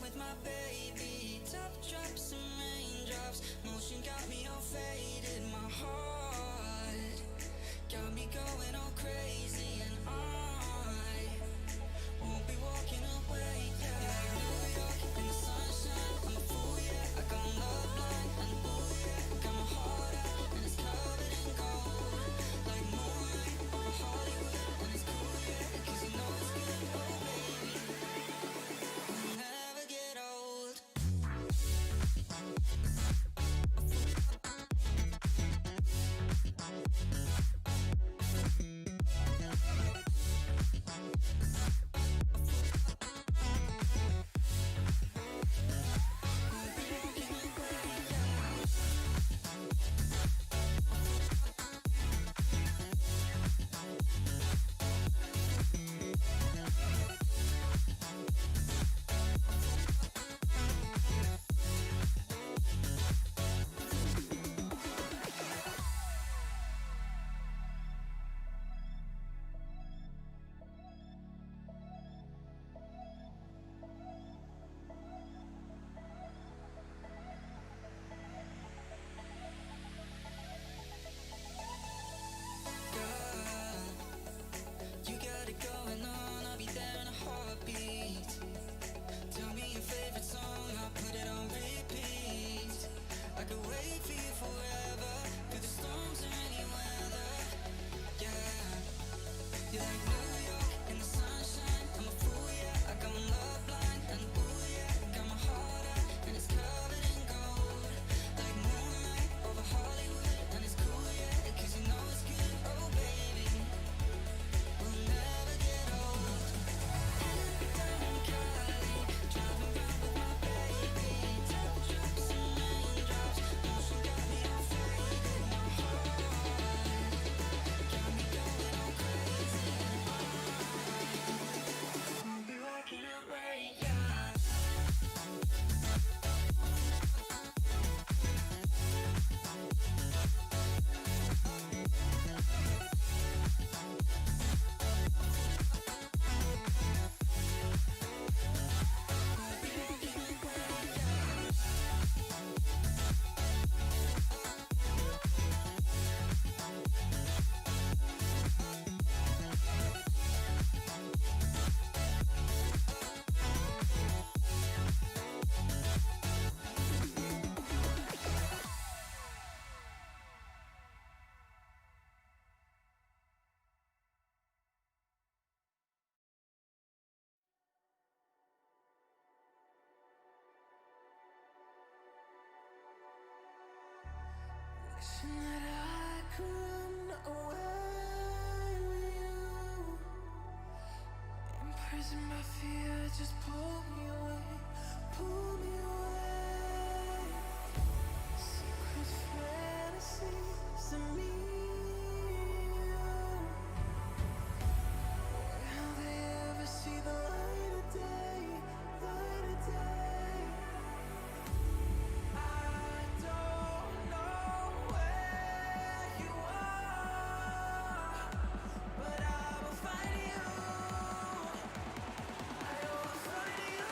with my baby. Top drops and raindrops, motion got me all faded. My heart got me going all crazy, and I won't be walking away. Yeah, New York in the sunshine, I'm a fool, yeah. I got love blind, and ooh yeah, got my heart out and it's covered in gold, like moonlight over Hollywood, and it's cool, yeah, 'cause you know it's good, oh baby, we'll never get old. You got it going on, I'll be there in a heartbeat. Tell me your favorite song, I'll put it on repeat. I could wait for you forever, through the storms or any weather. Yeah, you're like New York in the sunshine, I'm a fool, yeah. I got my love blind, and ooh yeah, got my heart out and it's covered in gold, like moonlight over Hollywood, and it's cool, yeah, 'cause you know it's good, oh baby, we'll never get old. Down in Cali, driving around with my baby. Top drops and raindrops, motion got me all faded. My heart got me going all crazy, and I won't be walking away, yeah. Wishing that I could run away with you. Imprisoned by fear, just pull me away, pull me away. Secret fantasies of me. Will they ever see the light of day, light of day? I don't know where you are, but I will find you. I will find you.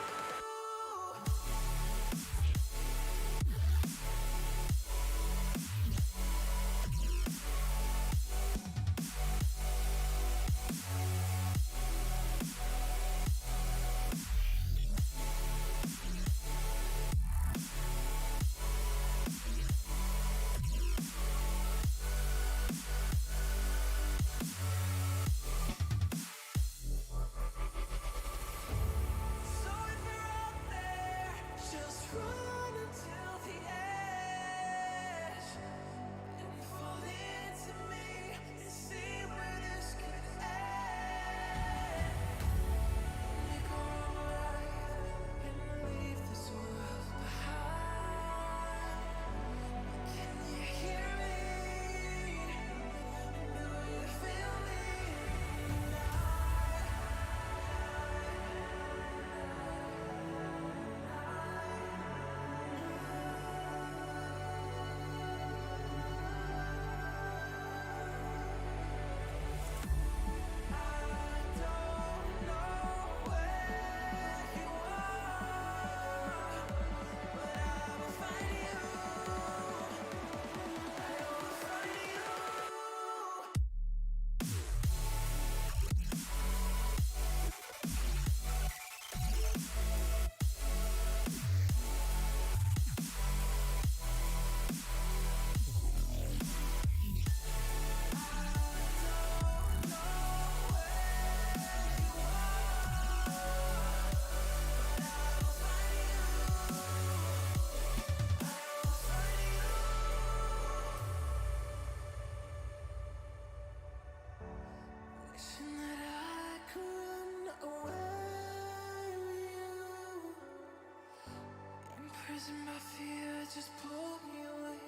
Losing my fear, just pull me away,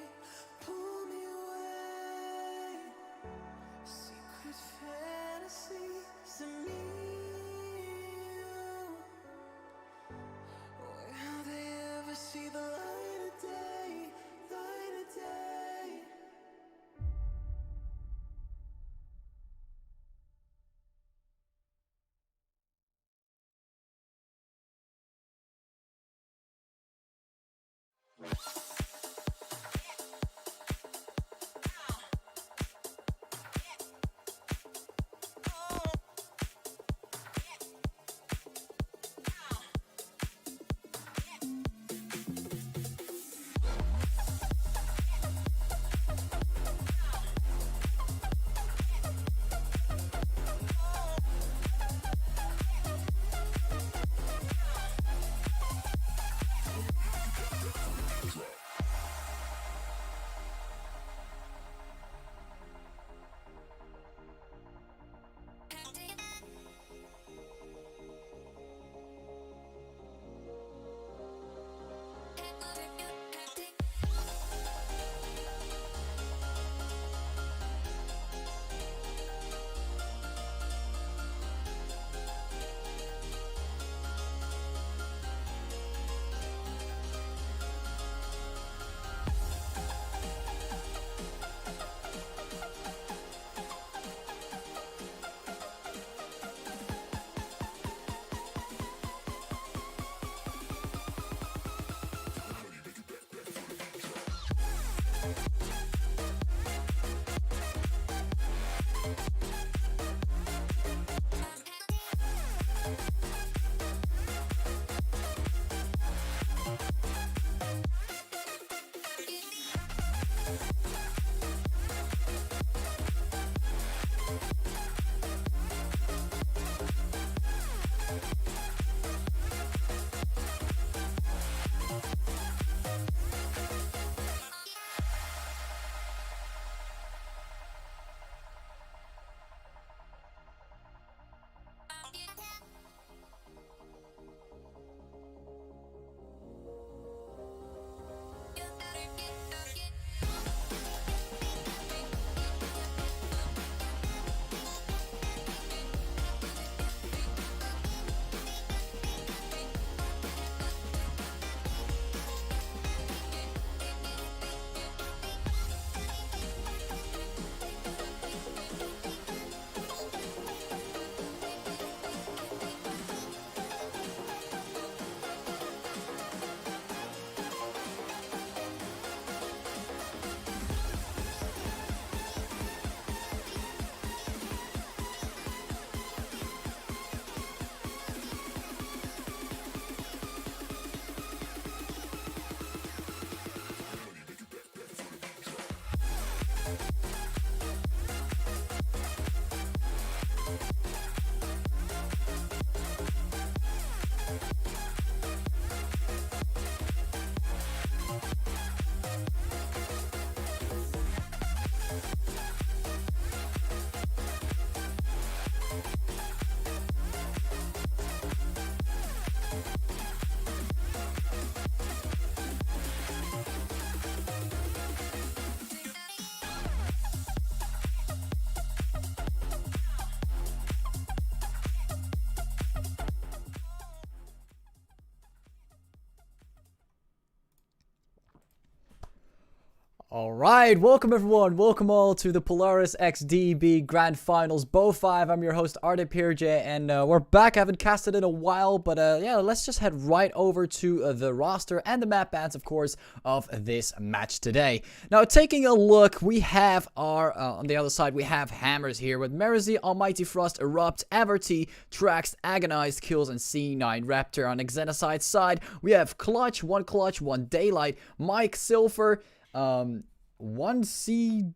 pull me away. Secret fantasies of me. Will they ever see the light of day, light of day? Alright, welcome everyone, welcome all to the Polaris XDB Grand Finals BO5. I'm your host ArdePiertje, and we're back. I haven't casted in a while, but yeah, let's just head right over to the roster and the map bans, of course, of this match today. Now, taking a look, we have our, on the other side, we have Hammers here with Merzy, Almighty Frost, Erupt, Averty, Trax, Agonized, Kills, and C9 Raptor. On the Xenocide side, we have Clutch, one Daylight, Mike, Silver, 1C.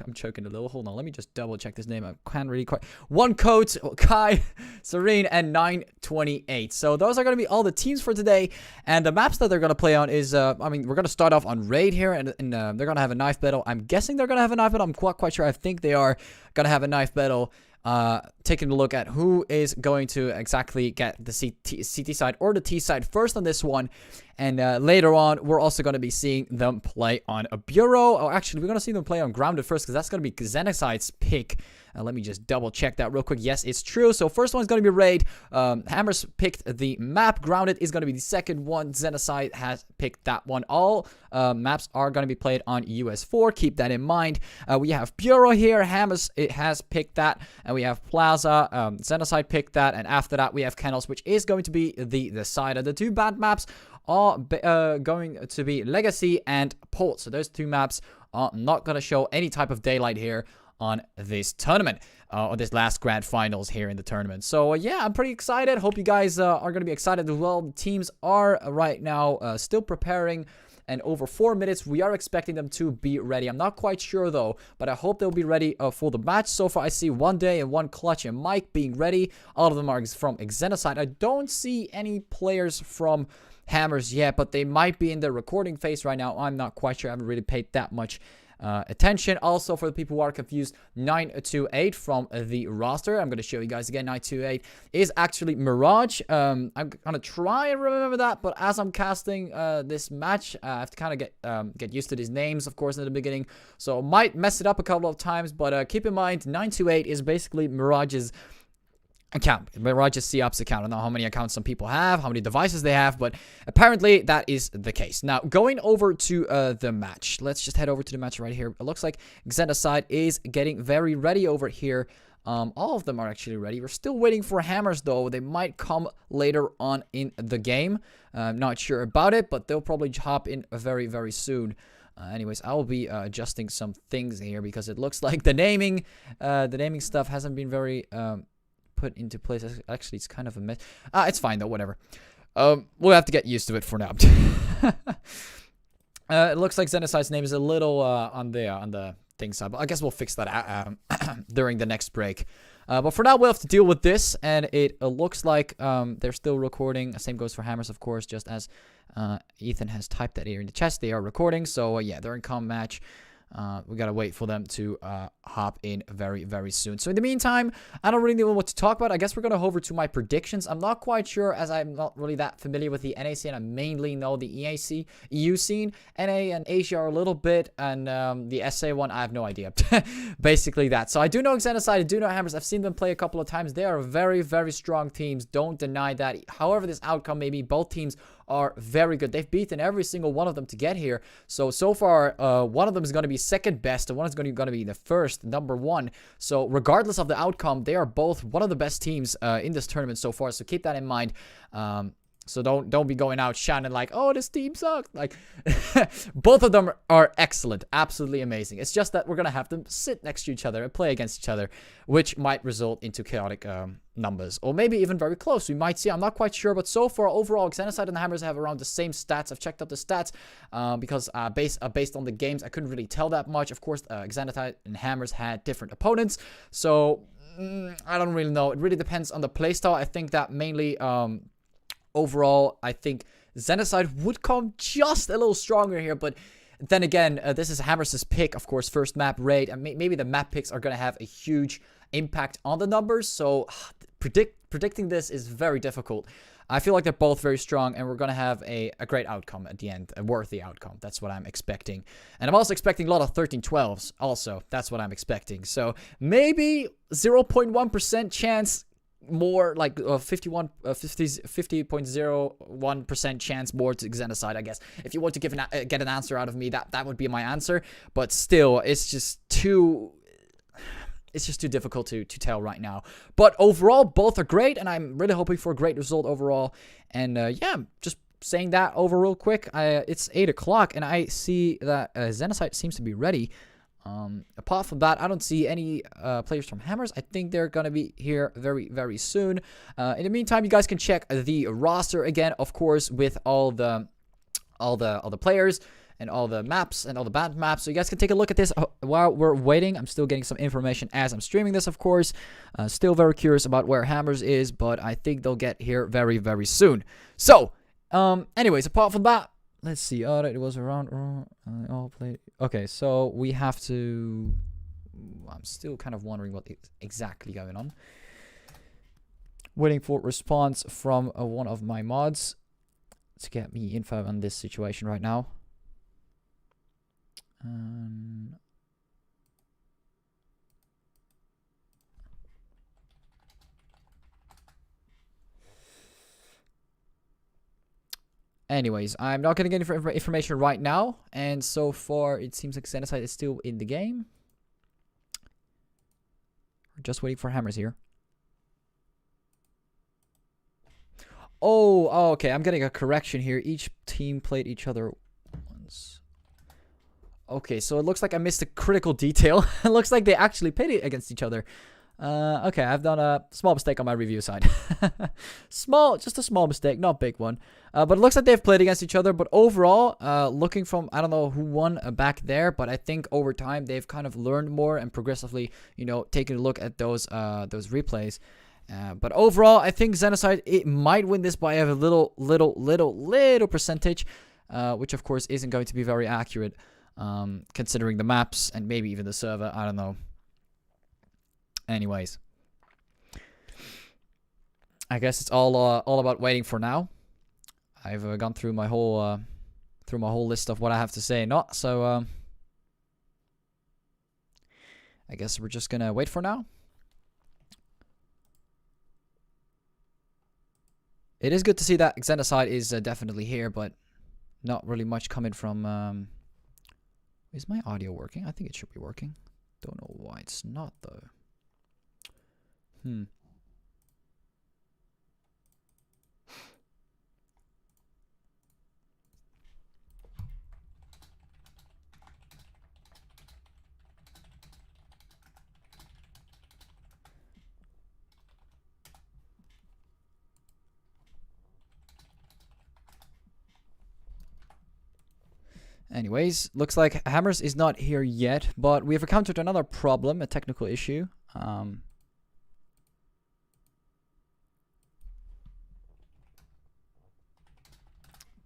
I'm choking a little. Hold on, let me just double check this name. I can't really quite. One Coat, Kai, Serene, and 928. So those are going to be all the teams for today. And the maps that they're going to play on is, I mean, we're going to start off on Raid here, and they're going to have a knife battle. I'm guessing they're going to have a knife battle. I'm quite sure. I think they are going to have a knife battle taking a look at who is going to exactly get the CT side or the T side first on this one. And later on, we're also going to be seeing them play on a Bureau. Oh, actually, we're going to see them play on Grounded first, because that's going to be Xenocide's pick. Let me just double check that real quick. Yes, it's true. So first one's going to be Raid. Hammers picked the map. Grounded is going to be the second one. Xenocide has picked that one. All maps are going to be played on US-4. Keep that in mind. We have Bureau here. Hammers, it has picked that. And we have Plaza. Xenocide picked that. And after that, we have Canals, which is going to be the side of the two bad maps. Are going to be Legacy and Port. So those two maps are not going to show any type of daylight here on this tournament, or this last grand finals here in the tournament. So yeah, I'm pretty excited. Hope you guys are going to be excited as well. The teams are right now still preparing, and over 4 minutes we are expecting them to be ready. I'm not quite sure though, but I hope they'll be ready for the match. So far I see One Day and One Clutch and Mike being ready. All of them are from Xenocide. I don't see any players from Hammers yet, but they might be in the recording phase right now. I'm not quite sure. I haven't really paid that much attention. Also, for the people who are confused, 928 from the roster, I'm going to show you guys again. 928 is actually Mirage. I'm going to try and remember that, but as I'm casting this match, I have to kind of get used to these names, of course, in the beginning, so might mess it up a couple of times, but keep in mind, 928 is basically Mirage's account, Mirage's COPS account. I don't know how many accounts some people have, how many devices they have, but apparently that is the case. Now, going over to the match, let's just head over to the match right here. It looks like Xenocide is getting very ready over here. All of them are actually ready. We're still waiting for Hammers though. They might come later on in the game. I'm not sure about it, but they'll probably hop in very, very soon. Anyways, I'll be adjusting some things here, because it looks like the naming stuff hasn't been very put into place. Actually, it's kind of a mess. It's fine though, whatever. We'll have to get used to it for now. It looks like Xenocide's name is a little on the thing side, but I guess we'll fix that out during the next break. But for now, we'll have to deal with this, and it looks like they're still recording. Same goes for Hammers, of course, just as Ethan has typed that here in the chat. They are recording, so yeah, they're in comm match. We gotta wait for them to hop in very, very soon. So in the meantime, I don't really know what to talk about. I guess we're gonna go over to my predictions. I'm not quite sure, as I'm not really that familiar with the NA scene. I mainly know the EU scene. NA and Asia are a little bit, and the SA one, I have no idea. Basically that. So I do know Xenocide, I do know Hammers. I've seen them play a couple of times. They are very, very strong teams. Don't deny that. However this outcome may be, both teams are very good. They've beaten every single one of them to get here. So far, one of them is going to be second best, and one is going to be the first, number one. So regardless of the outcome, they are both one of the best teams in this tournament so far. So keep that in mind. So don't be going out shouting like, oh, this team sucks. Like, both of them are excellent, absolutely amazing. It's just that we're gonna have them sit next to each other and play against each other, which might result into chaotic numbers, or maybe even very close. We might see. I'm not quite sure, but so far overall, Xenocide and Hammers have around the same stats. I've checked out the stats because based on the games, I couldn't really tell that much. Of course, Xenocide and Hammers had different opponents, so I don't really know. It really depends on the playstyle. I think that mainly. Overall, I think Xenocide would come just a little stronger here, but then again, this is Hammers' pick, of course, first map raid, and maybe the map picks are going to have a huge impact on the numbers, so predicting this is very difficult. I feel like they're both very strong, and we're going to have a great outcome at the end, a worthy outcome. That's what I'm expecting. And I'm also expecting a lot of 13-12s also. That's what I'm expecting. So maybe 0.1% chance more, like 50.01% chance more to Xenocide, I guess. If you want to get an answer out of me, that would be my answer. But still, it's just too difficult to tell right now. But overall, both are great, and I'm really hoping for a great result overall. And yeah, just saying that over real quick. It's 8 o'clock, and I see that Xenocide seems to be ready. Apart from that, I don't see any players from Hammers. I think they're gonna be here very, very soon. In the meantime, you guys can check the roster again, of course, with all the players and all the maps and all the bad maps. So you guys can take a look at this while we're waiting. I'm still getting some information as I'm streaming this, of course. Still very curious about where Hammers is, but I think they'll get here very, very soon. So, anyways, apart from that, let's see. Oh, it was around. All played. Okay, so we have to I'm still kind of wondering what is exactly going on. Waiting for response from one of my mods to get me info on this situation right now. Anyways, I'm not going to get information right now. And so far, it seems like Xenocide is still in the game. We're just waiting for hammers here. Oh, okay. I'm getting a correction here. Each team played each other once. Okay, so it looks like I missed a critical detail. It looks like they actually played it against each other. Okay, I've done a small mistake on my review side. Just a small mistake, not big one. But it looks like they've played against each other. But overall, looking from, I don't know who won back there, but I think over time they've kind of learned more and progressively, you know, taking a look at those replays. But overall, I think Xenocide, it might win this by a little percentage, which of course isn't going to be very accurate, considering the maps and maybe even the server. I don't know. Anyways, I guess it's all about waiting for now. I've gone through my whole list of what I have to say and not, so I guess we're just gonna wait for now. It is good to see that Xenocide is definitely here, but not really much coming from. Is my audio working? I think it should be working. Don't know why it's not though. Anyways, looks like Hammers is not here yet, but we have encountered another problem, a technical issue.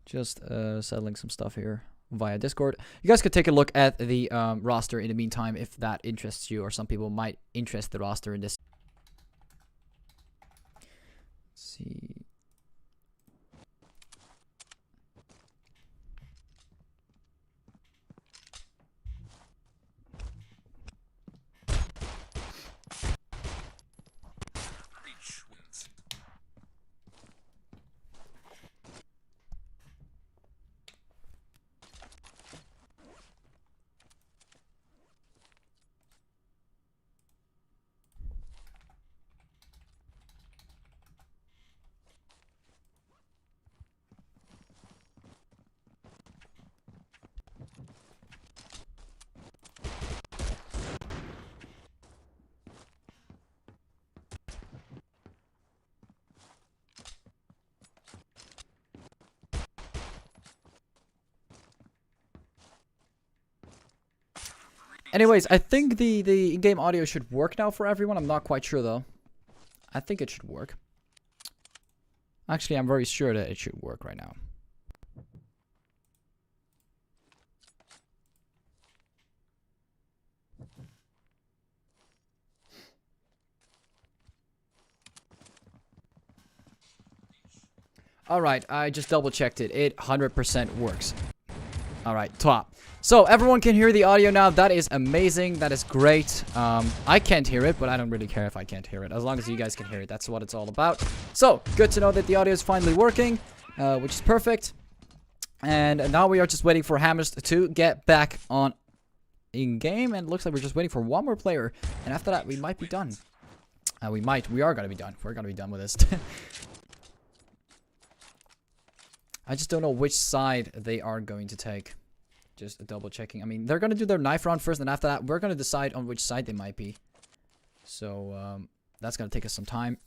Just settling some stuff here via Discord. You guys could take a look at the roster in the meantime if that interests you, or some people might interest the roster in this. Let's see. Anyways, I think the in-game audio should work now for everyone. I'm not quite sure though. I think it should work. Actually, I'm very sure that it should work right now. Alright, I just double checked it. It 100% works. Alright, top. So, everyone can hear the audio now. That is amazing. That is great. I can't hear it, but I don't really care if I can't hear it. As long as you guys can hear it, that's what it's all about. So, good to know that the audio is finally working, which is perfect. And now we are just waiting for Hammers to get back on in-game. And it looks like we're just waiting for one more player. And after that, we might be done. We are going to be done. We're going to be done with this. I just don't know which side they are going to take. Just double checking. I mean, they're going to do their knife round first, and after that, we're going to decide on which side they might be. So, that's going to take us some time.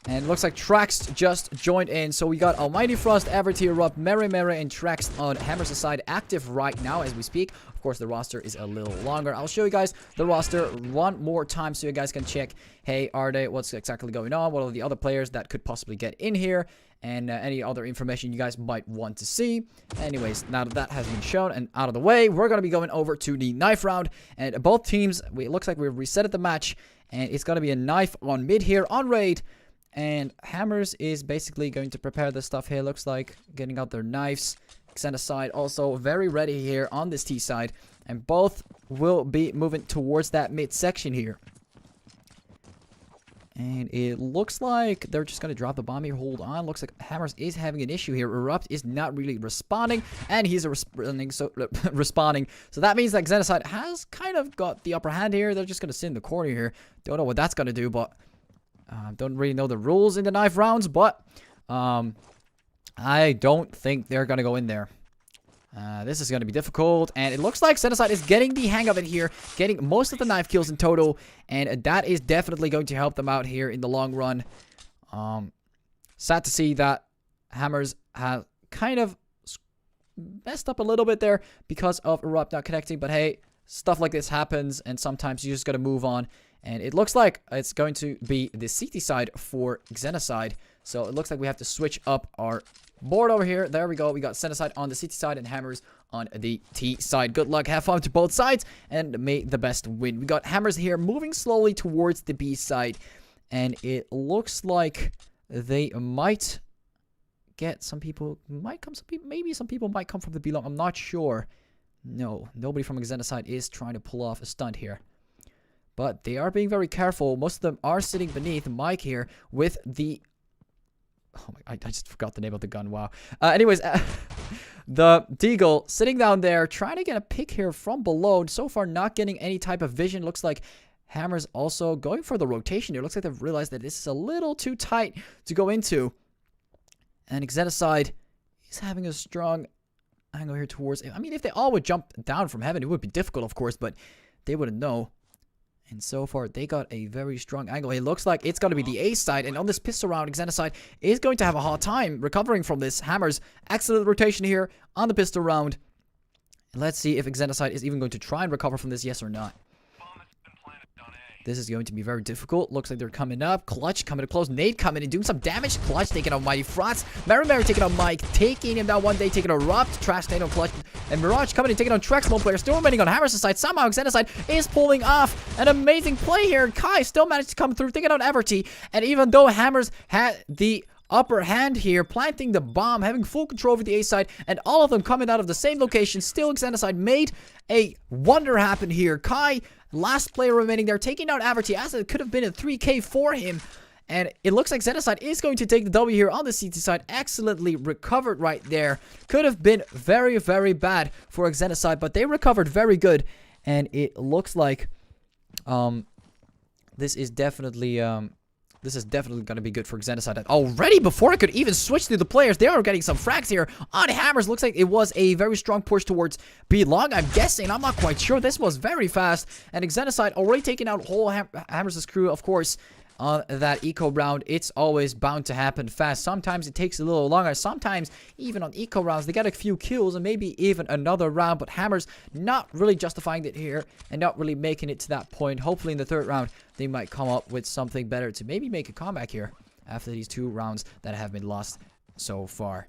And it looks like Trax just joined in. So we got Almighty Frost, Everty, Erupt, Merry, and Trax on Hammers' side active right now as we speak. Of course, the roster is a little longer. I'll show you guys the roster one more time so you guys can check, hey, Arde, what's exactly going on? What are the other players that could possibly get in here? And any other information you guys might want to see. Anyways, now that has been shown and out of the way, we're going to be going over to the knife round. And both teams, it looks like we've resetted the match. And it's going to be a knife on mid here on raid. And Hammers is basically going to prepare the stuff here. Looks like getting out their knives. Xenocide also very ready here on this T side. And both will be moving towards that mid section here. And it looks like they're just going to drop the bomb here. Hold on. Looks like Hammers is having an issue here. Erupt is not really responding. And he's responding. So that means that Xenocide has kind of got the upper hand here. They're just going to sit in the corner here. Don't know what that's going to do, but... don't really know the rules in the knife rounds, but I don't think they're going to go in there. This is going to be difficult, and it looks like Xenocide is getting the hang of it here, getting most of the knife kills in total, and that is definitely going to help them out here in the long run. Sad to see that Hammers have kind of messed up a little bit there because of Erupt not connecting, but hey, stuff like this happens, and sometimes you just got to move on. And it looks like it's going to be the CT side for Xenocide. So it looks like we have to switch up our board over here. There we go. We got Xenocide on the CT side and Hammers on the T side. Good luck. Have fun to both sides. And may the best win. We got Hammers here moving slowly towards the B side. And it looks like they might get some people. Maybe some people might come from the B long. I'm not sure. No, nobody from Xenocide is trying to pull off a stunt here. But they are being very careful. Most of them are sitting beneath Mike here with the... Oh my... I just forgot the name of the gun. Wow. Anyways, the Deagle sitting down there, trying to get a pick here from below. So far, not getting any type of vision. Looks like Hammers also going for the rotation here. Looks like they've realized that this is a little too tight to go into. And Xenocide is having a strong angle here towards... I mean, if they all would jump down from heaven, it would be difficult, of course, but they wouldn't know. And so far, they got a very strong angle. It looks like it's going to be the A side. And on this pistol round, Xenocide is going to have a hard time recovering from this. Hammers, excellent rotation here on the pistol round. Let's see if Xenocide is even going to try and recover from this, yes or not. This is going to be very difficult. Looks like they're coming up. Clutch coming to close. Nate coming and doing some damage. Clutch taking out Mighty Frost. Merry taking out Mike. Taking him down one day. Taking a Erupt. Trash Nate on Clutch. And Mirage coming and taking on Trex. One player still remaining on Hammers' side. Somehow Xenocide is pulling off an amazing play here. Kai still managed to come through. Taking out Everty. And even though Hammers had the upper hand here, planting the bomb, having full control over the A side, and all of them coming out of the same location, still Xenocide made a wonder happen here. Kai, last player remaining there, taking out Everty, as it could have been a 3K for him. And it looks like Xenocide is going to take the W here on the CT side. Excellently recovered right there. Could have been very, very bad for Xenocide, but they recovered very good. And it looks like this is definitely going to be good for Xenocide. Already, before I could even switch to the players, they are getting some frags here on Hammers. Looks like it was a very strong push towards B long, I'm guessing. I'm not quite sure. This was very fast. And Xenocide already taking out whole Hammers' crew, of course. On that eco round, it's always bound to happen fast. Sometimes it takes a little longer. Sometimes, even on eco rounds, they get a few kills and maybe even another round. But Hammers not really justifying it here and not really making it to that point. Hopefully in the third round, they might come up with something better to maybe make a comeback here after these two rounds that have been lost so far.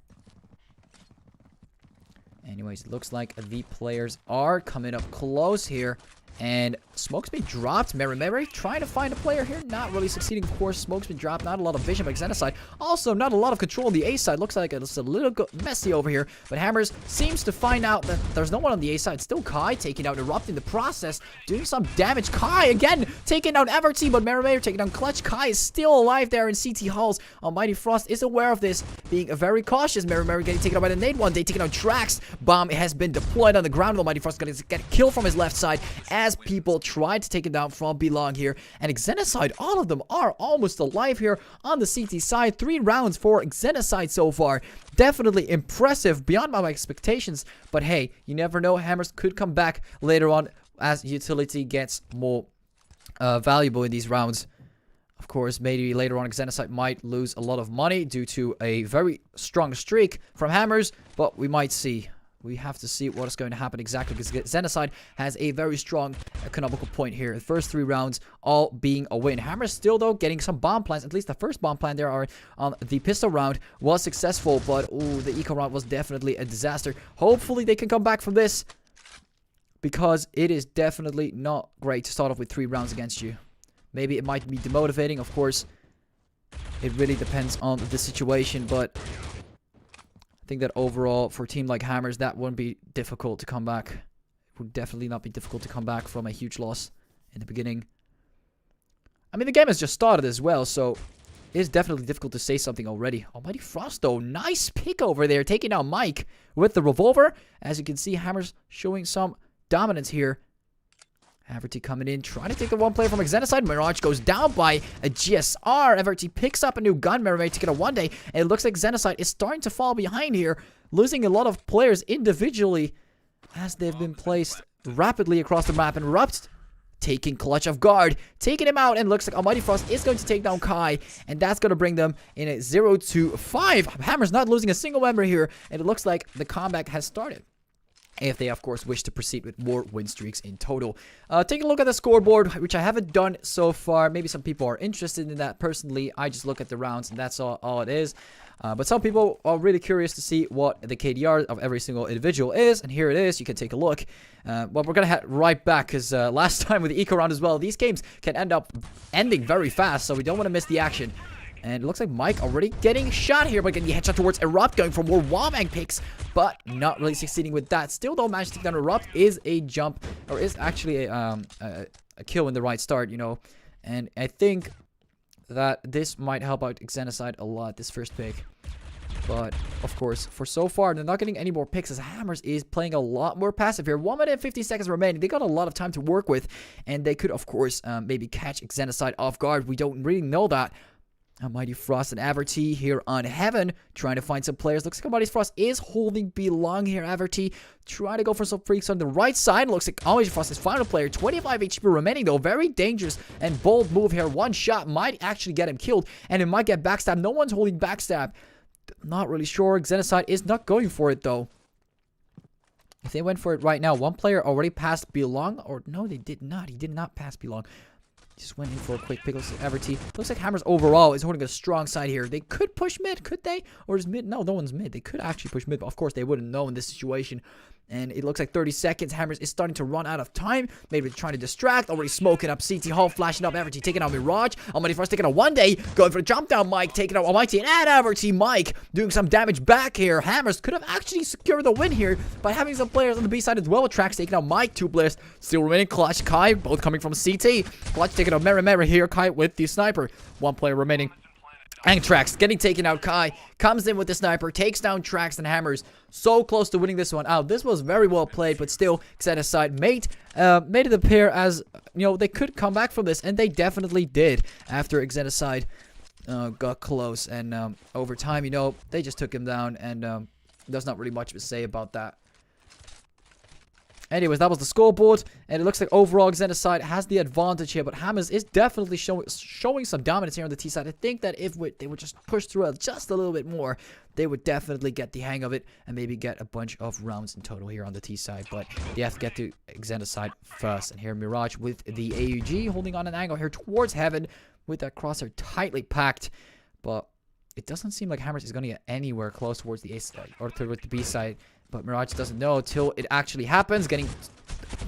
Anyways, it looks like the players are coming up close here. And Smoke's been dropped. Merry trying to find a player here. Not really succeeding, of course. Smoke's been dropped. Not a lot of vision by Xenocide. Also, not a lot of control on the A side. Looks like it's a little messy over here. But Hammers seems to find out that there's no one on the A side. Still Kai taking out Erupt in the process. Doing some damage. Kai again taking out Everty. But Merry taking down Clutch. Kai is still alive there in CT halls. Almighty Frost is aware of this. Being very cautious. Merry getting taken out by the nade one day. Taking out Trax. Bomb has been deployed on the ground. Almighty Frost going to get a kill from his left side. As people tried to take him down from belong here. And Xenocide, all of them are almost alive here on the CT side. 3 rounds for Xenocide so far. Definitely impressive, beyond my expectations. But hey, you never know. Hammers could come back later on as utility gets more valuable in these rounds. Of course, maybe later on Xenocide might lose a lot of money due to a very strong streak from Hammers, but we might see. We have to see what is going to happen exactly, because Xenocide has a very strong economical point here. The first 3 rounds all being a win. Hammers still, though, getting some bomb plants. At least the first bomb plant there are on the pistol round was successful, but ooh, the eco round was definitely a disaster. Hopefully they can come back from this, because it is definitely not great to start off with 3 rounds against you. Maybe it might be demotivating, of course. It really depends on the situation, but I think that overall, for a team like Hammers, that wouldn't be difficult to come back. It would definitely not be difficult to come back from a huge loss in the beginning. I mean, the game has just started as well, so it is definitely difficult to say something already. Almighty Frost, though. Nice pick over there, taking out Mike with the revolver. As you can see, Hammers showing some dominance here. ArdePiertje coming in, trying to take the one player from Xenocide. Mirage goes down by a GSR. ArdePiertje picks up a new gun, Mirage taking a 1-day. And it looks like Xenocide is starting to fall behind here, losing a lot of players individually as they've been placed rapidly across the map. And Rupt taking Clutch off guard, taking him out, and looks like Almighty Frost is going to take down Kai, and that's going to bring them in a 0-5. Hammer's not losing a single member here, and it looks like the comeback has started, if they, of course, wish to proceed with more win streaks in total. Take a look at the scoreboard, which I haven't done so far. Maybe some people are interested in that. Personally, I just look at the rounds, and that's all it is. But some people are really curious to see what the KDR of every single individual is, and here it is. You can take a look. But we're going to head right back, because last time with the eco round as well, these games can end up ending very fast, so we don't want to miss the action. And it looks like Mike already getting shot here, but getting the headshot towards Erupt, going for more wallbang picks, but not really succeeding with that. Still don't manage to take down Erupt. Is a jump, or is actually a kill in the right start, you know. And I think that this might help out Xenocide a lot, this first pick. But, of course, for so far, they're not getting any more picks, as Hammers is playing a lot more passive here. 1 minute and 50 seconds remaining. They got a lot of time to work with, and they could, of course, maybe catch Xenocide off guard. We don't really know that. Almighty Frost and ArdePiertje here on Heaven, trying to find some players. Looks like Almighty Frost is holding Belong here. ArdePiertje trying to go for some freaks on the right side. Looks like Almighty Frost is final player. 25 HP remaining, though. Very dangerous and bold move here. One shot might actually get him killed, and it might get backstab. No one's holding backstab. Not really sure. Xenocide is not going for it, though. If they went for it right now, one player already passed Belong, or no, they did not. He did not pass Belong. Just went in for a quick pick. ArdePiertje. Looks like Hammers overall is holding a strong side here. They could push mid, could they? Or is mid? No, no one's mid. They could actually push mid, but of course they wouldn't know in this situation. And it looks like 30 seconds. Hammers is starting to run out of time. Maybe trying to distract. Already smoking up. CT Hall flashing up. ArdePiertje taking out Mirage. Almighty Frost taking a 1-day. Going for the jump down. Mike taking out Almighty. And ArdePiertje. Mike doing some damage back here. Hammers could have actually secured the win here by having some players on the B side as well. Tracks taking out Mike. 2 players still remaining. Clutch, Kai, both coming from CT. Clutch taking out Mera here. Kai with the sniper. 1 player remaining. And Trax getting taken out. Kai comes in with the sniper, takes down Trax and Hammers. So close to winning this one out. This was very well played, but still, Xenocide made it appear as, you know, they could come back from this, and they definitely did after Xenocide got close. And over time, you know, they just took him down, and there's not really much to say about that. Anyways, that was the scoreboard, and it looks like overall Xenocide has the advantage here, but Hammers is definitely showing some dominance here on the T side. I think that if they would just push through it just a little bit more, they would definitely get the hang of it and maybe get a bunch of rounds in total here on the T side. But they have to get to Xenocide first. And here Mirage with the AUG holding on an angle here towards Heaven with that crosshair tightly packed, but it doesn't seem like Hammers is going to get anywhere close towards the A side or towards the B side. But Mirage doesn't know till it actually happens. Getting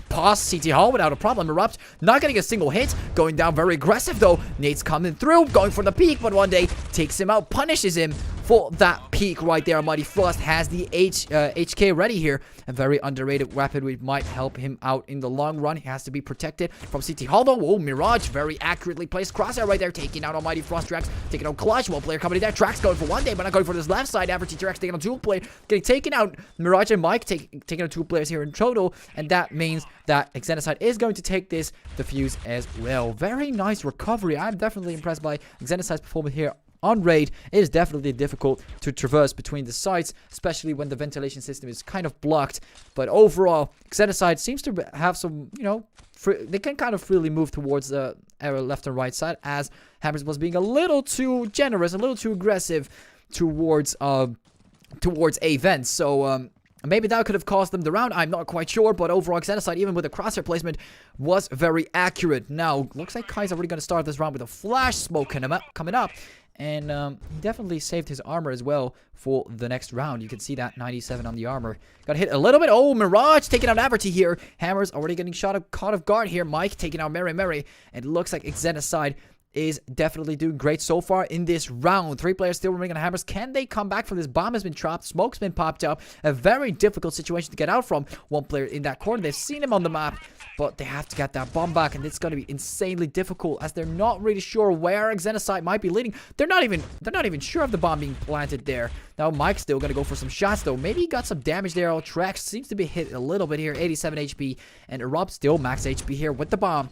past CT Hall without a problem. Erupt not getting a single hit. Going down very aggressive though. Nate's coming through. Going for the peak. But 1-day takes him out. Punishes him for that peak right there. Almighty Frost has the HK ready here. A very underrated weapon which might help him out in the long run. He has to be protected from CT Hall though. Oh, Mirage very accurately placed crosshair right there. Taking out Almighty Frost. Trax taking out Clutch. One player coming in there. Trax going for 1-day, but not going for this left side. ArdePiertje Trax taking on 2 player. Getting taken out. Mirage and Mike taking out 2 players here in total. And that means that Xenocide is going to take this defuse as well. Very nice recovery. I'm definitely impressed by Xenocide's performance here on raid, it is definitely difficult to traverse between the sites, especially when the ventilation system is kind of blocked. But overall, Xenocide seems to have some, you know, they can kind of freely move towards the left and right side, as Hammers was being a little too generous, a little too aggressive towards A vents. So maybe that could have cost them the round. I'm not quite sure, but overall, Xenocide, even with the crosshair placement, was very accurate. Now, looks like Kai's already going to start this round with a flash smoke coming up. And he definitely saved his armor as well for the next round. You can see that 97 on the armor. Got hit a little bit. Oh, Mirage taking out ArdePiertje here. Hammer's already getting caught off guard here. Mike taking out Mary. And it looks like Xenocide is definitely doing great so far in this round. 3 players still remaining on Hammers. Can they come back from this? Bomb has been dropped. Smoke's been popped up. A very difficult situation to get out from. 1 player in that corner. They've seen him on the map, but they have to get that bomb back, and it's going to be insanely difficult as they're not really sure where Xenocide might be leading. They're not even sure of the bomb being planted there. Now Mike's still going to go for some shots though. Maybe he got some damage there. Trex seems to be hit a little bit here. 87 HP, and Rob still max HP here with the bomb.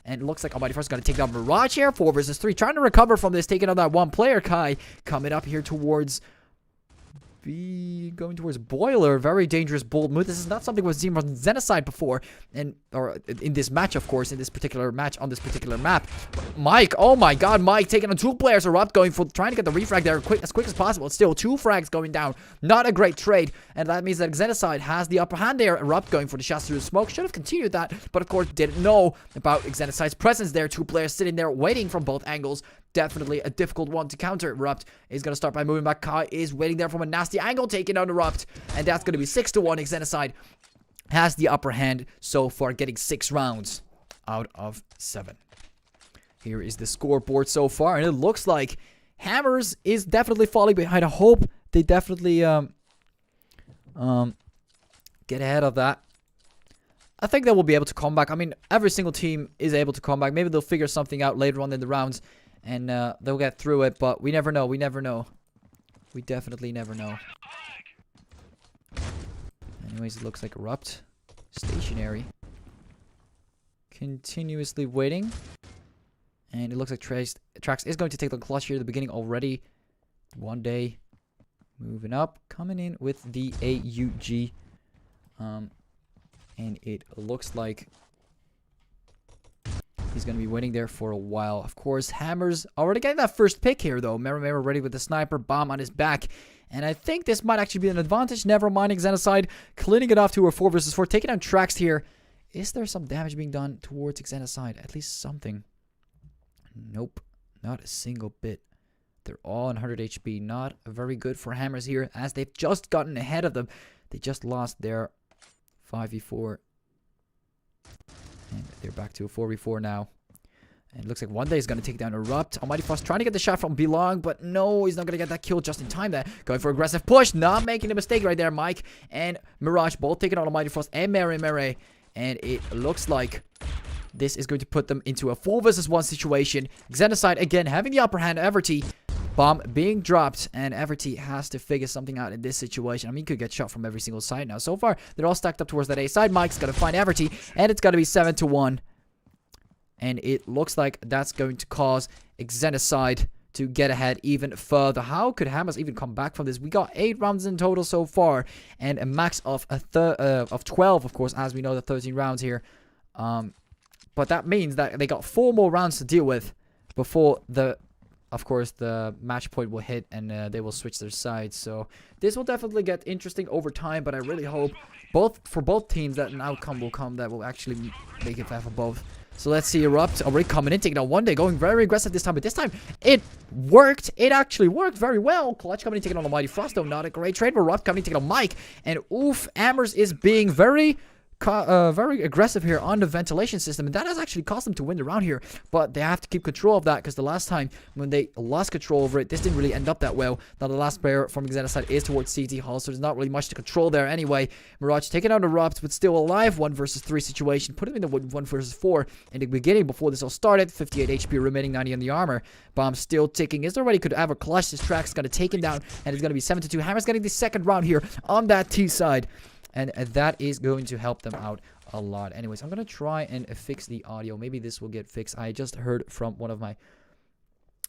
And it looks like Almighty First going to take down Mirage here. 4 versus 3. Trying to recover from this. Taking on that 1 player. Kai coming up here towards going towards Boiler. Very dangerous, bold move. This is not something we've seen from Xenocide before. Or in this match, of course. In this particular match on this particular map. Mike. Oh my god. Mike taking on 2 players. Erupt going for trying to get the refrag there as quick as possible. Still 2 frags going down. Not a great trade. And that means that Xenocide has the upper hand there. Erupt going for the shots through the smoke. Should have continued that. But of course didn't know about Xenocide's presence there. 2 players sitting there waiting from both angles. Definitely a difficult one to counter. Erupt is going to start by moving back. Kai is waiting there from a nasty angle, taking out Erupt. And that's going to be 6-1. Xenocide has the upper hand so far, getting 6 rounds out of 7. Here is the scoreboard so far, and it looks like Hammers is definitely falling behind. I hope they definitely get ahead of that. I think they will be able to come back. I mean, every single team is able to come back. Maybe they'll figure something out later on in the rounds. And they'll get through it, but we never know. We never know. We definitely never know. Anyways, it looks like Erupt. Stationary. Continuously waiting. And it looks like Trax is going to take the clutch here at the beginning already. One day. Moving up. Coming in with the AUG. And it looks like he's going to be waiting there for a while. Of course, Hammers already getting that first pick here, though. Mary ready with the sniper, bomb on his back. And I think this might actually be an advantage. Never mind, Xenocide cleaning it off to a 4 versus 4. Taking down Trax here. Is there some damage being done towards Xenocide? At least something. Nope. Not a single bit. They're all on 100 HP. Not very good for Hammers here, as they've just gotten ahead of them. They just lost their 5v4. And they're back to a 4v4 now. And it looks like one day is going to take down Erupt. Almighty Frost trying to get the shot from Belong, but no, he's not going to get that kill just in time there. Going for aggressive push, not making a mistake right there. Mike and Mirage both taking on Almighty Frost and Mary. And it looks like this is going to put them into a 4 versus 1 situation. Xenocide again having the upper hand. ArdePiertje. Bomb being dropped, and ArdePiertje has to figure something out in this situation. I mean, he could get shot from every single side now. So far, they're all stacked up towards that A side. Mike's going to find ArdePiertje, and it's going to be 7-1. And it looks like that's going to cause Xenocide to get ahead even further. How could Hammers even come back from this? We got 8 rounds in total so far, and a max of 12, of course, as we know, the 13 rounds here. But that means that they got 4 more rounds to deal with before of course, the match point will hit and they will switch their sides. So this will definitely get interesting over time, but I really hope for both teams that an outcome will come that will actually make it fair for both. So let's see. Erupt already coming in, taking out one day, going very aggressive this time, but this time it worked. It actually worked very well. Clutch coming in, taking on Almighty Frost, though. Not a great trade. Erupt coming in, taking on Mike, and oof, Hammers is being very aggressive here on the ventilation system, and that has actually cost them to win the round here, but they have to keep control of that, because the last time when they lost control over it, this didn't really end up that well. Now the last player from Xenocide is towards CT Hall, so there's not really much to control there anyway. Mirage taking out Erupt, but still alive. 1 versus 3 situation, put him in the 1 versus 4 in the beginning before this all started. 58 HP remaining, 90 on the armor. Bomb still ticking. Is there already could ever clutch this track? Is going to take him down, and it's going to be 7-2. Hammer's getting the second round here on that T side. And that is going to help them out a lot. Anyways, I'm going to try and fix the audio. Maybe this will get fixed. I just heard from one of my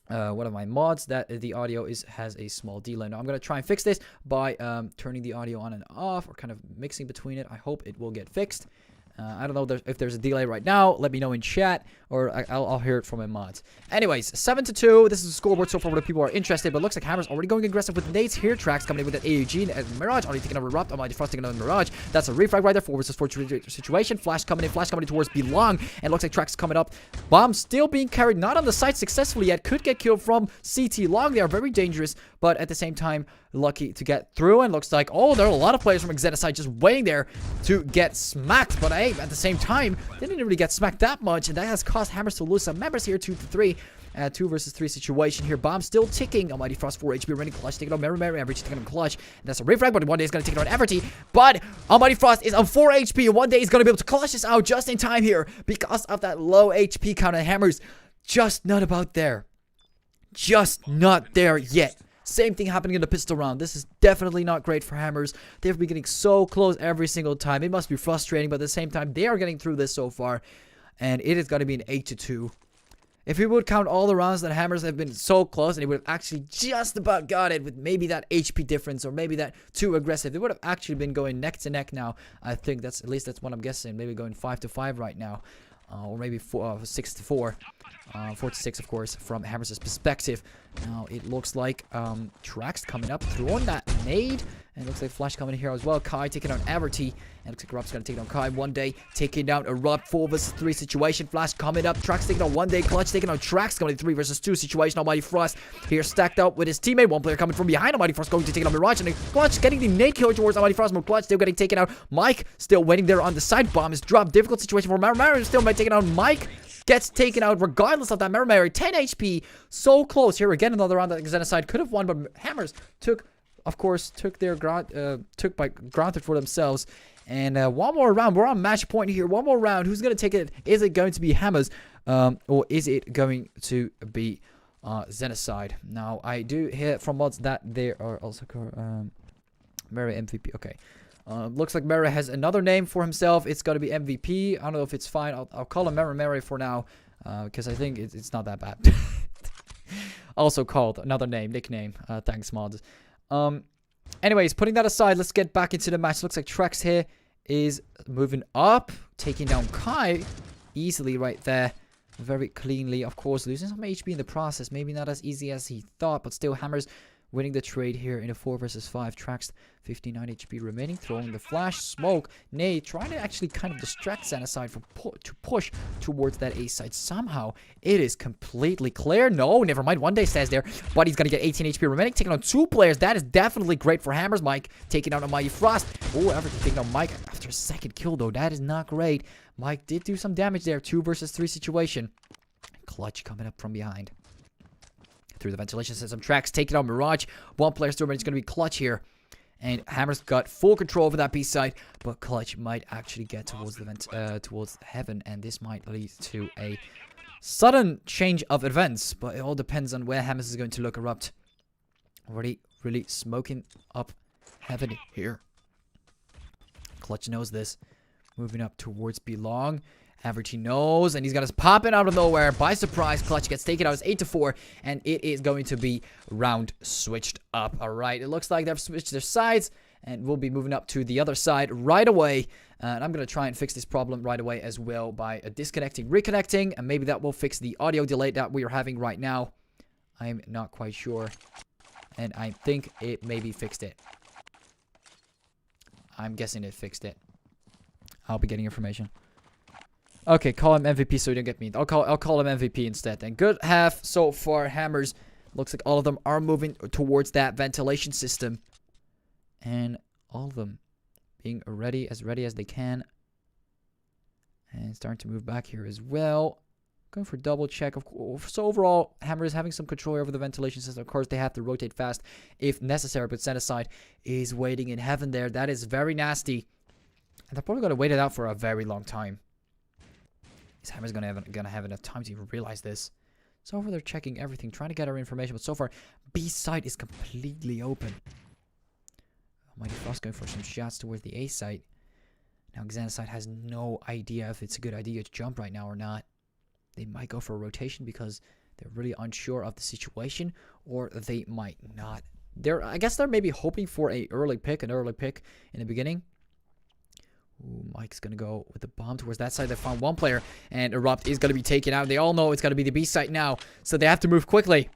one of my mods that the audio has a small delay. Now I'm gonna try and fix this by turning the audio on and off, or kind of mixing between it. I hope it will get fixed. I don't know if there's a delay right now. Let me know in chat, or I'll hear it from my mods. Anyways, 7-2. This is the scoreboard so far where people are interested, but it looks like Hammer's already going aggressive with nades here. Tracks coming in with that AUG and Mirage. Already taking over Erupt. Almighty Frost taking over Mirage. That's a refrag right there. 4 versus 4 situation. Flash coming in towards Belong. And looks like Tracks coming up. Bomb still being carried. Not on the site successfully yet. Could get killed from CT Long. They are very dangerous, but at the same time, lucky to get through. And looks like, oh, there are a lot of players from Xenocide just waiting there to get smacked. But hey, at the same time, they didn't really get smacked that much, and that has caused Hammers to lose some members here. 2-3. 2 versus 3 situation here. Bomb still ticking. Almighty Frost 4 HP running. Clutch taking on Mary. Average taking on Clutch. And that's a refrag, but one day is going to take it on Everty. But Almighty Frost is on 4 HP, and one day he's going to be able to clutch this out just in time here because of that low HP count. And Hammers just not about there. Just not there yet. Same thing happening in the pistol round. This is definitely not great for Hammers. They've been getting so close every single time. It must be frustrating, but at the same time, they are getting through this so far. And it is going to be an 8-2. If we would count all the rounds that Hammers have been so close, and he would have actually just about got it with maybe that HP difference, or maybe that too aggressive, they would have actually been going neck to neck now. I think that's, at least that's what I'm guessing. Maybe going 5-5 right now. Or maybe 6-4. 4-6, of course, from Hammers' perspective. Now, it looks like Tracks coming up, throwing that nade. And it looks like Flash coming in here as well. Kai taking on Everty. And it looks like Erupt's going to take down Kai one day. Taking down Erupt 4 versus 3 situation. Flash coming up. Tracks taking on one day. Clutch taking on Tracks. Going to 3 versus 2 situation. Almighty Frost here stacked up with his teammate. One player coming from behind. Almighty Frost going to take on Mirage. And Clutch getting the nade kill towards Almighty Frost. Clutch still getting taken out. Mike still waiting there on the side. Bomb is dropped. Difficult situation for Mary. Still might take it on Mike. Gets taken out regardless of that. Mary 10 HP. So close here. Again, another round that Xenocide could have won, but Hammers took their granted for themselves. And one more round. We're on match point here. One more round. Who's going to take it? Is it going to be Hammers? Or is it going to be Xenocide? Now, I do hear from mods that they are also Mary MVP. Okay. Looks like Mary has another name for himself. It's going to be MVP. I don't know if it's fine. I'll call him Mary for now. Because I think it's not that bad. Also called another nickname. Thanks, mods. Anyways, putting that aside, let's get back into the match. Looks like Trex here is moving up, taking down Kai easily right there, very cleanly. Of course, losing some HP in the process. Maybe not as easy as he thought, but still Hammers winning the trade here in a 4 versus 5. Tracks 59 HP remaining, throwing the flash smoke. Nay, trying to actually kind of distract Xenocide from to push towards that A side. Somehow it is completely clear. No, never mind. One day stays there, but he's gonna get 18 HP remaining, taking on 2 players. That is definitely great for Hammers. Mike taking out Almighty Frost. Oh, everything taking on Mike after a second kill though. That is not great. Mike did do some damage there. 2 versus 3 situation. Clutch coming up from behind. Through the ventilation system. Tracks taking out Mirage. One player still, but it's going to be Clutch here. And Hammer's got full control over that B side, but Clutch might actually get towards the towards heaven, and this might lead to a sudden change of events. But it all depends on where Hammers is going to look Erupt. Already really smoking up heaven here. Clutch knows this. Moving up towards Belong. Average he knows, and he's got us popping out of nowhere by surprise. Clutch gets taken out. It's 8-4, and it is going to be round switched up. All right, it looks like they've switched their sides, and we'll be moving up to the other side right away. And I'm going to try and fix this problem right away as well by disconnecting, reconnecting, and maybe that will fix the audio delay that we are having right now. I'm not quite sure, and I think it maybe fixed it. I'm guessing it fixed it. I'll be getting information. Okay, call him MVP so you don't get me. I'll call him MVP instead. And good half so far. Hammers. Looks like all of them are moving towards that ventilation system. And all of them being ready as they can. And starting to move back here as well. Going for double check. Of course. So overall, Hammer is having some control over the ventilation system. Of course, they have to rotate fast if necessary. But Xenocide is waiting in heaven there. That is very nasty. And they're probably going to wait it out for a very long time. Hammer's gonna have enough time to even realize this. So over there checking everything, trying to get our information, but so far B side is completely open. Almighty Frost going for some shots towards the A site. Now Xenocide has no idea if it's a good idea to jump right now or not. They might go for a rotation because They're really unsure of the situation, or they might not. I guess they're maybe hoping for an early pick in the beginning. Ooh, Mike's going to go with the bomb towards that side. They found one player, and Erupt is going to be taken out. They all know it's going to be the B site now, so they have to move quickly.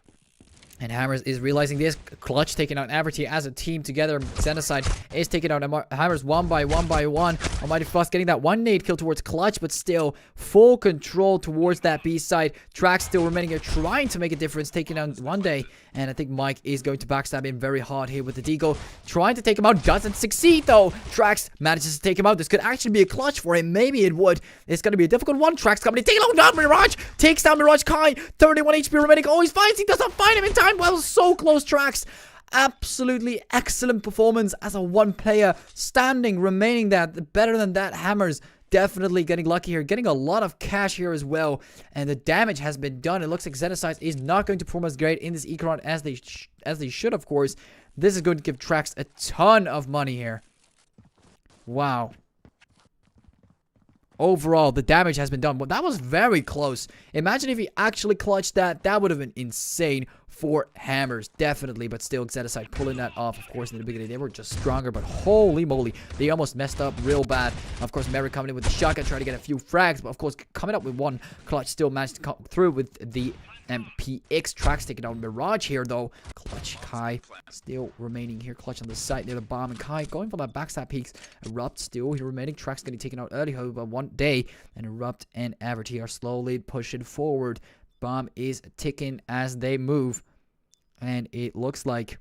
And Hammers is realizing this. Clutch taking out ArdePiertje as a team together. Xenocide is taking out Hammers one by one. Almighty Frost getting that one nade kill towards Clutch, but still full control towards that B side. Trax still remaining here, trying to make a difference, taking down one day. And I think Mike is going to backstab him very hard here with the deagle. Trying to take him out. Doesn't succeed though. Trax manages to take him out. This could actually be a clutch for him. Maybe it would. It's going to be a difficult one. Trax coming in. Taking down Mirage. Takes down Mirage Kai. 31 HP remaining. Oh, he's fine. He does not find him in time. Well, so close. Trax. Absolutely excellent performance as a one player. Standing, remaining that. Better than that. Hammers. Definitely getting lucky here, getting a lot of cash here as well, and the damage has been done. It looks like Xenocide is not going to perform as great in this eco round as they should, of course. This is going to give Trax a ton of money here. Wow. Overall, the damage has been done. Well, that was very close. Imagine if he actually clutched that. That would have been insane for Hammers, definitely. But still, Xenocide pulling that off, of course, in the beginning. They were just stronger, but holy moly, they almost messed up real bad. Of course, Mary coming in with the shotgun, trying to get a few frags, but of course, coming up with one. Clutch still managed to come through with the MPX. Trax taking out Mirage here, though. Clutch, Kai still remaining here. Clutch on the side near the bomb, and Kai going for that backstab peaks. Erupt still here remaining. Trax getting taken out early, however, one day. And Erupt and ArdePiertje are slowly pushing forward. Bomb is ticking as they move. And it looks like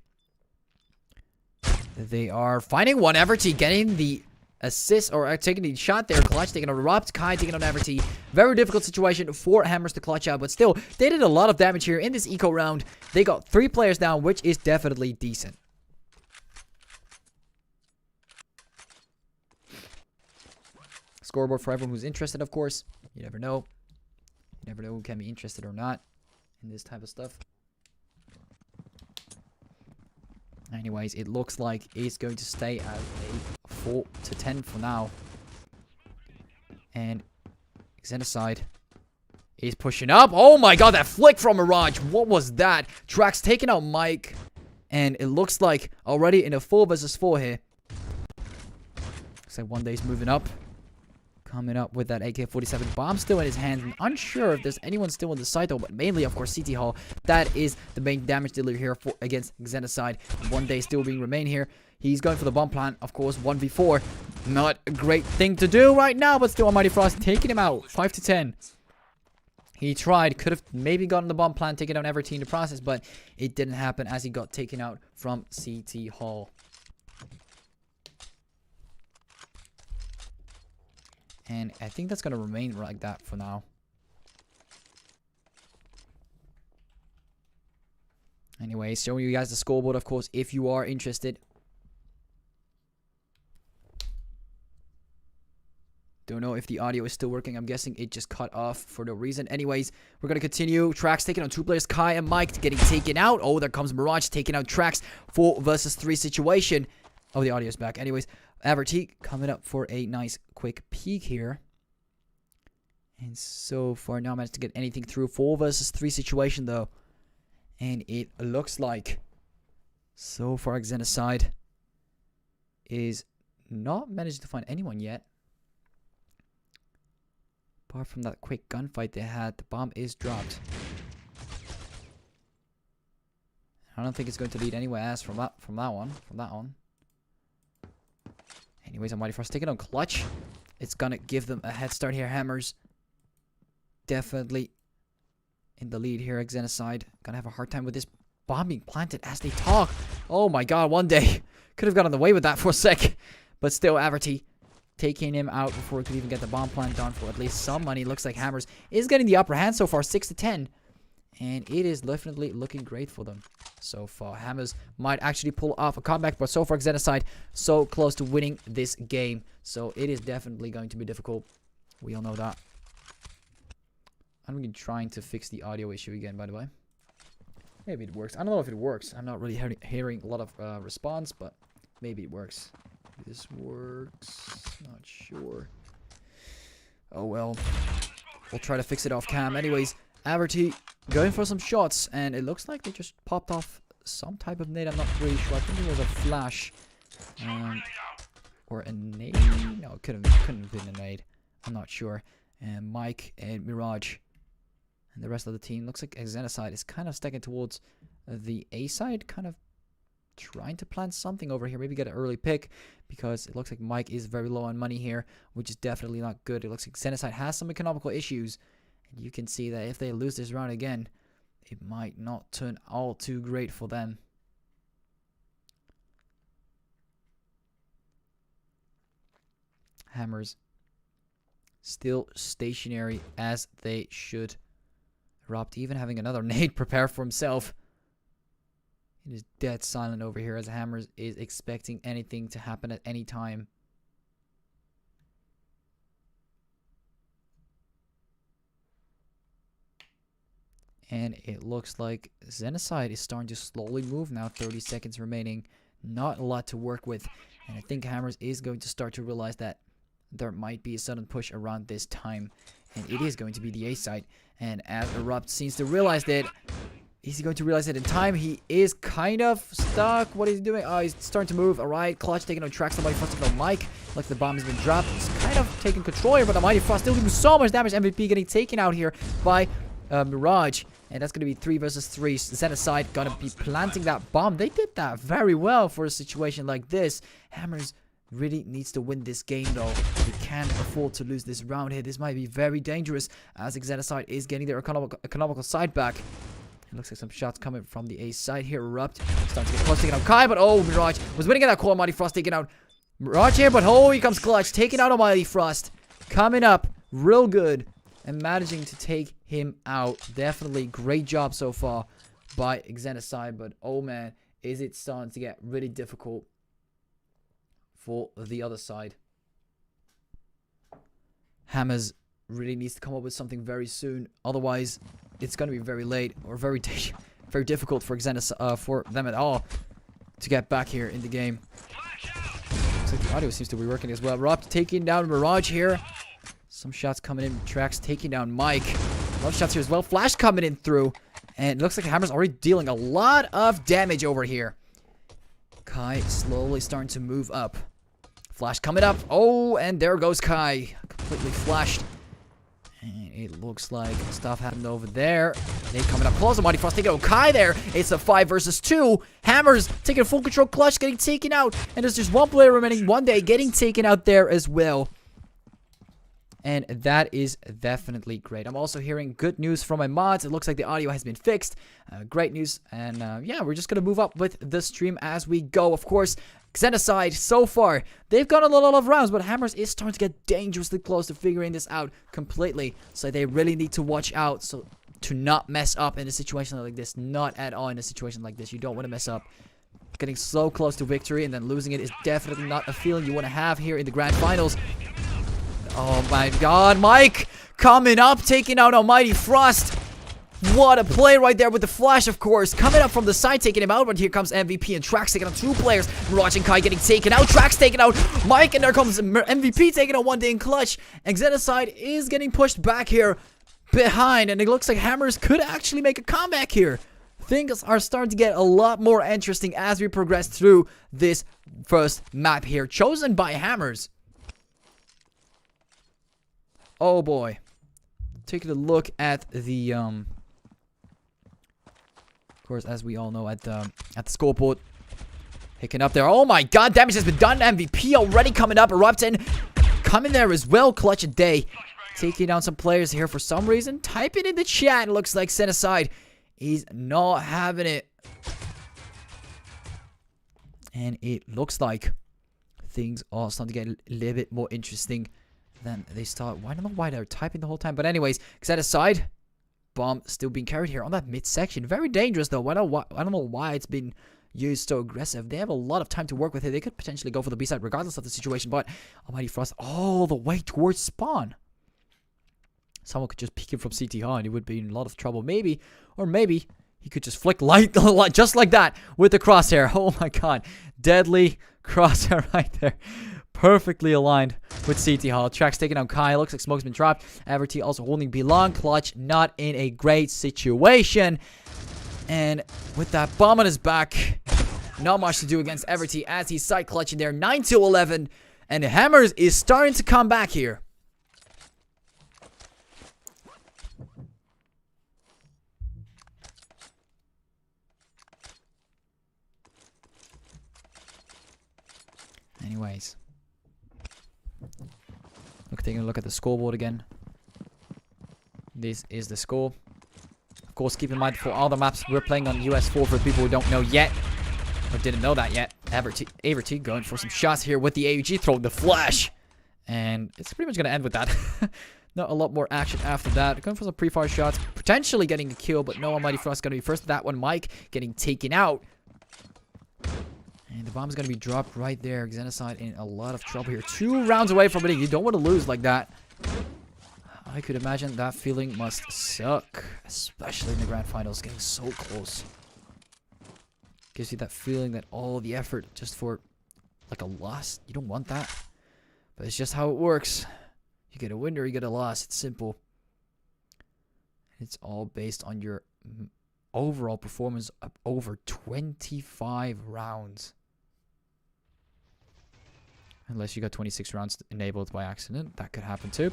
they are finding one. ArdePiertje getting the assist, or taking the shot there. Clutch taking on Erupt. Kai taking on ArdePiertje. Very difficult situation for Hammers to clutch out, but still, they did a lot of damage here in this eco round. They got 3 players down, which is definitely decent. Scoreboard for everyone who's interested, of course. You never know. You never know who can be interested or not in this type of stuff. Anyways, it looks like it's going to stay at a 4-10 for now. And Xenocide is pushing up. Oh my god, that flick from Mirage. What was that? Trax taking out Mike. And it looks like already in a 4 versus 4 here. Looks like one day's moving up. Coming up with that AK-47 bomb still in his hands. I'm unsure if there's anyone still on the site though, but mainly, of course, CT Hall. That is the main damage dealer here against Xenocide. One day still being remain here. He's going for the bomb plant, of course, 1v4. Not a great thing to do right now, but still Almighty Frost taking him out, 5-10. He tried, could have maybe gotten the bomb plant, taking down ArdePiertje in the process, but it didn't happen as he got taken out from CT Hall. And I think that's going to remain like that for now. Anyways, showing you guys the scoreboard, of course, if you are interested. Don't know if the audio is still working. I'm guessing it just cut off for no reason. Anyways, we're going to continue. Trax taking on 2 players, Kai and Mike, getting taken out. Oh, there comes Mirage taking out Trax. 4 versus 3 situation. Oh, the audio's back. Anyways, ArdePiertje coming up for a nice quick peek here. And so far now managed to get anything through. 4 versus 3 situation though. And it looks like so far Xenocide is not managed to find anyone yet. Apart from that quick gunfight they had, the bomb is dropped. I don't think it's going to lead anywhere else from that one. Anyways, Almighty Frost taking on Clutch. It's gonna give them a head start here. Hammers definitely in the lead here. Xenocide gonna have a hard time with this bomb being planted as they talk. Oh my god, one day could have gotten away with that for a sec, but still ArdePiertje taking him out before he could even get the bomb plant done for at least some money. Looks like Hammers is getting the upper hand so far, 6-10. And it is definitely looking great for them so far. Hammers might actually pull off a comeback, but so far Xenocide so close to winning this game. So it is definitely going to be difficult. We all know that. I'm trying to fix the audio issue again, by the way. Maybe it works. I don't know if it works. I'm not really hearing a lot of response, but maybe it works. Maybe this works. Not sure. Oh well. We'll try to fix it off cam. Anyways, ArdePiertje going for some shots, and it looks like they just popped off some type of nade. I'm not really sure. I think it was a flash. Or a nade? No, it couldn't have been a nade. I'm not sure. And Mike and Mirage and the rest of the team. Looks like Xenocide is kind of sticking towards the A side, kind of trying to plan something over here. Maybe get an early pick, because it looks like Mike is very low on money here, which is definitely not good. It looks like Xenocide has some economical issues. And you can see that if they lose this round again, it might not turn all too great for them. Hammers still stationary as they should. Robt even having another nade prepared for himself. It is dead silent over here as Hammers is expecting anything to happen at any time. And it looks like Xenocide is starting to slowly move now. 30 seconds remaining. Not a lot to work with. And I think Hammers is going to start to realize that there might be a sudden push around this time. And it is going to be the A side. And as Robt seems to realize that, is he going to realize it in time? He is kind of stuck. What is he doing? Oh, he's starting to move. Alright, Clutch taking on track. Somebody first on Mike. Like the bomb has been dropped. He's kind of taking control here, but the Mighty Frost still doing so much damage. MVP getting taken out here by Mirage. And that's going to be 3 versus 3. Xenocide going to be planting that bomb. They did that very well for a situation like this. Hammers really needs to win this game though. They can't afford to lose this round here. This might be very dangerous as Xenocide is getting their economical side back. It looks like some shots coming from the A side here. Robt starting to get close, taking out Kai, but oh, Mirage was winning at that core. Mighty Frost taking out Mirage here, but oh, here comes Clutch taking out Mighty Frost. Coming up real good and managing to take him out. Definitely great job so far by Xenocide, but oh man, is it starting to get really difficult for the other side. Hammers really needs to come up with something very soon. Otherwise, it's going to be very late or very difficult for for them at all to get back here in the game. Looks like the audio seems to be working as well. Robt taking down Mirage here. Some shots coming in. Trax taking down Mike. A lot of shots here as well. Flash coming in through. And it looks like Hammer's already dealing a lot of damage over here. Kai slowly starting to move up. Flash coming up. Oh, and there goes Kai. Completely flashed. And it looks like stuff happened over there. They coming up close. Mighty Frost taking out Kai there. It's a 5 versus 2. Hammers taking full control. Clutch getting taken out. And there's just one player remaining. One day getting taken out there as well. And that is definitely great. I'm also hearing good news from my mods. It looks like the audio has been fixed. Great news. And yeah, we're just going to move up with the stream as we go. Of course, Xenocide, so far, they've got a lot of rounds, but Hammers is starting to get dangerously close to figuring this out completely. So they really need to watch out so to not mess up in a situation like this. Not at all in a situation like this. You don't want to mess up. Getting so close to victory and then losing it is definitely not a feeling you want to have here in the grand finals. Oh my god, Mike coming up, taking out Almighty Frost. What a play right there with the flash, of course. Coming up from the side, taking him out, but here comes MVP and Trax taking out 2 players. Mirage and Kai getting taken out. Trax taking out Mike, and there comes MVP taking out one day in clutch. And Xenocide is getting pushed back here behind, and it looks like Hammers could actually make a comeback here. Things are starting to get a lot more interesting as we progress through this first map here, chosen by Hammers. Oh boy. Taking a look at the of course, as we all know, at the scoreboard. Picking up there. Oh my god, damage has been done. MVP already coming up. Erupting coming there as well. Clutch a day. Taking down some players here for some reason. Type it in the chat. It looks like Xenocide. He's not having it. And it looks like things are starting to get a little bit more interesting than they start. I don't know why they're typing the whole time. But anyways, Xenocide. Bomb still being carried here on that midsection. Very dangerous though. I don't know why it's been used so aggressive. They have a lot of time to work with it. They could potentially go for the B side regardless of the situation. But Almighty Frost all the way towards spawn. Someone could just peek him from CT high and he would be in a lot of trouble. Maybe. Or maybe he could just flick light just like that with the crosshair. Oh my god. Deadly crosshair right there perfectly aligned with CT Hall. Trax taking on Kai. Looks like Smoke's been dropped. Everty also holding B long. Clutch not in a great situation. And with that bomb on his back, not much to do against Everty as he's side clutching there. 9-11. And Hammers is starting to come back here. Anyways. Taking a look at the scoreboard again. This is the score. Of course, keep in mind for all the maps, we're playing on US-4 for people who don't know yet. Or didn't know that yet. Everty going for some shots here with the AUG, throwing the flash. And it's pretty much going to end with that. Not a lot more action after that. Going for some pre-fire shots. Potentially getting a kill, but no Almighty Frost going to be first. That one, Mike, getting taken out. And the bomb is going to be dropped right there. Xenocide in a lot of trouble here. 2 rounds away from it. You don't want to lose like that. I could imagine that feeling must suck. Especially in the grand finals. Getting so close. Gives you that feeling that all the effort just for like a loss. You don't want that. But it's just how it works. You get a win or you get a loss. It's simple. It's all based on your overall performance of over 25 rounds. Unless you got 26 rounds enabled by accident. That could happen too.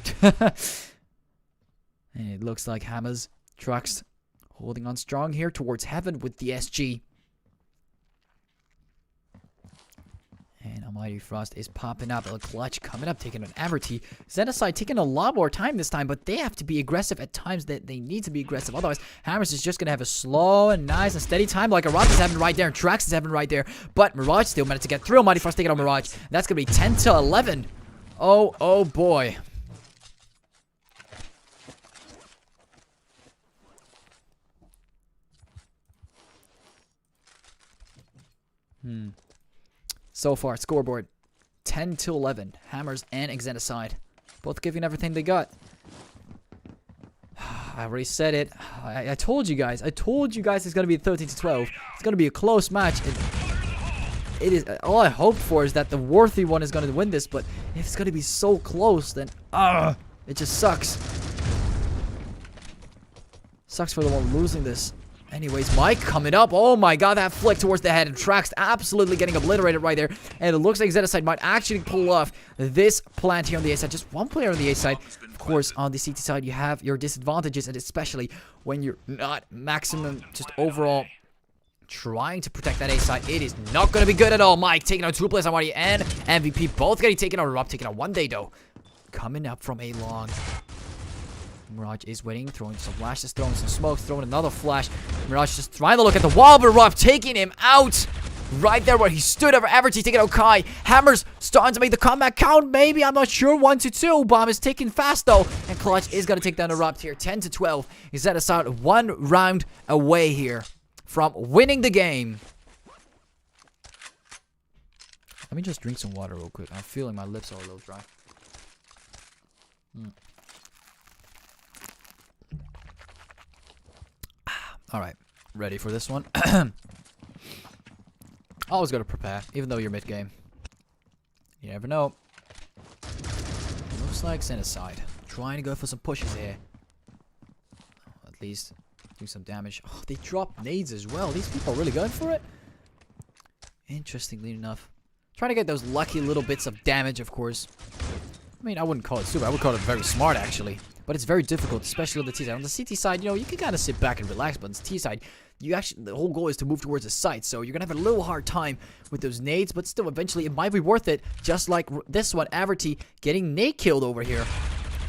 And it looks like Hammers, Trucks, holding on strong here towards heaven with the SG. And Almighty Frost is popping up. A clutch coming up, taking an Everty. Xenocide taking a lot more time this time, but they have to be aggressive at times that they need to be aggressive. Otherwise, Hammers is just going to have a slow and nice and steady time like Mirage is having right there and Trax is having right there. But Mirage still managed to get through. Almighty Frost taking on Mirage. That's going to be 10-11. Oh boy. So far, scoreboard 10-11. Hammers and Xenocide, both giving everything they got. I already said it. I told you guys. I told you guys it's gonna be 13-12. It's gonna be a close match. It is. All I hope for is that the worthy one is gonna win this. But if it's gonna be so close, then it just sucks. Sucks for the one losing this. Anyways, Mike coming up. Oh my god, that flick towards the head. And Trax absolutely getting obliterated right there. And it looks like Xenocide might actually pull off this plant here on the A side. Just one player on the A side. Of course, on the CT side, you have your disadvantages. And especially when you're not maximum, just overall trying to protect that A side. It is not going to be good at all. Mike taking out 2 players on Marty and MVP. Both getting taken out. Rob taking out 1 day, though. Coming up from A long. Mirage is waiting, throwing some flashes, throwing some smokes, throwing another flash. Mirage just trying to look at the wall, but Rob taking him out. Right there where he stood over Everty, taking out Kai. Hammers starting to make the comeback count, maybe. I'm not sure. 1-2. Bomb is taking fast, though. And Clutch is going to take down the Rob here. 10-12. He's at a start 1 round away here from winning the game. Let me just drink some water real quick. I'm feeling my lips are a little dry. Alright, ready for this one. Always gotta prepare, even though you're mid-game. You never know. Looks like Xenocide. Trying to go for some pushes here. At least do some damage. Oh, they drop nades as well. These people are really going for it. Interestingly enough. Trying to get those lucky little bits of damage, of course. I mean, I wouldn't call it super. I would call it very smart, actually. But it's very difficult, especially on the T side. On the CT side, you know, you can kind of sit back and relax. But on the T sade, the whole goal is to move towards the site. So you're going to have a little hard time with those nades. But still, eventually, it might be worth it. Just like this one, Everty getting nade killed over here.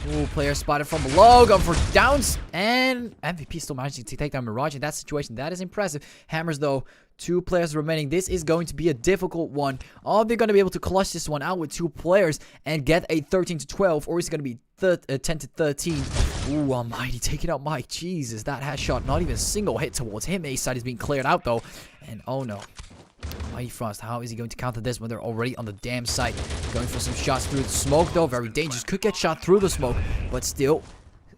Ooh, player spotted from below, going for downs, and MVP still managing to take down Mirage in that situation. That is impressive. Hammers, though, 2 players remaining. This is going to be a difficult one. Are they going to be able to clutch this one out with 2 players and get a 13-12, or is it going to be 10-13? Ooh, Almighty taking out Mike. Jesus, that headshot, not even a single hit towards him. A side is being cleared out, though, and oh no. Almighty Frost, how is he going to counter this when they're already on the damn site? Going for some shots through the smoke, though. Very dangerous. Could get shot through the smoke, but still.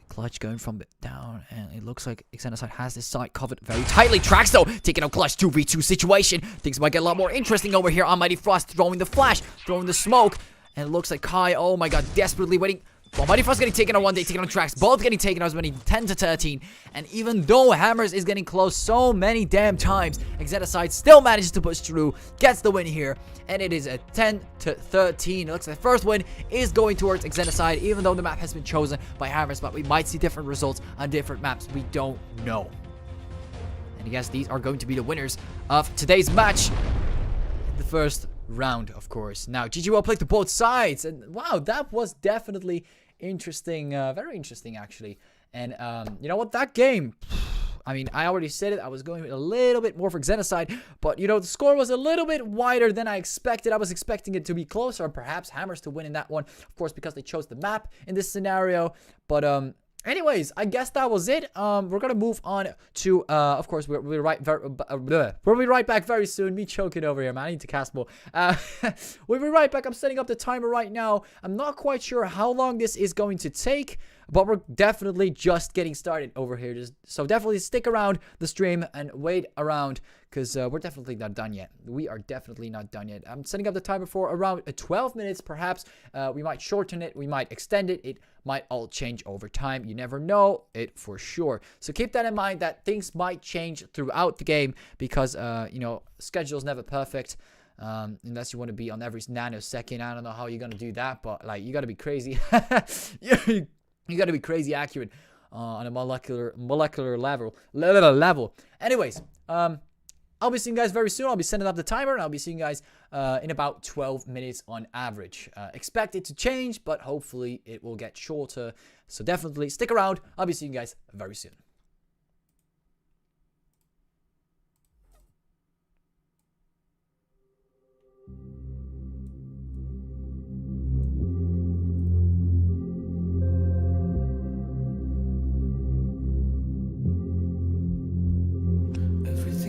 Clutch going from down, and it looks like Xenocide has this site covered very tightly. Trax, though, taking out Clutch. 2v2 situation. Things might get a lot more interesting over here. Almighty Frost throwing the flash, throwing the smoke. And it looks like Kai, oh my god, desperately waiting. Well, Mighty Frost getting taken on one day, taken on tracks. Both getting taken. I was winning 10 to 13. And even though Hammers is getting close so many damn times, Xenocide still manages to push through, gets the win here. And it is a 10 to 13. It looks like the first win is going towards Xenocide, even though the map has been chosen by Hammers. But we might see different results on different maps. We don't know. And yes, these are going to be the winners of today's match. The first round, of course. Now, GG well played to both sides. And wow, that was definitely interesting. Very interesting, actually. And you know what? That game, I mean, I already said it. I was going a little bit more for Xenocide. But, you know, the score was a little bit wider than I expected. I was expecting it to be closer. And perhaps Hammers to win in that one. Of course, because they chose the map in this scenario. But, anyways, I guess that was it. We're gonna move on to, of course, we'll be right back very soon. Me choking over here, man. I need to cast more. We'll be right back. I'm setting up the timer right now. I'm not quite sure how long this is going to take, but we're definitely just getting started over here. So definitely stick around the stream and wait around, because we're definitely not done yet. We are definitely not done yet. I'm setting up the timer for around 12 minutes, perhaps. We might shorten it. We might extend it. It might all change over time. You never know it for sure. So keep that in mind, that things might change throughout the game, because, you know, schedule's never perfect. Unless you want to be on every nanosecond. I don't know how you're going to do that, but, like, you got to be crazy. You got to be crazy accurate on a molecular level. Anyways, I'll be seeing you guys very soon. I'll be setting up the timer, and I'll be seeing you guys in about 12 minutes on average. Expect it to change, but hopefully it will get shorter. So definitely stick around. I'll be seeing you guys very soon.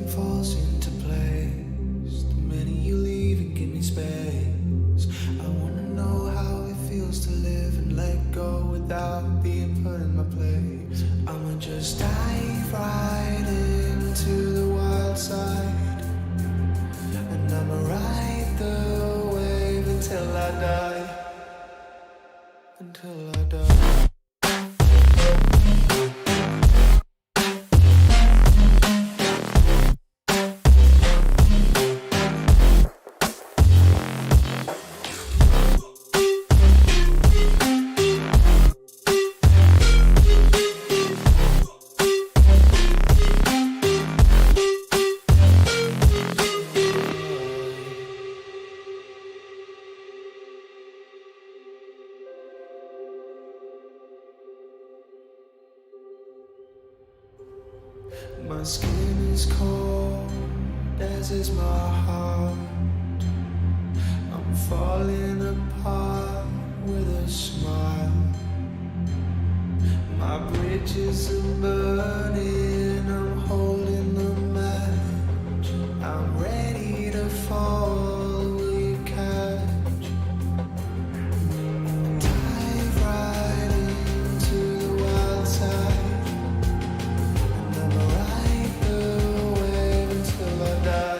Falls into place the minute you leave and give me space. I wanna know how it feels to live and let go without being put in my place. I'ma just dive right into the wild side, and I'ma ride the wave until I die. Until I die. My skin is cold, as is my heart. I'm falling apart with a smile. My bridges are burning, I'm holding the match. I'm ready to fall, will you catch? Dive right into the wild side. Until I die.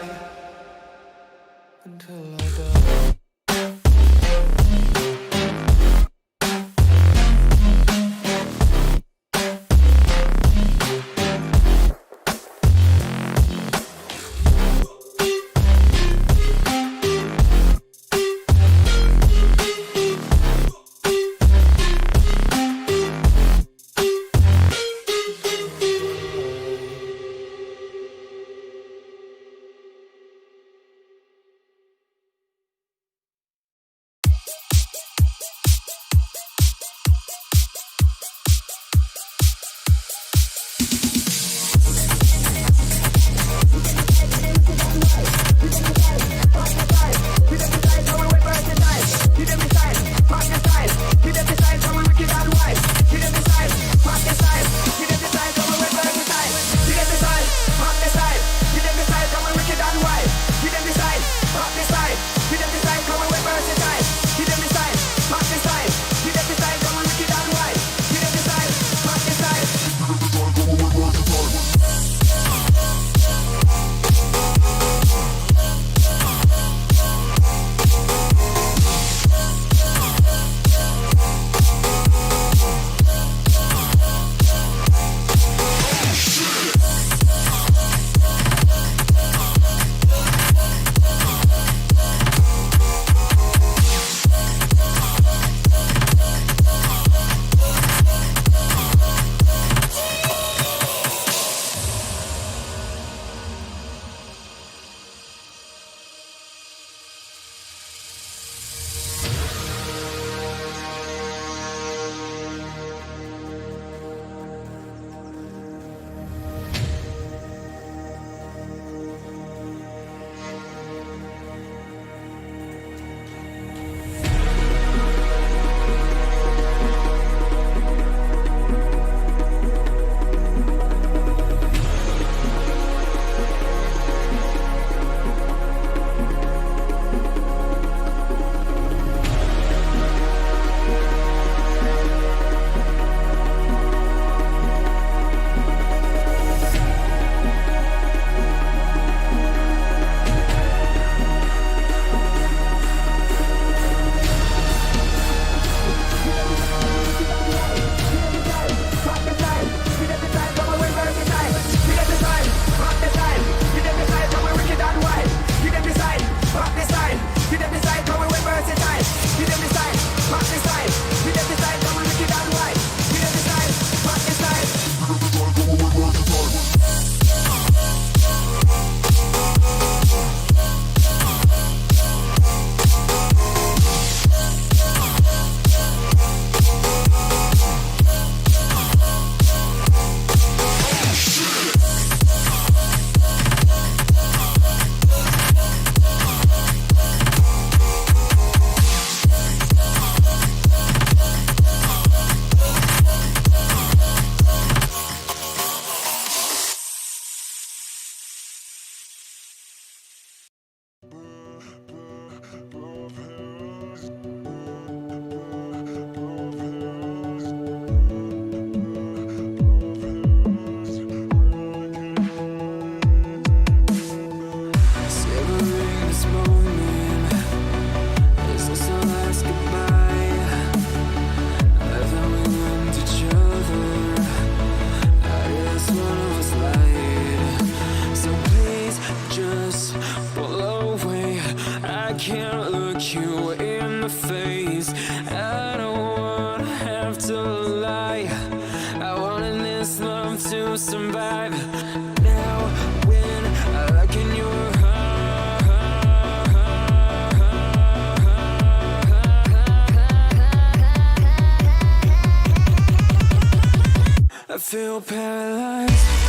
can't look you in the face. I don't wanna have to lie. I wanted this love to survive. Now when I look in your I feel paralyzed.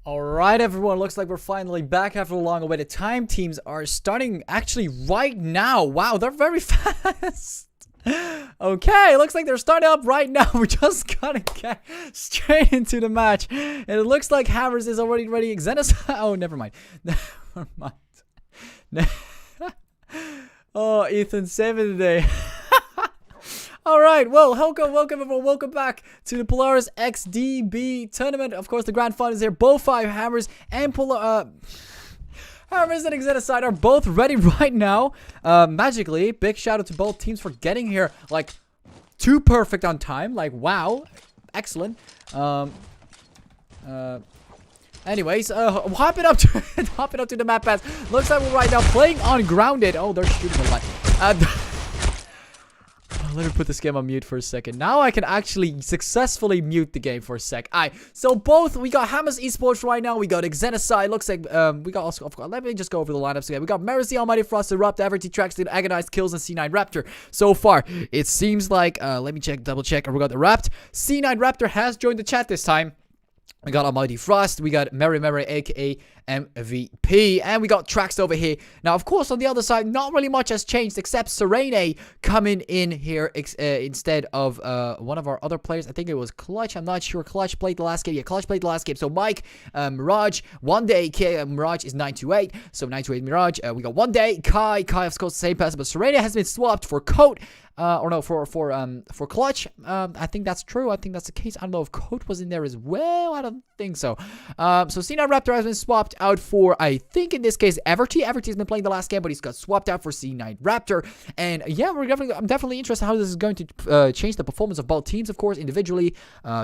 Alright everyone, looks like we're finally back after a long awaited time. Teams are starting actually right now. Wow, they're very fast. Okay, looks like they're starting up right now. We're just gonna get straight into the match. And it looks like Hammers is already ready. Xenocide. Oh, never mind. Never mind. Oh, Ethan saving the day. Alright, well, welcome everyone, welcome back to the Polaris XDB tournament. Of course, the grand finals here. BO5, Hammers, and Hammers and Xenocide are both ready right now. Magically, big shout out to both teams for getting here, like, too perfect on time. Like, wow. Excellent. Anyways, hopping up to the map pass. Looks like we're right now playing on grounded. Oh, they're shooting a lot. Let me put this game on mute for a second. Now I can actually successfully mute the game for a sec. Alright, so we got Hammers Esports right now. We got Xenocide. Looks like, we got also, let me just go over the lineups again. We got Maris, the Almighty Frost, Erupt, Everty, Traxton, Agonized, Kills, and C9 Raptor. So far, it seems like, let me double check. We got Erupt. C9 Raptor has joined the chat this time. We got Almighty Frost, we got Mary, aka MVP, and we got Trax over here. Now, of course, on the other side, not really much has changed except Serene coming in here instead of one of our other players. I think it was Clutch. I'm not sure. Clutch played the last game. Yeah, Clutch played the last game. So Mike, Mirage, one day, Mirage is 928. So 928 Mirage. We got one day, Kai, of course, the same person, but Serene has been swapped for Coat. Or no, for Clutch. I think that's true. I think that's the case. I don't know if Code was in there as well. I don't think so. So C9 Raptor has been swapped out for, I think in this case, Everty. Everty's been playing the last game, but he's got swapped out for C9 Raptor. And yeah, I'm definitely interested how this is going to change the performance of both teams, of course, individually,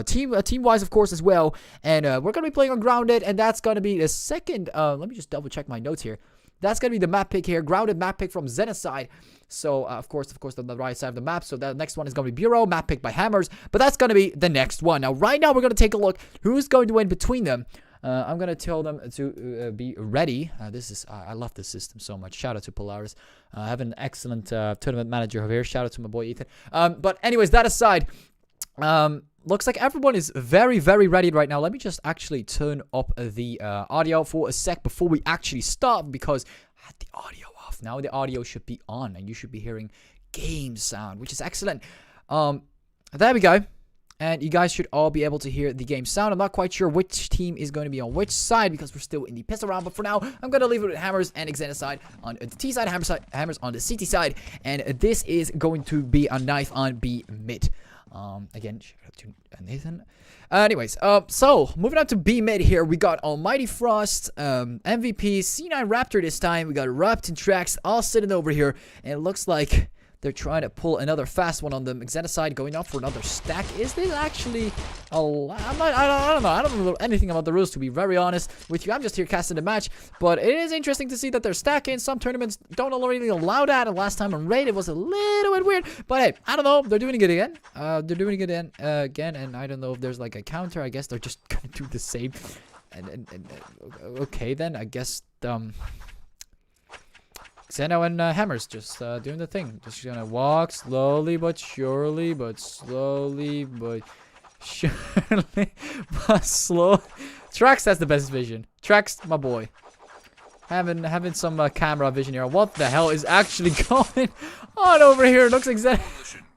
team-wise, of course, as well. And we're going to be playing on Grounded, and that's going to be the second. Let me just double check my notes here. That's going to be the map pick here. Grounded map pick from Xenocide. So, of course, on the right side of the map. So, the next one is going to be Bureau, map pick by Hammers. But that's going to be the next one. Now, right now, we're going to take a look who's going to win between them. I'm going to tell them to be ready. I love this system so much. Shout out to Polaris. I have an excellent tournament manager over here. Shout out to my boy, Ethan. But anyways, that aside, looks like everyone is very, very ready right now. Let me just actually turn up the audio for a sec before we actually start, because I had the audio off. Now the audio should be on, and you should be hearing game sound, which is excellent. There we go. And you guys should all be able to hear the game sound. I'm not quite sure which team is going to be on which side, because we're still in the pistol round. But for now, I'm going to leave it with Hammers and Xenocide on the T side, Hammers on the CT side. And this is going to be a knife on B mid. Again, shout out to Nathan. Anyways, so moving on to B mid here, we got Almighty Frost, MVP, C9 Raptor this time. We got Erupt and Trax all sitting over here, and it looks like they're trying to pull another fast one on them. Xenocide going up for another stack. Is this actually a lot? I don't know. I don't know anything about the rules, to be very honest with you. I'm just here casting the match. But it is interesting to see that they're stacking. Some tournaments don't really allow that. And last time on Raid, it was a little bit weird. But hey, I don't know. They're doing it again. Again. And I don't know if there's like a counter. I guess they're just going to do the same. And okay, then. I guess, Xeno and Hammers just doing the thing. Just gonna walk slowly but surely, but slowly but surely, but slow. Trax has the best vision. Trax, my boy, having some camera vision here. What the hell is actually going on over here? It looks like Xeno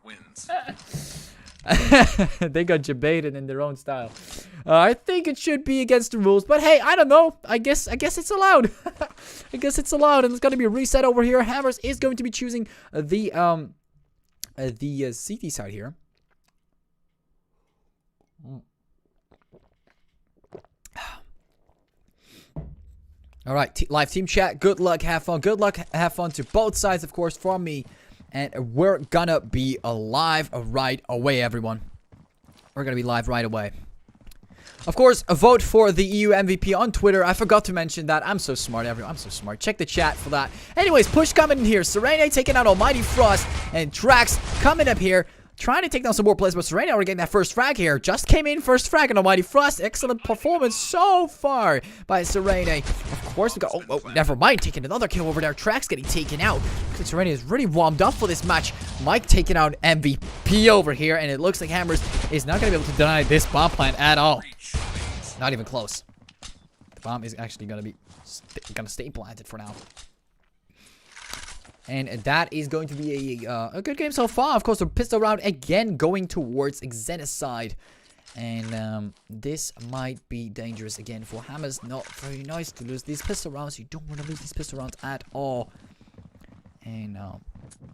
wins. They got debated in their own style. I think it should be against the rules, but hey, I don't know. I guess it's allowed. I guess it's allowed, and it's gonna be a reset over here. Hammers is going to be choosing the CT side here. All right, live team chat. Good luck, have fun. Good luck, have fun to both sides, of course, from me. And we're gonna be live right away, everyone. We're gonna be live right away. Of course, a vote for the EU MVP on Twitter. I forgot to mention that. I'm so smart, everyone. I'm so smart. Check the chat for that. Anyways, push coming in here. Serene taking out Almighty Frost. And Trax coming up here, trying to take down some more players. But Serene already getting that first frag here. Just came in first frag on Almighty Frost. Excellent performance so far by Serene. Of course, we got... Oh, never mind. Taking another kill over there. Trax getting taken out. Looks like Serene is really warmed up for this match. Mike taking out MVP over here. And it looks like Hammers is not going to be able to deny this bomb plant at all. Not even close. bomb is actually gonna be gonna stay planted for now. And that is going to be a good game so far. Of course, the pistol round again going towards Xenocide. And this might be dangerous again for Hammers. Not very nice to lose these pistol rounds. You don't want to lose these pistol rounds at all. And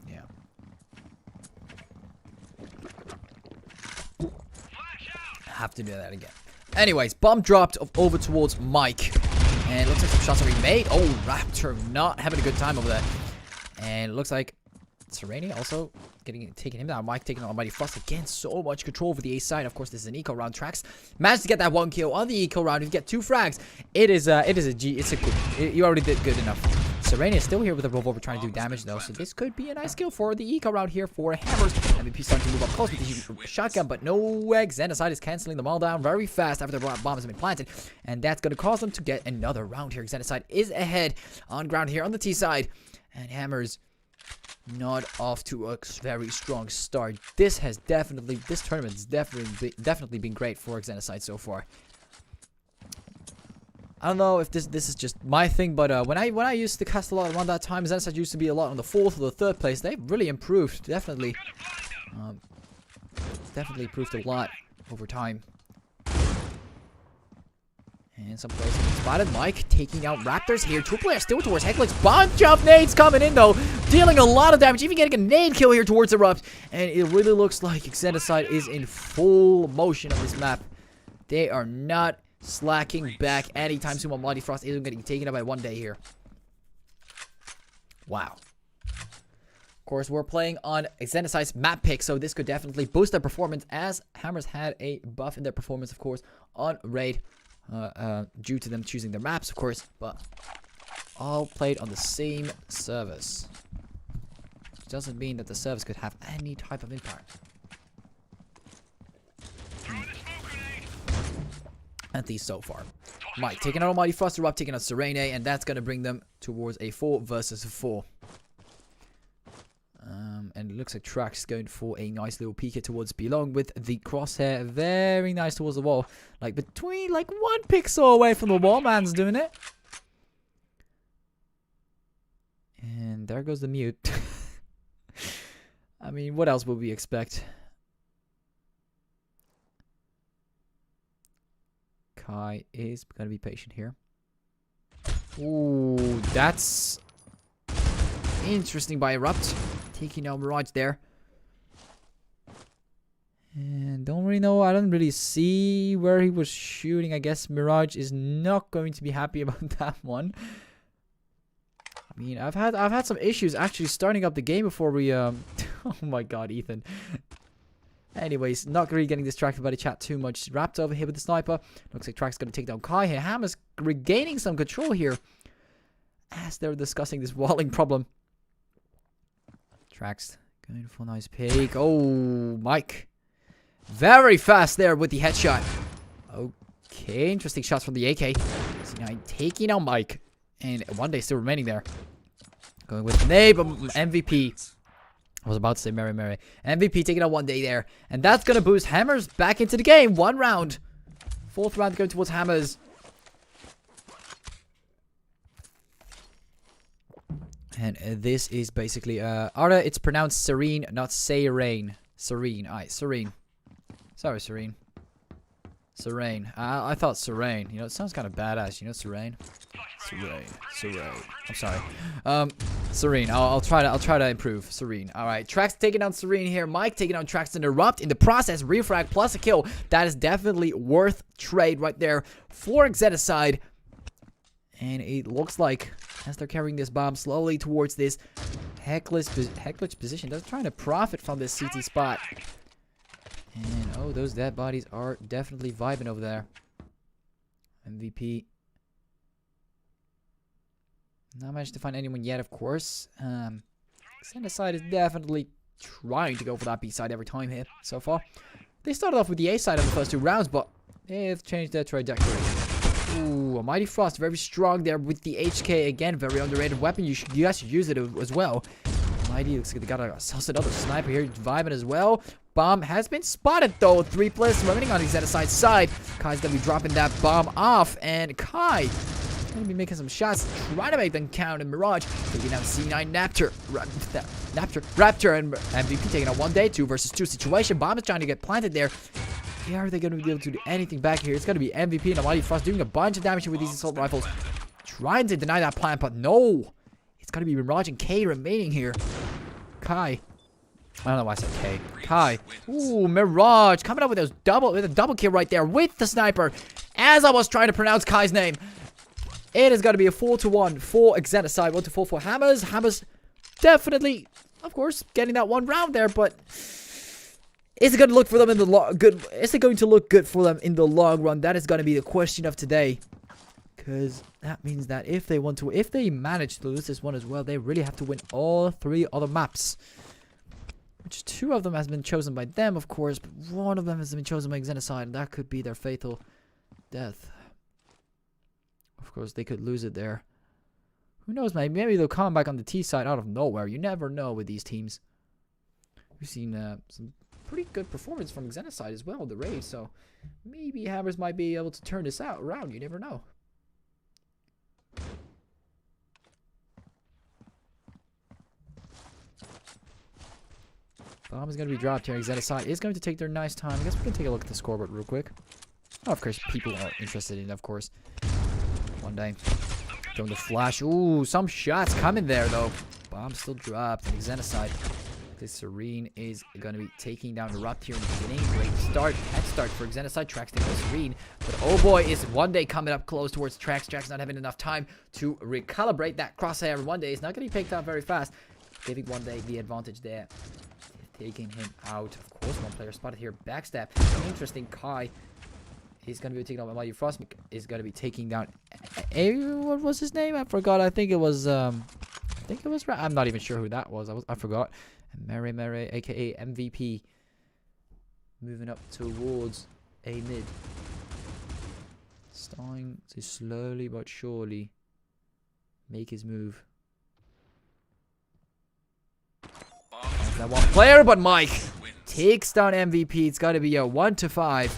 yeah. Have to do that again. Anyways, bomb dropped over towards Mike. And it looks like some shots are being made. Oh, Raptor not having a good time over there. And it looks like Sereni also taking him down. Mike taking on Mighty Frost again. So much control over the A side. Of course, this is an eco round. Trax managed to get that 1 kill on the eco round. If you get 2 frags, it is a G. It's a good. You already did good enough. Sereni is still here with a revolver trying to do damage though. So this could be a nice kill for the eco round here for Hammers. MVP starting to move up close with the shotgun, but no eggs. Xenocide is canceling them all down very fast after the bomb has been planted. And that's going to cause them to get another round here. Xenocide is ahead on ground here on the T side. And Hammers not off to a very strong start. This tournament has definitely been great for Xenocide so far. I don't know if this is just my thing, but when I used to cast a lot around that time, Xenocide used to be a lot on the 4th or the 3rd place. They've really improved, definitely improved a lot over time. And some players have been spotted. Mike taking out Raptors here. 2 players still towards Hecklix. Bunch of nades coming in though. Dealing a lot of damage. Even getting a nade kill here towards Erupt. And it really looks like Xenocide is in full motion on this map. They are not slacking back anytime soon. While Mighty Frost isn't getting taken out by 1 day here. Wow. Of course, we're playing on Xenocide's map pick, so this could definitely boost their performance, as Hammers had a buff in their performance, of course, on Raid. Due to them choosing their maps, of course, but all played on the same servers. Which doesn't mean that the servers could have any type of impact. At least so far. Mike taking out Almighty Frost, Erupt taking out Serene, and that's going to bring them towards a 4 versus 4. And it looks like Trax going for a nice little peek towards Belong with the crosshair very nice towards the wall. Like between 1 pixel away from the wall, man's doing it. And there goes the mute. I mean, what else would we expect? Kai is going to be patient here. Ooh, that's interesting by Erupt. Taking out Mirage there. And don't really know. I don't really see where he was shooting. I guess Mirage is not going to be happy about that one. I mean, I've had some issues actually starting up the game before we oh my god, Ethan. Anyways, not really getting distracted by the chat too much. Wrapped over here with the sniper. Looks like Track's going to take down Kai here. Hammer's regaining some control here as they're discussing this walling problem. Trax going for a nice peek. Oh, Mike. Very fast there with the headshot. Okay, interesting shots from the AK. C9 taking out Mike. And 1 day still remaining there. Going with Nabe, MVP. I was about to say Mary. MVP taking out 1 day there. And that's going to boost Hammers back into the game. 1 round. 4th round going towards Hammers. And this is basically, Arda, it's pronounced Serene, not Serene. Serene, alright, Serene. Sorry, Serene. Serene. I thought Serene. You know, it sounds kind of badass, you know, Serene. Serene. I'm sorry. Serene. I'll try to improve. Serene. Alright, Trax taking down Serene here. Mike taking down Trax and Erupt. In the process, refrag plus a kill. That is definitely worth trade right there for Xenocide. And it looks like, as they're carrying this bomb slowly towards this Hecklich position, they're trying to profit from this CT spot. And, oh, those dead bodies are definitely vibing over there. MVP. Not managed to find anyone yet, of course. Xenocide is definitely trying to go for that B side every time here so far. They started off with the A side in the first 2 rounds, but they've changed their trajectory. Ooh, a Mighty Frost, very strong there with the HK again, very underrated weapon. You guys should use it as well. Mighty looks like they got another sniper here vibing as well. Bomb has been spotted though. 3 players remaining on the Xenocide side. Kai's gonna be dropping that bomb off, and Kai gonna be making some shots, trying to make them count. And Mirage taking out C9 Raptor and MVP taking out 1-day 2 versus 2 situation. Bomb is trying to get planted there. Are they gonna be able to do anything back here? It's gonna be MVP and a Mighty Frost doing a bunch of damage with these assault rifles, trying to deny that plant, but no. It's gonna be Mirage and K remaining here. Kai. I don't know why I said K. Kai. Ooh, Mirage coming up with a double kill right there with the sniper. As I was trying to pronounce Kai's name. It is going to be a 4-1 for Xenocide, 1-4 for Hammers. Hammers definitely, of course, getting that 1 round there, but is it going to look for them in the Is it going to look good for them in the long run? That is going to be the question of today. Because that means that if they manage to lose this one as well, they really have to win all 3 other maps. Which 2 of them has been chosen by them, of course, but 1 of them has been chosen by Xenocide, and that could be their fatal death. Of course, they could lose it there. Who knows, maybe they'll come back on the T side out of nowhere. You never know with these teams. We've seen some pretty good performance from Xenocide as well in the raid, so maybe Hammers might be able to turn this around. You never know. Bomb is going to be dropped here. Xenocide is going to take their nice time. I guess we can take a look at the scoreboard real quick. Oh, of course, people are interested in it, of course. 1-day. Throwing the flash. Ooh, some shots coming there, though. Bomb still dropped. And Xenocide. This Serene is going to be taking down Erupt here in the beginning. Great start. Head start for Xenocide. Trax taking Serene. But oh boy, is 1-day coming up close towards Trax. Trax not having enough time to recalibrate that crosshair. 1-day is not going to be picked up very fast. Giving 1-day the advantage there. Taking him out. Of course, 1 player spotted here. Backstab. Interesting. Kai is going to be taking out Mighty Frost. Is going to be taking down. What was his name? I forgot. I think it was. I'm not even sure who that was. I forgot. Mary, aka MVP. Moving up towards a mid. Starting to slowly but surely make his move. That 1 player, but Mike takes down MVP. It's got to be a 1-5.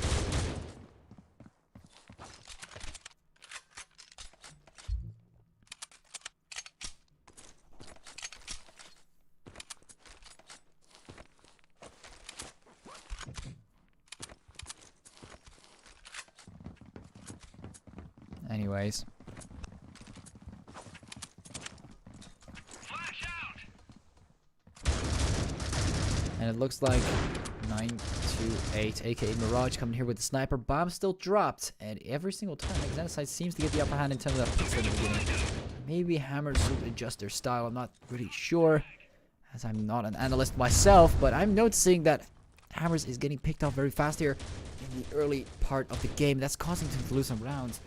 Anyways. And it looks like 9-8, aka Mirage, coming here with the sniper. Bomb still dropped. And every single time, Xenocide seems to get the upper hand in terms of that pixel in the beginning. Maybe Hammers should adjust their style. I'm not really sure, as I'm not an analyst myself. But I'm noticing that Hammers is getting picked off very fast here in the early part of the game. That's causing them to lose some rounds.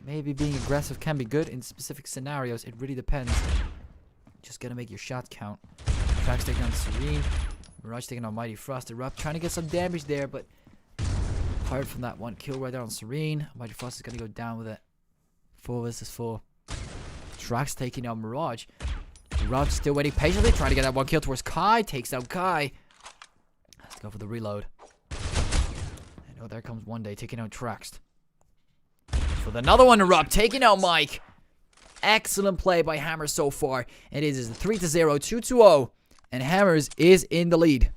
Maybe being aggressive can be good in specific scenarios. It really depends. Just gotta make your shots count. Trax taking on Serene. Mirage taking on Mighty Frost. Erupt trying to get some damage there, but apart from that 1 kill right there on Serene, Mighty Frost is gonna go down with it. 4 versus 4. Trax taking out Mirage. Erupt still waiting patiently, trying to get that 1 kill towards Kai. Takes out Kai. Let's go for the reload. And oh, there comes 1-day taking out Trax. With another one, Erupt taking out Mike. Excellent play by Hammers so far. It is a 3-0, 2-0. And Hammers is in the lead.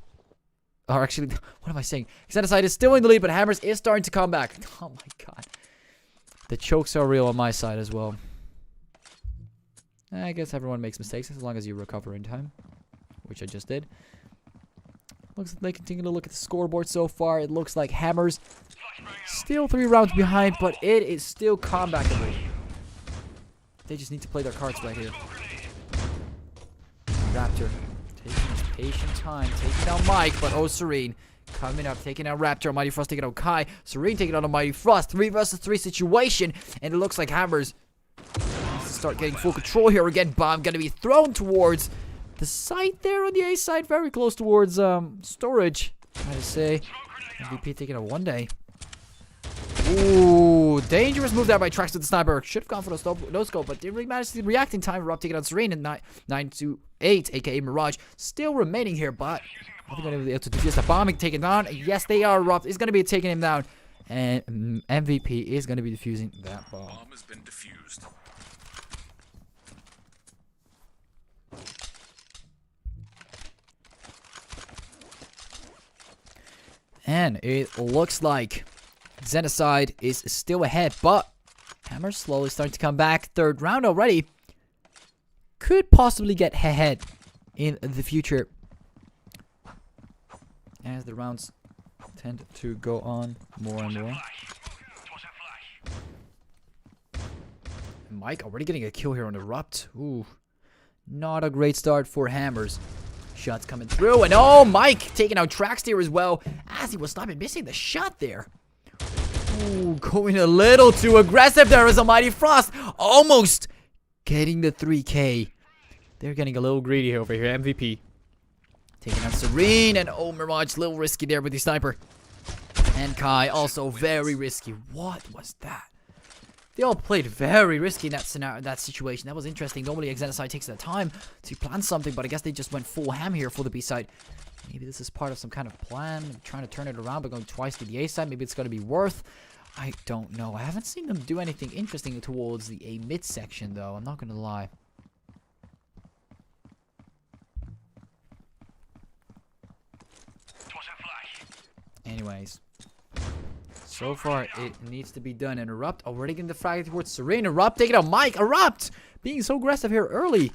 Or actually, what am I saying? Xenocide is still in the lead, but Hammers is starting to come back. Oh my god. The chokes are real on my side as well. I guess everyone makes mistakes as long as you recover in time. Which I just did. Looks like they continue to look at the scoreboard so far. It looks like Hammers still 3 rounds behind, but it is still comebackable. They just need to play their cards right here. Raptor taking his patient time, taking out Mike, but oh, Serene coming up, taking out Raptor. Mighty Frost taking out Kai. Serene taking out a Mighty Frost. 3 versus 3 situation, and it looks like Hammers needs to start getting full control here again. Bomb gonna be thrown towards the site there on the A side, very close towards storage. I say MVP taking out 1-day. Ooh, Ooh, dangerous move there by Trax with the sniper. Should have gone for the no scope, but didn't really manage to react in time. Erupt taking out Serene and 928, aka Mirage, still remaining here, but are they going to be able to defuse the bomb and take it down? Yes, they are. Erupt is going to be taking him down, and MVP is going to be defusing that bomb. Bomb has been defused. And it looks like Xenocide is still ahead, but Hammer's slowly starting to come back. Third round already. Could possibly get ahead in the future, as the rounds tend to go on more and more. Mike already getting a kill here on Erupt. Ooh, not a great start for Hammers. Shots coming through, and oh, Mike taking out Tracksteer as well, as he was stopping, missing the shot there. Ooh, going a little too aggressive there as Almighty Frost, almost getting the 3K. They're getting a little greedy over here. MVP taking out Serene, and oh, Mirage, a little risky there with the sniper. And Kai also very risky. What was that? They all played very risky in that scenario, that situation. That was interesting. Normally, Xenocide takes their time to plan something, but I guess they just went full ham here for the B side. Maybe this is part of some kind of plan, trying to turn it around by going twice to the A side. Maybe it's going to be worth. I don't know. I haven't seen them do anything interesting towards the A mid section, though. I'm not going to lie. Anyways. So far, it needs to be done. And Erupt already getting the frag towards Serene. Erupt taking out Mike. Erupt being so aggressive here early.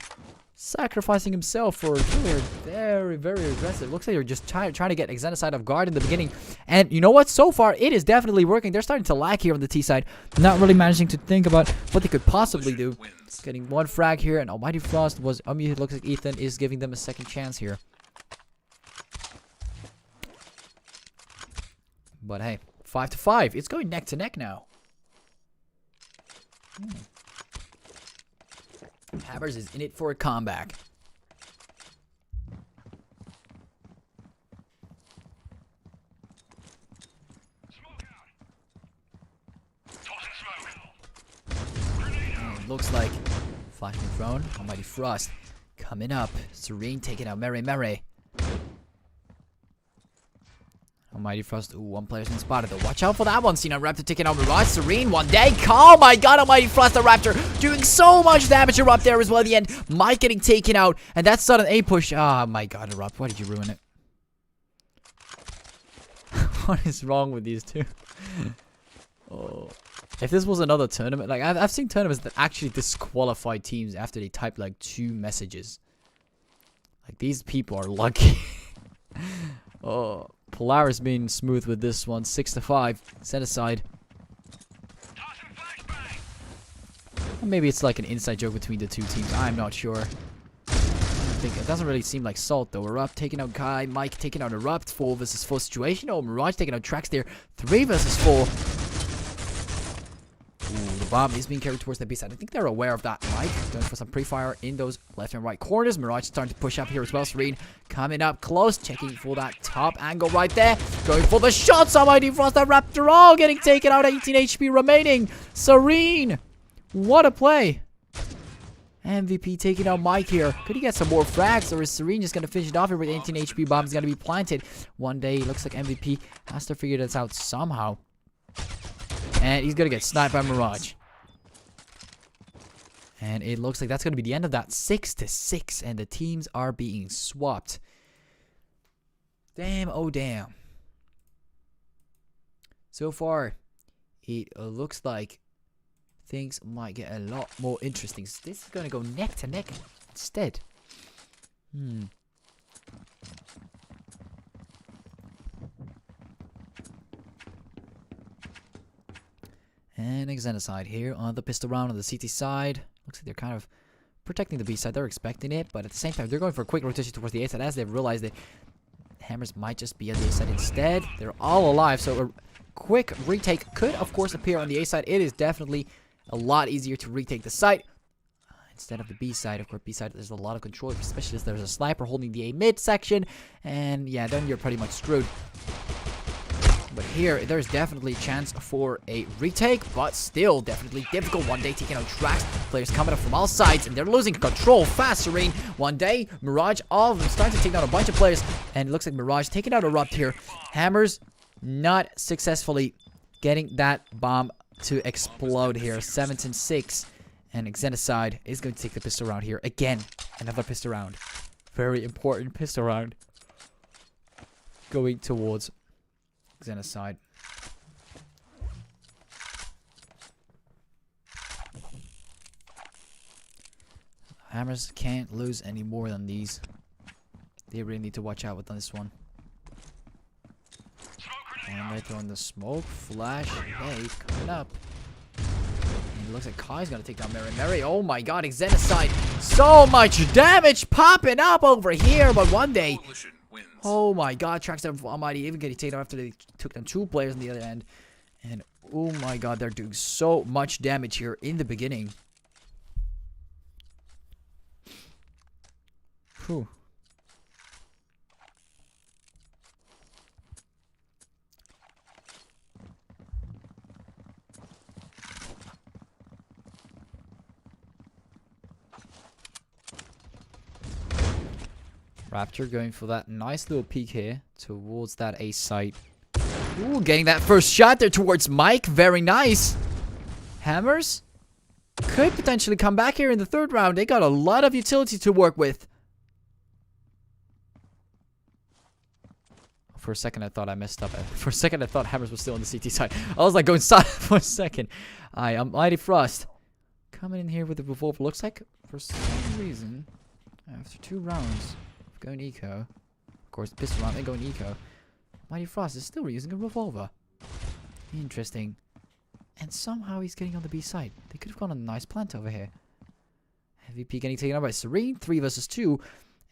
Sacrificing himself for doing very, very aggressive. Looks like they're just trying to get Xenocide off guard in the beginning. And you know what? So far, it is definitely working. They're starting to lag here on the T side. Not really managing to think about what they could possibly do. Getting one frag here. And Almighty Frost was unmuted. Looks like Ethan is giving them a second chance here. But hey. 5-5. It's going neck to neck now. Hammers is in it for a comeback. And it looks like flashing drone. Almighty Frost coming up. Serene taking out Mary. Almighty Frost. Ooh, one player's been spotted though. Watch out for that one. Xeno Raptor taking out Mirage. Serene one day. Oh my god, Almighty Frost the Raptor doing so much damage. Erupt there as well at the end. Mike getting taken out. And that's not an A push. Oh my god, Erupt. Why did you ruin it? What is wrong with these two? Oh. If this was another tournament, like I've seen tournaments that actually disqualify teams after they type like 2 messages. Like these people are lucky. Oh. Polaris being smooth with this one. 6-5. Xenocide. Or maybe it's like an inside joke between the two teams. I'm not sure. I think it doesn't really seem like Salt though. Erupt taking out Kai. Mike taking out Erupt. 4 versus 4 situation. Oh, Mirage taking out Tracksteer. 3 versus 4. Ooh, the bomb is being carried towards the B side. I think they're aware of that. Mike going for some pre-fire in those left and right corners. Mirage starting to push up here as well. Serene coming up close. Checking for that top angle right there. Going for the shots. Almighty Frost. That Raptor all getting taken out. 18 HP remaining. Serene. What a play. MVP taking out Mike here. Could he get some more frags, or is Serene just going to finish it off here with 18 HP? Bomb's going to be planted. One day, looks like MVP has to figure this out somehow. And he's going to get sniped by Mirage. And it looks like that's going to be the end of that. 6-6. And the teams are being swapped. Damn, oh damn. So far, it looks like things might get a lot more interesting. This is going to go neck to neck instead. And Xenocide here on the pistol round on the CT side. Looks like they're kind of protecting the B side. They're expecting it, but at the same time, they're going for a quick rotation towards the A side as they've realized that Hammers might just be at the A side instead. They're all alive, so a quick retake could, of course, appear on the A side. It is definitely a lot easier to retake the site instead of the B side. Of course, B side, there's a lot of control, especially as there's a sniper holding the A mid section. And yeah, then you're pretty much screwed. But here, there's definitely a chance for a retake, but still definitely difficult. One day taking out tracks. Players coming up from all sides, and they're losing control fast. Serene. One day, Mirage, all of them starting to take down a bunch of players, and it looks like Mirage taking out Erupt here. Hammers not successfully getting that bomb to explode here. 7-6, and Xenocide is going to take the pistol round here again. Another pistol round. Very important pistol round. Going towards Xenocide. Hammers can't lose any more than these. They really need to watch out with this one. And they're throwing the smoke. Flash. Hey, coming up. And it looks like Kai's gonna take down Mary. Mary, oh my god, Xenocide. So much damage popping up over here. But one day. Oh my god, tracks down Almighty. Even getting taken out after they took down 2 players on the other end. And oh my god, they're doing so much damage here in the beginning. Whew. Raptor going for that nice little peek here towards that A site. Ooh, getting that first shot there towards Mike. Very nice. Hammers could potentially come back here in the 3rd round. They got a lot of utility to work with. For a second, I thought I messed up. For a second, I thought Hammers was still on the CT side. I was like going silent for a second. I'm Mighty Frost coming in here with the revolver. Looks like for some reason, after 2 rounds of going eco, of course, pistol round, then going eco, Mighty Frost is still using a revolver. Interesting. And somehow he's getting on the B side. They could have gone on a nice plant over here. MVP getting taken out by Serene. 3 versus 2.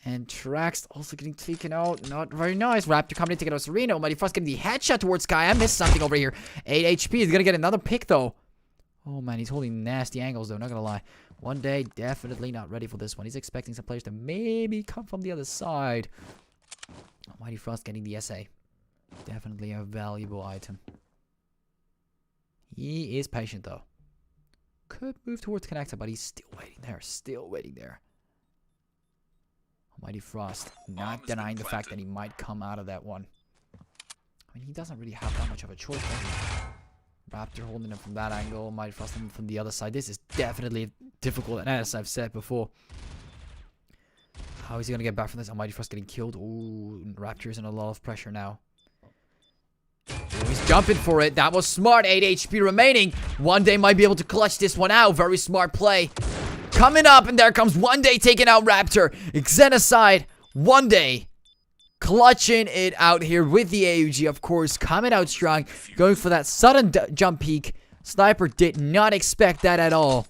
And Trax also getting taken out. Not very nice. Raptor coming in, taking out Serena. Mighty Frost getting the headshot towards Sky. I missed something over here. 8 HP. He's going to get another pick, though. Oh, man. He's holding nasty angles, though. Not going to lie. One day, definitely not ready for this one. He's expecting some players to maybe come from the other side. Mighty Frost getting the SA. Definitely a valuable item. He is patient, though. Could move towards connector, but he's still waiting there. Still waiting there. Mighty Frost not denying the fact that he might come out of that one. I mean, he doesn't really have that much of a choice, does he? Raptor holding him from that angle. Mighty Frost him from the other side. This is definitely difficult, and as I've said before, how is he going to get back from this? Mighty Frost getting killed. Ooh, Raptor's in a lot of pressure now. Ooh, he's jumping for it. That was smart. 8 HP remaining. One day might be able to clutch this one out. Very smart play. Coming up, and there comes One Day taking out Raptor. Xenocide, One Day clutching it out here with the AUG, of course, coming out strong, going for that sudden jump peek. Sniper did not expect that at all.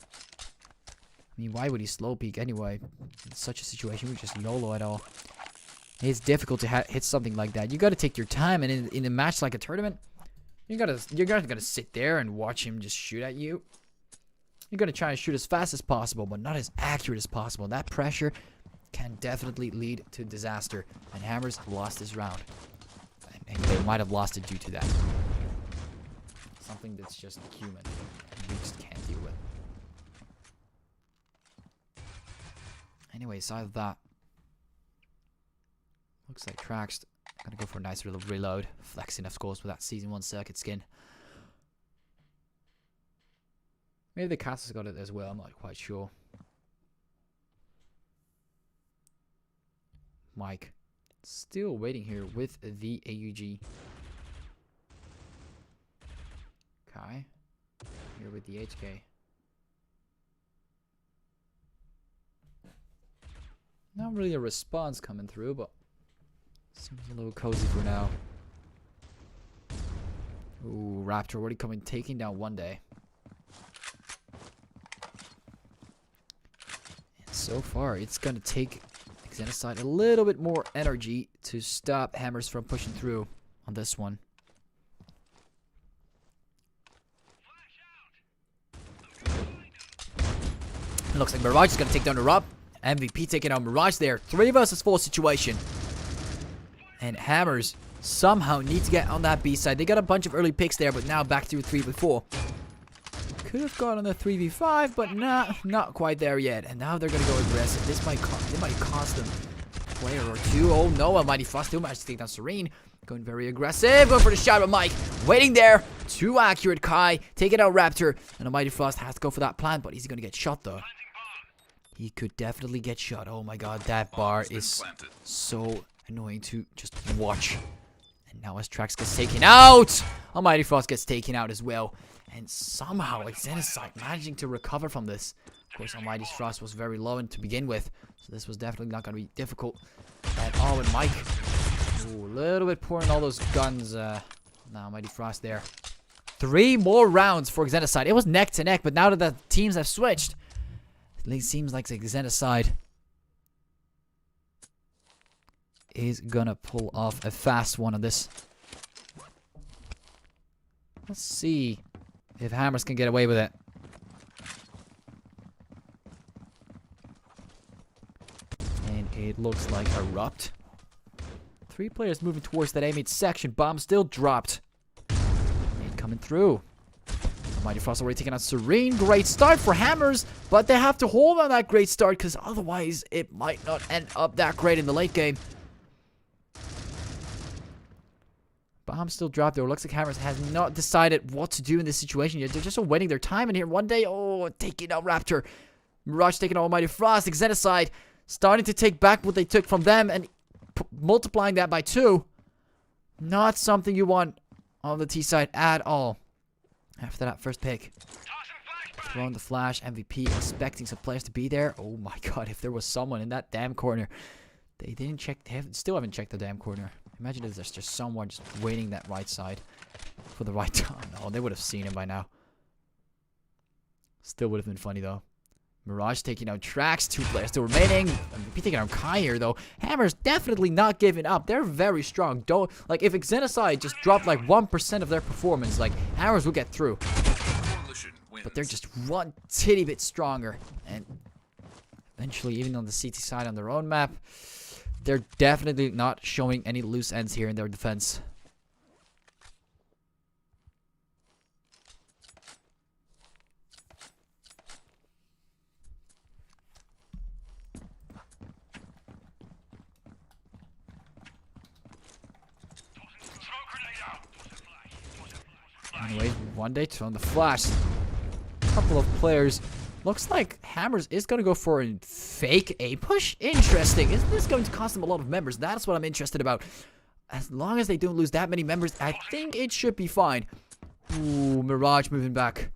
I mean, why would he slow peek anyway? In such a situation, we just YOLO at all. It's difficult to hit something like that. You got to take your time, and in a match like a tournament, you're not gonna sit there and watch him just shoot at you. You're going to try and shoot as fast as possible, but not as accurate as possible. That pressure can definitely lead to disaster. And Hammers lost his round. And they might have lost it due to that. Something that's just human. And we just can't deal with. Anyway, aside of that, looks like Trax going to go for a nice little reload. Flexing, of course, with that Season 1 circuit skin. Maybe the castle's got it as well, I'm not quite sure. Mike, still waiting here with the AUG. Kai, here with the HK. Not really a response coming through, but seems a little cozy for now. Ooh, Raptor already coming, taking down One Day. So far, it's going to take Xenocide a little bit more energy to stop Hammers from pushing through on this one. It looks like Mirage is going to take down Erupt. MVP taking out Mirage there. 3 versus 4 situation. And Hammers somehow need to get on that B side. They got a bunch of early picks there, but now back to 3v4. Could have gone on the 3v5, but not quite there yet. And now they're going to go aggressive. This might cost them a player or two. Oh no, Almighty Frost still managed to take down Serene. Going very aggressive. Going for the shot, but Mike waiting there. Too accurate. Kai taking out Raptor. And Almighty Frost has to go for that plant, but he's going to get shot though. He could definitely get shot. Oh my god, that bar is so annoying to just watch. And now as Trax gets taken out, Almighty Frost gets taken out as well. And somehow, like, Xenocide managing to recover from this. Of course, Almighty Frost was very low to begin with. So this was definitely not going to be difficult at all with Mike. Ooh, a little bit poor in all those guns. Now Almighty Frost there. 3 more rounds for Xenocide. It was neck to neck, but now that the teams have switched, it seems like Xenocide is gonna pull off a fast one on this. Let's see if Hammers can get away with it. And it looks like Erupt. 3 players moving towards that A-mid section. Bomb still dropped. And coming through. Almighty Frost already taking out Serene. Great start for Hammers, but they have to hold on that great start because otherwise it might not end up that great in the late game. Bomb still dropped though. Looks like Hammers has not decided what to do in this situation yet. They're just awaiting their time in here. One day, oh, taking out Raptor. Mirage taking out Almighty Frost. Xenocide starting to take back what they took from them and multiplying that by 2. Not something you want on the T side at all. After that first pick. Throwing the flash, MVP, expecting some players to be there. Oh my god, if there was someone in that damn corner. They didn't check, still haven't checked the damn corner. Imagine if there's just someone just waiting that right side for the right time. No, they would have seen him by now. Still would have been funny though. Mirage taking out Trax, 2 players still remaining. MVP taking out Kai here though. Hammer's definitely not giving up. They're very strong. Don't, like, if Xenocide just dropped like 1% of their performance, like, Hammers will get through. But they're just one titty bit stronger. And eventually, even on the CT side on their own map, they're definitely not showing any loose ends here in their defense. Anyway, one day on the flash. Couple of players. Looks like Hammers is going to go for a fake A push. Interesting. Isn't this going to cost them a lot of members? That's what I'm interested about. As long as they don't lose that many members, I think it should be fine. Ooh, Mirage moving back.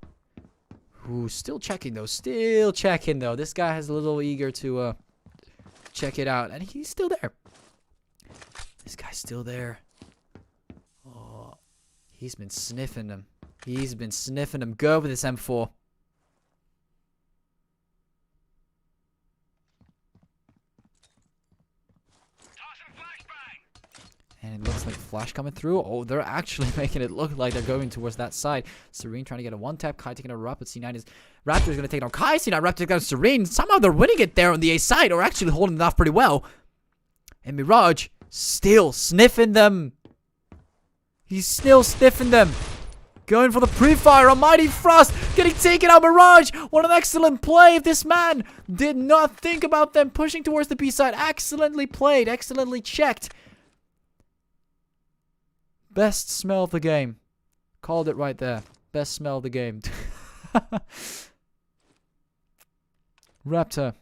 Ooh, still checking though. Still checking though. This guy is a little eager to check it out. And he's still there. This guy's still there. Oh, he's been sniffing them. He's been sniffing them. Go with this M4. And it looks like flash coming through. Oh, they're actually making it look like they're going towards that side. Serene trying to get a 1-tap. Kai taking a Rup, but C9 is... Raptor is going to take it on Kai. C9, Raptor taking out Serene. Somehow they're winning it there on the A side, or actually holding it off pretty well. And Mirage still sniffing them. He's still sniffing them. Going for the pre-fire. Almighty Frost getting taken out. Mirage. What an excellent play. If this man did not think about them pushing towards the B side. Excellently played. Excellently checked. Best smell of the game. Called it right there. Best smell of the game. Raptor.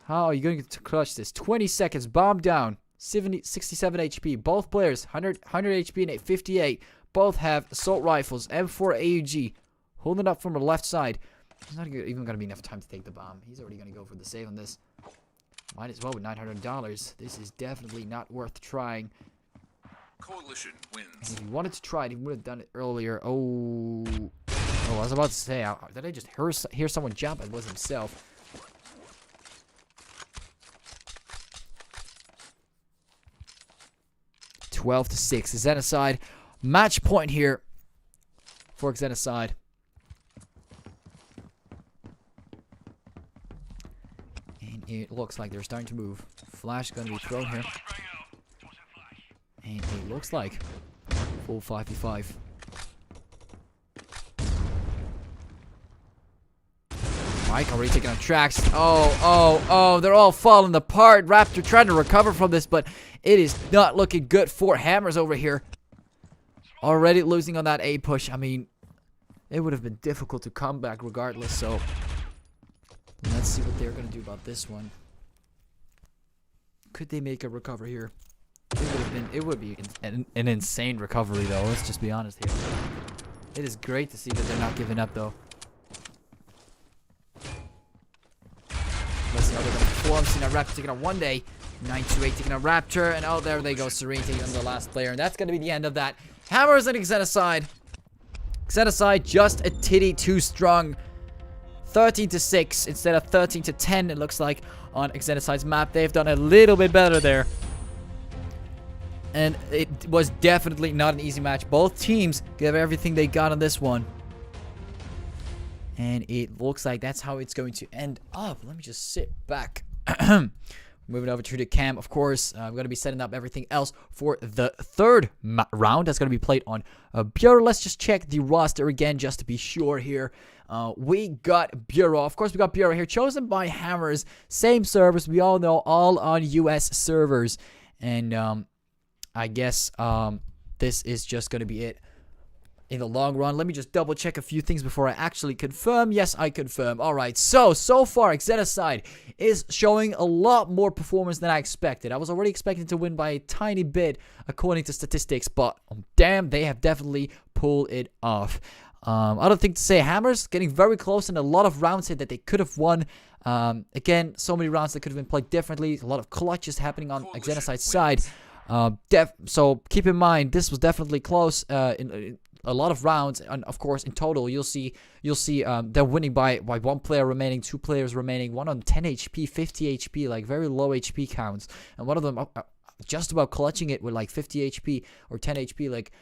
How are you going to clutch this? 20 seconds. Bomb down. 67 HP. Both players. 100 HP and 58. Both have assault rifles. M4 AUG. Holding up from the left side. There's not even going to be enough time to take the bomb. He's already going to go for the save on this. Might as well with $900. This is definitely not worth trying. Coalition wins. If he wanted to try it, he would have done it earlier. Oh, I was about to say, did I just hear someone jump? It was himself. $12 to 6. Xenocide. Match point here for Xenocide. And it looks like they're starting to move. Flash is going to be thrown here. And it looks like full 5v5. Mike already taking on tracks. Oh, they're all falling apart. Raptor trying to recover from this, but it is not looking good for Hammers over here. Already losing on that A push. I mean, it would have been difficult to come back regardless, so let's see what they're going to do about this one. Could they make a recover here? It would be an insane recovery though. Let's just be honest here. It is great to see that they're not giving up though. Let's see how they're going to perform. Seeing a Raptor taking on 1day. 928 taking on Raptor. And oh, there they go. Serene taking on the last player. And that's going to be the end of that. Hammers and Xenocide. Xenocide just a titty too strong. 13-6 instead of 13-10 it looks like on Xenocide's map. They've done a little bit better there. And it was definitely not an easy match. Both teams gave everything they got on this one. And it looks like that's how it's going to end up. Let me just sit back. Moving over to the cam, of course. I'm going to be setting up everything else for the third round. That's going to be played on Bureau. Let's just check the roster again just to be sure here. We got Bureau. Of course, we got Bureau here. Chosen by Hammers. Same servers. We all know, all on US servers. And I guess this is just going to be it. In the long run, let me just double check a few things before I actually confirm. Yes, I confirm. Alright, so far, Xenocide is showing a lot more performance than I expected. I was already expecting to win by a tiny bit according to statistics, but damn, they have definitely pulled it off. Other thing to say, Hammers getting very close in a lot of rounds here that they could have won. Again, so many rounds that could have been played differently. A lot of clutches happening on Xenocide's side. So keep in mind, this was definitely close in a lot of rounds, and of course in total you'll see they're winning by one player remaining, 2 players remaining, one on 10 HP, 50 HP, like very low HP counts, and one of them just about clutching it with like 50 HP or 10 HP. Like,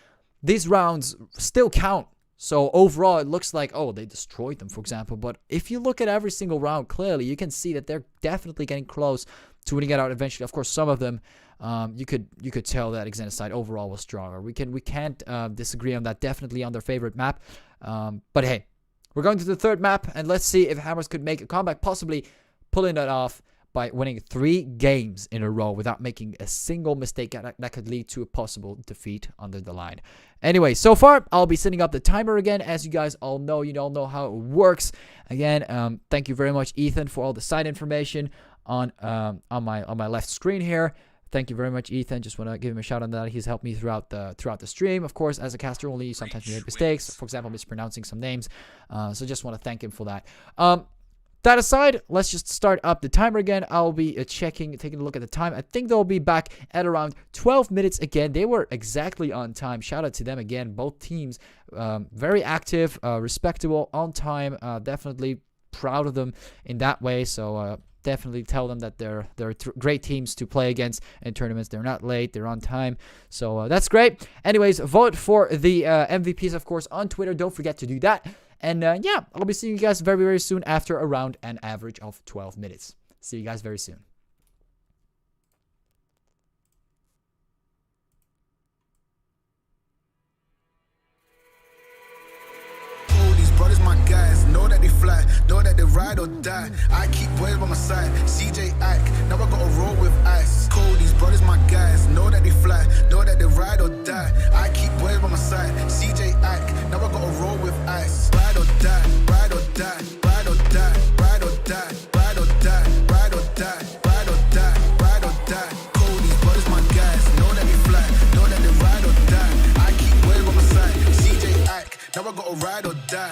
these rounds still count. So overall it looks like, oh, they destroyed them, for example, but if you look at every single round clearly, you can see that they're definitely getting close to winning it out eventually. Of course, some of them you could tell that Xenocide overall was stronger. We can't disagree on that. Definitely on their favorite map. But hey, we're going to the third map, and let's see if Hammers could make a comeback, possibly pulling that off by winning 3 games in a row without making a single mistake that could lead to a possible defeat under the line. Anyway, so far I'll be setting up the timer again. As you guys all know, you all know how it works. Again, thank you very much, Ethan, for all the side information on my left screen here. Thank you very much, Ethan. Just want to give him a shout out on that. He's helped me throughout the stream. Of course, as a caster only, sometimes we make mistakes. For example, mispronouncing some names. So just want to thank him for that. That aside, let's just start up the timer again. I'll be taking a look at the time. I think they'll be back at around 12 minutes again. They were exactly on time. Shout out to them again. Both teams very active, respectable, on time. Definitely proud of them in that way. So definitely tell them that they're great teams to play against in tournaments. They're not late. They're on time. So that's great. Anyways, vote for the MVPs, of course, on Twitter. Don't forget to do that. And yeah, I'll be seeing you guys very, very soon after around an average of 12 minutes. See you guys very soon. Brothers, my guys, know that they fly, know that they ride or die. I keep boys by my side, CJ Ike, now I gotta roll with ice. Cody's brothers, my guys, know that they fly, know that they ride or die. I keep boys by my side, CJ Ike, now I gotta roll with ice. Ride or die, ride or die, ride or die, ride or die, ride or die, ride or die, ride or die, ride or die. Cody's brothers, my guys, know that they fly, know that they ride or die. I keep boys by my side, CJ Ike, now I gotta ride or die.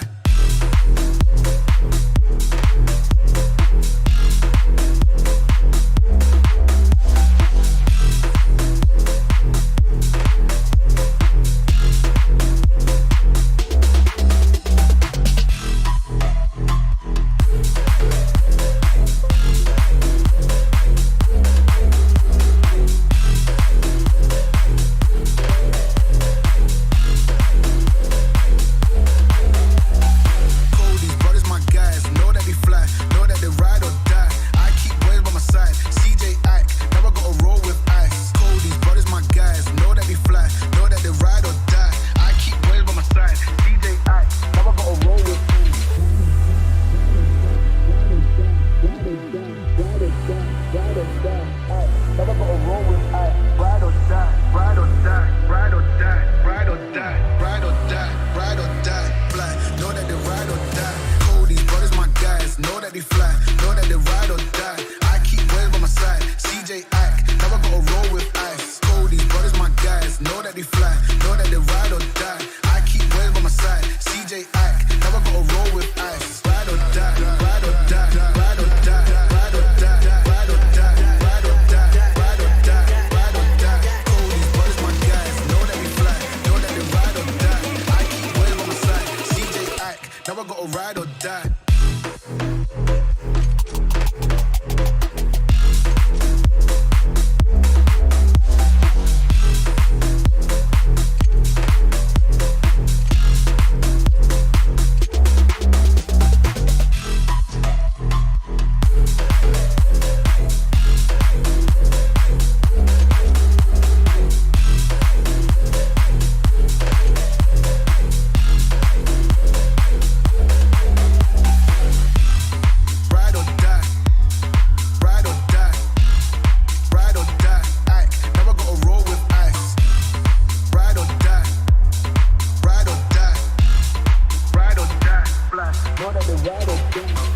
die. Ride or die, ride or die, ride or die. Aye, never gotta roll with ice. Ride or die, ride or die, ride or die. Flash, know that they ride or die.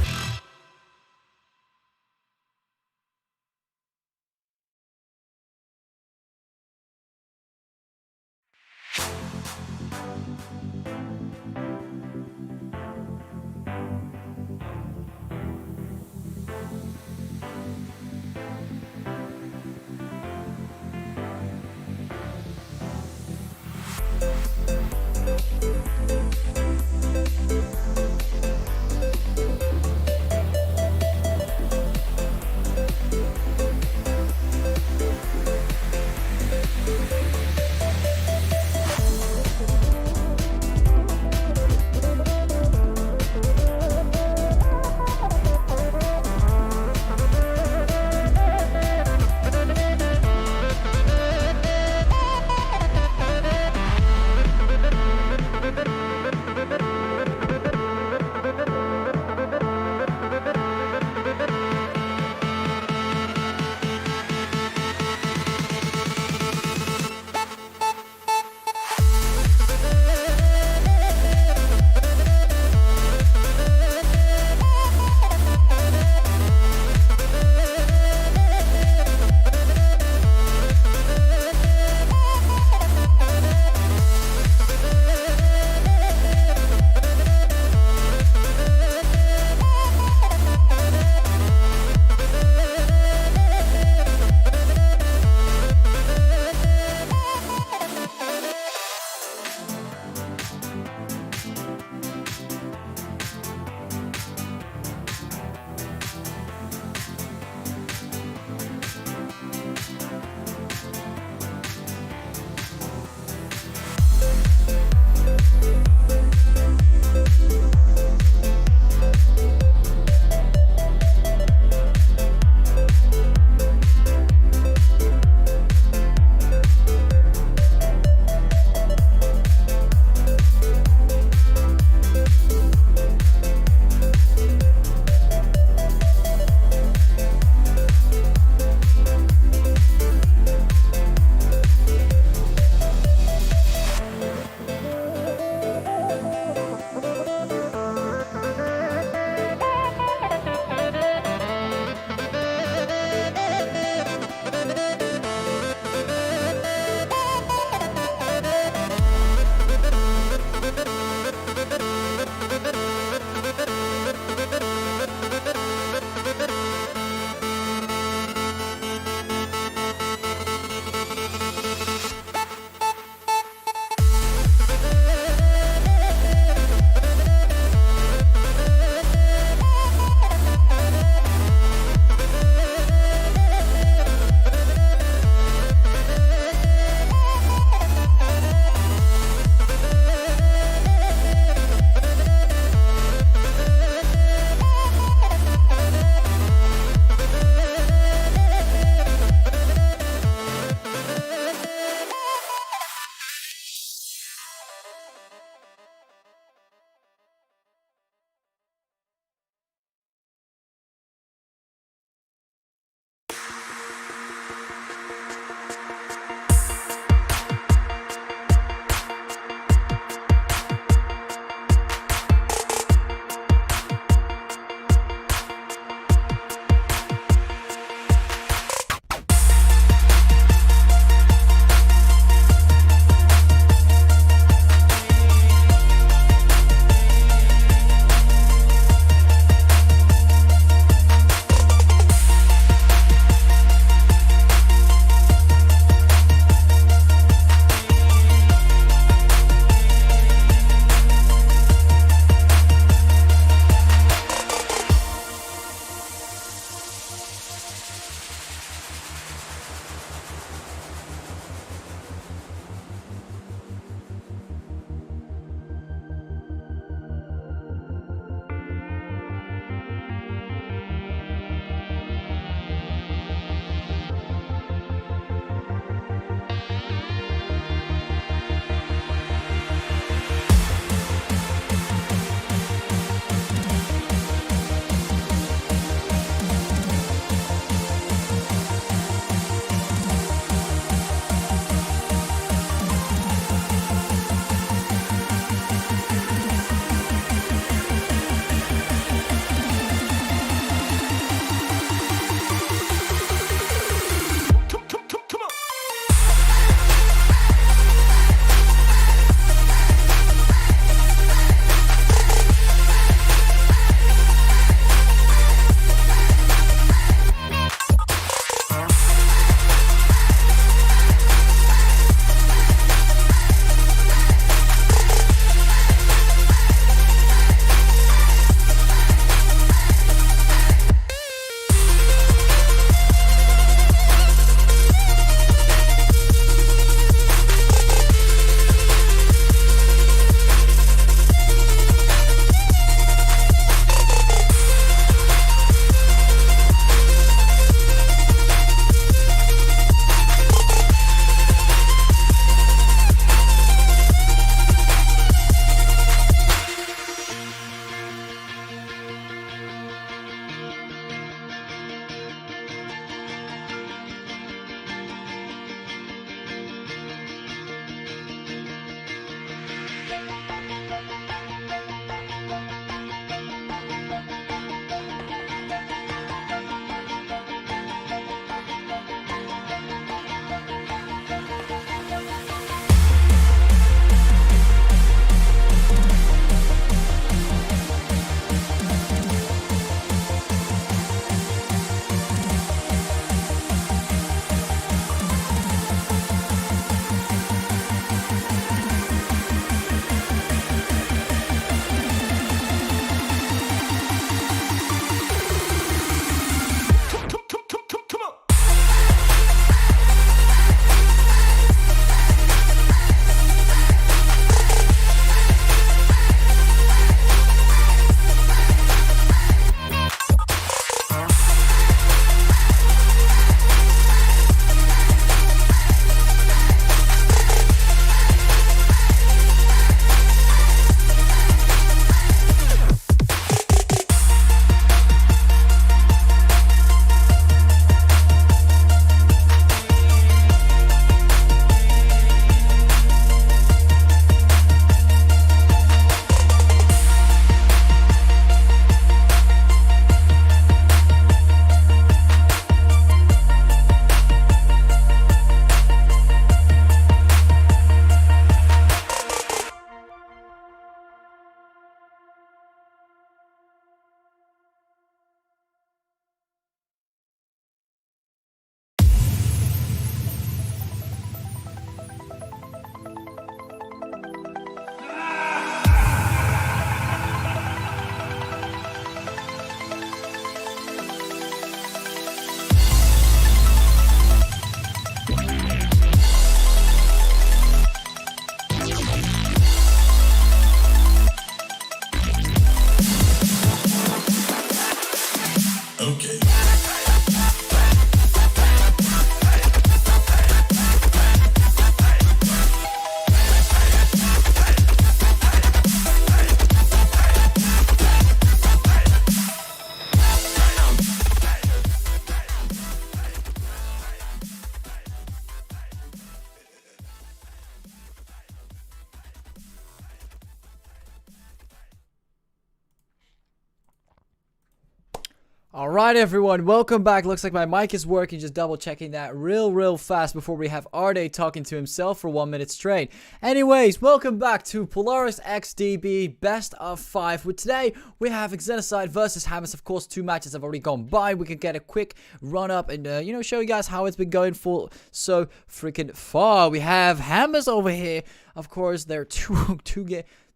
Alright everyone, welcome back. Looks like my mic is working, just double checking that real fast before we have Arde talking to himself for 1 minute straight. Anyways, welcome back to Polaris XDB Best of 5. With today, we have Xenocide versus Hammers. Of course, 2 matches have already gone by. We can get a quick run up and, show you guys how it's been going for so freaking far. We have Hammers over here. Of course, they're two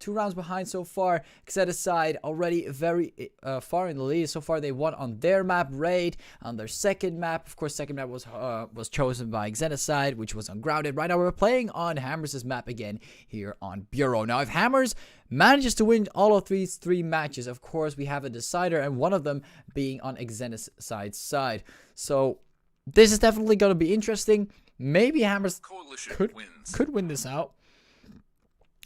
rounds behind so far. Xenocide already very far in the lead. So far, they won on their map, Raid. On their second map, of course, second map was chosen by Xenocide, which was ungrounded. Right now, we're playing on Hammers' map again here on Bureau. Now, if Hammers manages to win all of these 3 matches, of course, we have a decider, and one of them being on Xenocide's side. So, this is definitely going to be interesting. Maybe Hammers could win this out.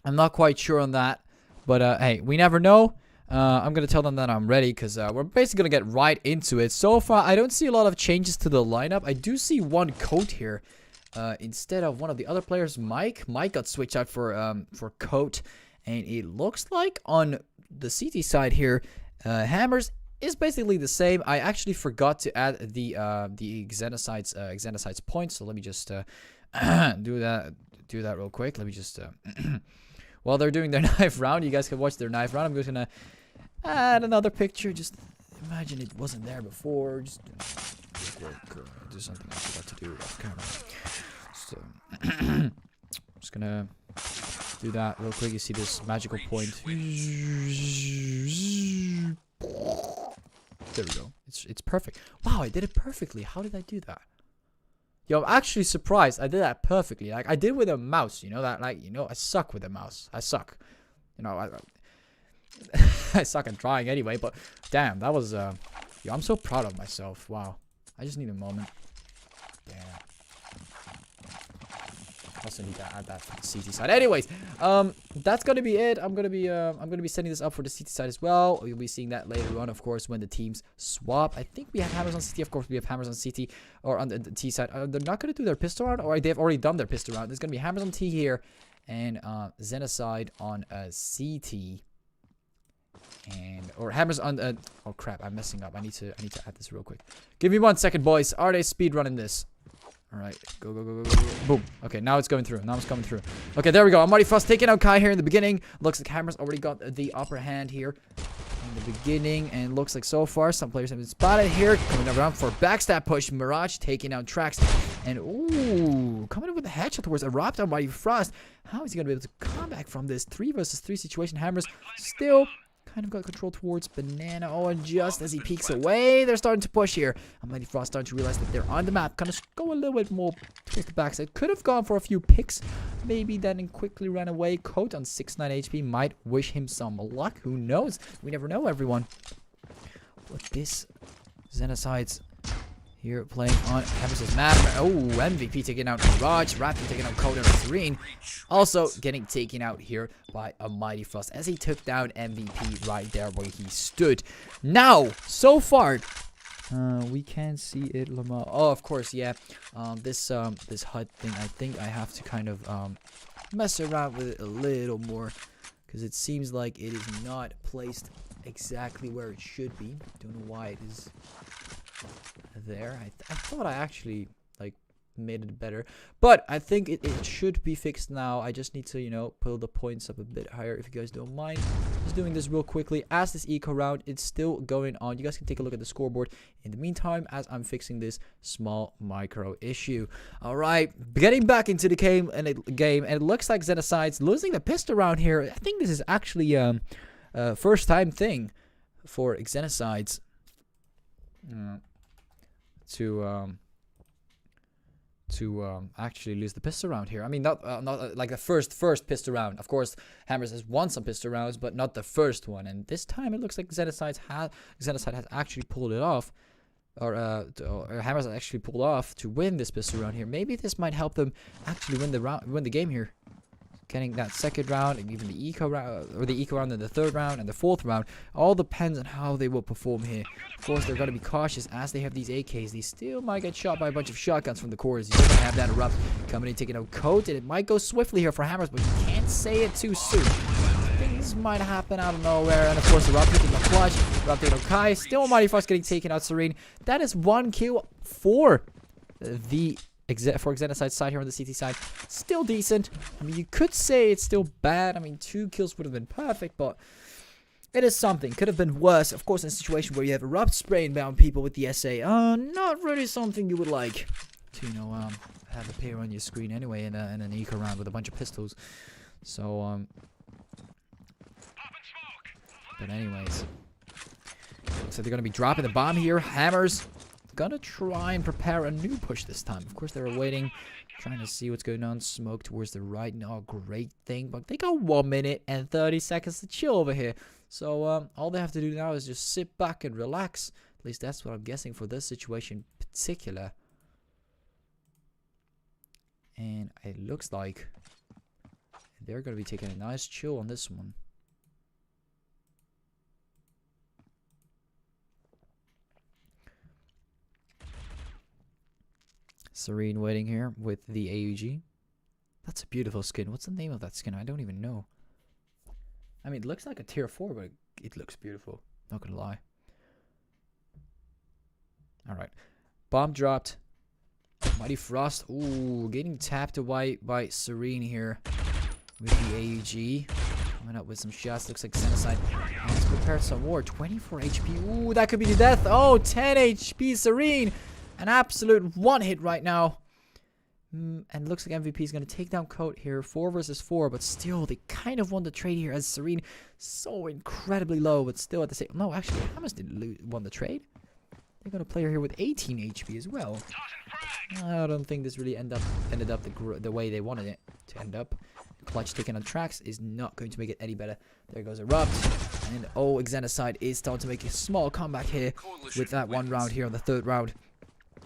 I'm not quite sure on that, but hey, we never know. I'm going to tell them that I'm ready because we're basically going to get right into it. So far, I don't see a lot of changes to the lineup. I do see one coat here instead of one of the other players, Mike. Mike got switched out for coat, and it looks like on the CT side here, Hammers is basically the same. I actually forgot to add the Xenocide's points, so let me just do that real quick. Let me just while they're doing their knife round, you guys can watch their knife round. I'm just gonna add another picture. Just imagine it wasn't there before. Just do something I forgot to do off camera. So just gonna do that real quick. You see this magical point. There we go. It's perfect. Wow, I did it perfectly. How did I do that? Yo, I'm actually surprised I did that perfectly. Like, I did with a mouse, I suck with a mouse. I suck. I suck at drawing anyway, but damn, that was, yo, I'm so proud of myself. Wow. I just need a moment. Damn. Also need to add that for the CT side. Anyways, that's gonna be it. I'm gonna be setting this up for the CT side as well. You'll be seeing that later on, of course, when the teams swap. I think we have Hammers on CT. Of course, we have Hammers on CT or on the T side. They're not gonna do their pistol round, or they've already done their pistol round. There's gonna be Hammers on T here, and Xenocide on CT, or Hammers on. Oh crap! I'm messing up. I need to add this real quick. Give me 1 second, boys. Are they speed running this? Alright, go. Boom. Okay, now it's going through. Now it's coming through. Okay, there we go. Marty Frost taking out Kai here in the beginning. Looks like Hammers already got the upper hand here in the beginning. And looks like so far, some players have been spotted here. Coming around for backstab push. Mirage taking out Trax. And, ooh, coming in with a headshot towards Erupt on Marty Frost. How is he going to be able to come back from this 3 versus 3 situation? Hammers still kind of got control towards Banana. Oh, and just as he peeks away, they're starting to push here. Mighty Frost starting to realize that they're on the map. Kind of go a little bit more towards the backside. Could have gone for a few picks. Maybe then and quickly ran away. Coat on 69 HP might wish him some luck. Who knows? We never know, everyone. But this Xenocide's here playing on Hammers' map. Oh, MVP taking out Mirage. Rappi taking out Coda and Serene. Also getting taken out here by a Mighty Frost as he took down MVP right there where he stood. Now, so far, we can see it, Lamar. Oh, of course, yeah. This HUD thing, I think I have to kind of mess around with it a little more because it seems like it is not placed exactly where it should be. Don't know why it is there. I thought I actually made it better, but I think it should be fixed now. I just need to pull the points up a bit higher if you guys don't mind. Just doing this real quickly as this eco round it's still going on. You guys can take a look at the scoreboard in the meantime as I'm fixing this small micro issue. All right, getting back into the game, and it looks like Xenocide's losing the pistol round here. I think this is actually a first time thing for Xenocide's to actually lose the pistol round here. I mean, not like the first pistol round. Of course, Hammers has won some pistol rounds, but not the first one. And this time, it looks like Xenocide has actually pulled it off, or Hammers has actually pulled off to win this pistol round here. Maybe this might help them actually win the game here. Getting that second round and even the eco round, or the eco round and the third round and the fourth round, all depends on how they will perform here. Of course, they're going to be cautious as they have these AKs. They still might get shot by a bunch of shotguns from the corners. You don't have that Erupt coming in, taking out Coat, and it might go swiftly here for Hammers, but you can't say it too soon. Things This might happen out of nowhere. And of course, the Rob taking the clutch. Rob taking out Kai. Still Mighty Frost getting taken out Serene. That is 1 kill for the Xenocide side here on the CT side. Still decent. I mean, you could say it's still bad. I mean, 2 kills would have been perfect, but it is something. Could have been worse. Of course, in a situation where you have Erupt spraying down people with the SA. Not really something you would like to, you know, have appear on your screen anyway in an eco round with a bunch of pistols. So, but anyways. So they're going to be dropping the bomb here. Hammers gonna try and prepare a new push this time. Of course, they were waiting, trying to see what's going on. Smoke towards the right. No, great thing. But they got 1 minute and 30 seconds to chill over here. So all they have to do now is just sit back and relax. At least that's what I'm guessing for this situation in particular. And it looks like they're going to be taking a nice chill on this one. Serene waiting here with the AUG. That's a beautiful skin. What's the name of that skin? I don't even know. I mean, it looks like a tier 4, but it looks beautiful. Not gonna lie. Alright. Bomb dropped. Mighty Frost. Ooh, getting tapped away by Serene here with the AUG. Coming up with some shots. Looks like Xenocide. Let's prepare some more. 24 HP. Ooh, that could be the death. Oh, 10 HP Serene. An absolute one hit right now. And looks like MVP is going to take down Coat here. 4 versus 4. But still, they kind of won the trade here as Serene so incredibly low. But still at the same... No, actually, Hammers didn't won the trade. They got a player here with 18 HP as well. I don't think this really ended up the way they wanted it to end up. Clutch taking on tracks is not going to make it any better. There goes Erupt. And oh, Xenocide is starting to make a small comeback here with that one round here on the 3rd round.